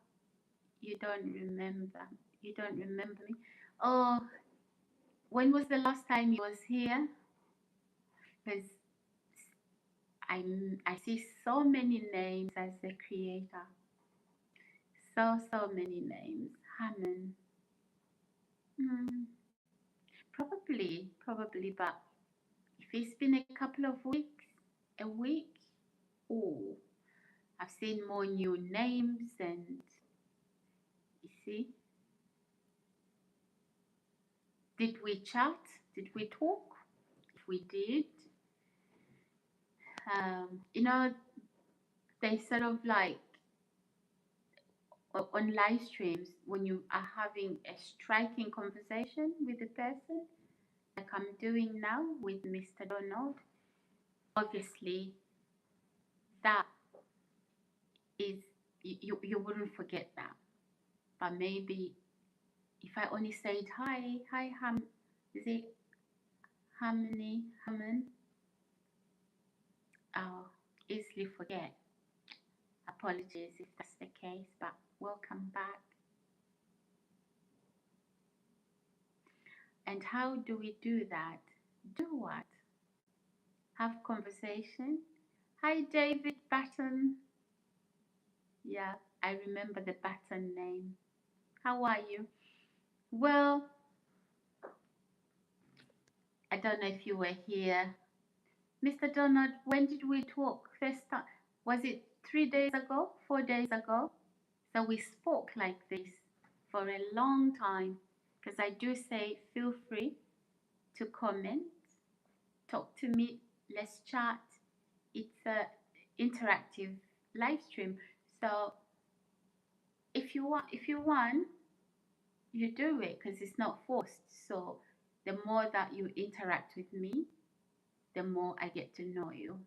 You don't remember? You don't remember me? Oh, when was the last time you was here? Because I see so many names as the creator. So many names. Hammond. Hmm. Probably, but if it's been a couple of weeks, a week, oh, I've seen more new names, and you see, did we chat? Did we talk? If we did, you know, they sort of like on live streams when you are having a striking conversation with a person, like I'm doing now with Mr. Donald. Obviously, that is you wouldn't forget that, but maybe if I only said hi is it Hammond, I'll easily forget. Apologies if that's the case, but welcome back. And how do we do that? Do what? Have conversation. Hi David Batten. Yeah, I remember the Batten name. How are you? Well, I don't know if you were here. Mr. Donald, when did we talk first time? Was it 3 days ago? 4 days ago? So we spoke like this for a long time. Because I do say feel free to comment, talk to me, let's chat. It's a interactive live stream. So if you want, you do it because it's not forced. So the more that you interact with me, the more I get to know you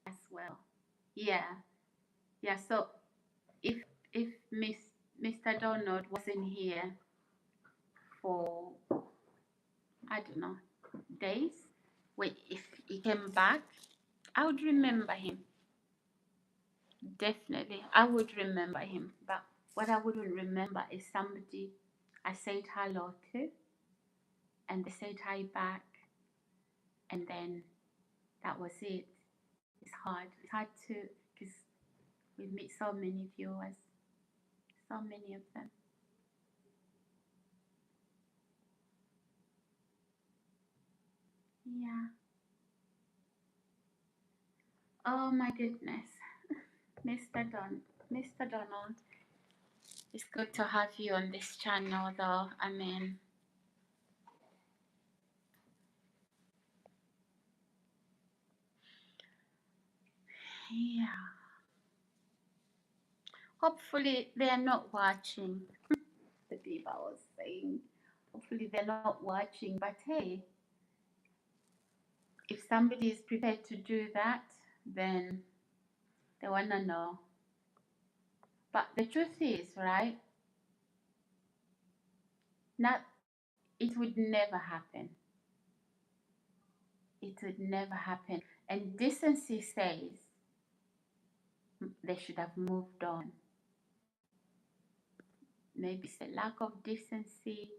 as well. Yeah, yeah. So if Mr. Donald wasn't here for I don't know days, wait, if he came back, I would remember him. Definitely, I would remember him. But what I wouldn't remember is somebody I said hello to, and they said hi back, and then that was it. It's hard. It's hard to because we meet so many viewers, so many of them. Yeah. Oh my goodness, Mr. Donald. It's good to have you on this channel, though. I mean, yeah. Hopefully, they're not watching. The people was saying, hopefully, they're not watching. But hey, if somebody is prepared to do that, then they want to know. But the truth is, right? Not, it would never happen. It would never happen. And decency says they should have moved on. Maybe it's a lack of decency,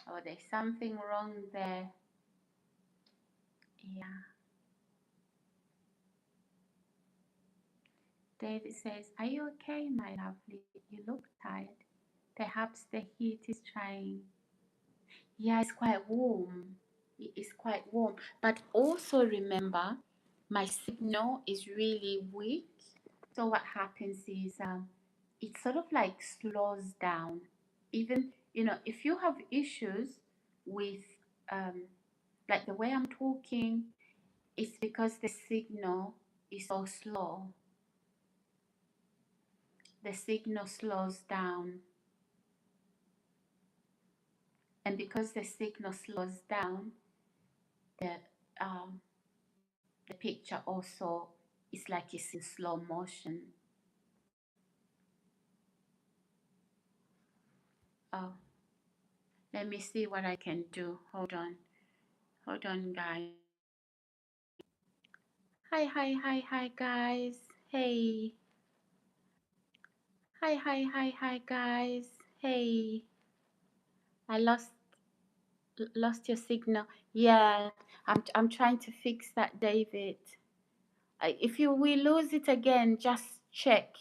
or there's something wrong there. Yeah. David says, "Are you okay, my lovely? You look tired. Perhaps the heat is trying." Yeah, it's quite warm. It is quite warm. But also remember, my signal is really weak. So what happens is it sort of like slows down. Even, if you have issues with like the way I'm talking, it's because the signal is so slow. The signal slows down. And because the signal slows down, the um, the picture also is like it's in slow motion. Oh, let me see what I can do. Hold on, guys. Hi, guys. Hey. Hi, guys. Hey. I lost your signal. Yeah, I'm trying to fix that, David. If you we lose it again, just check.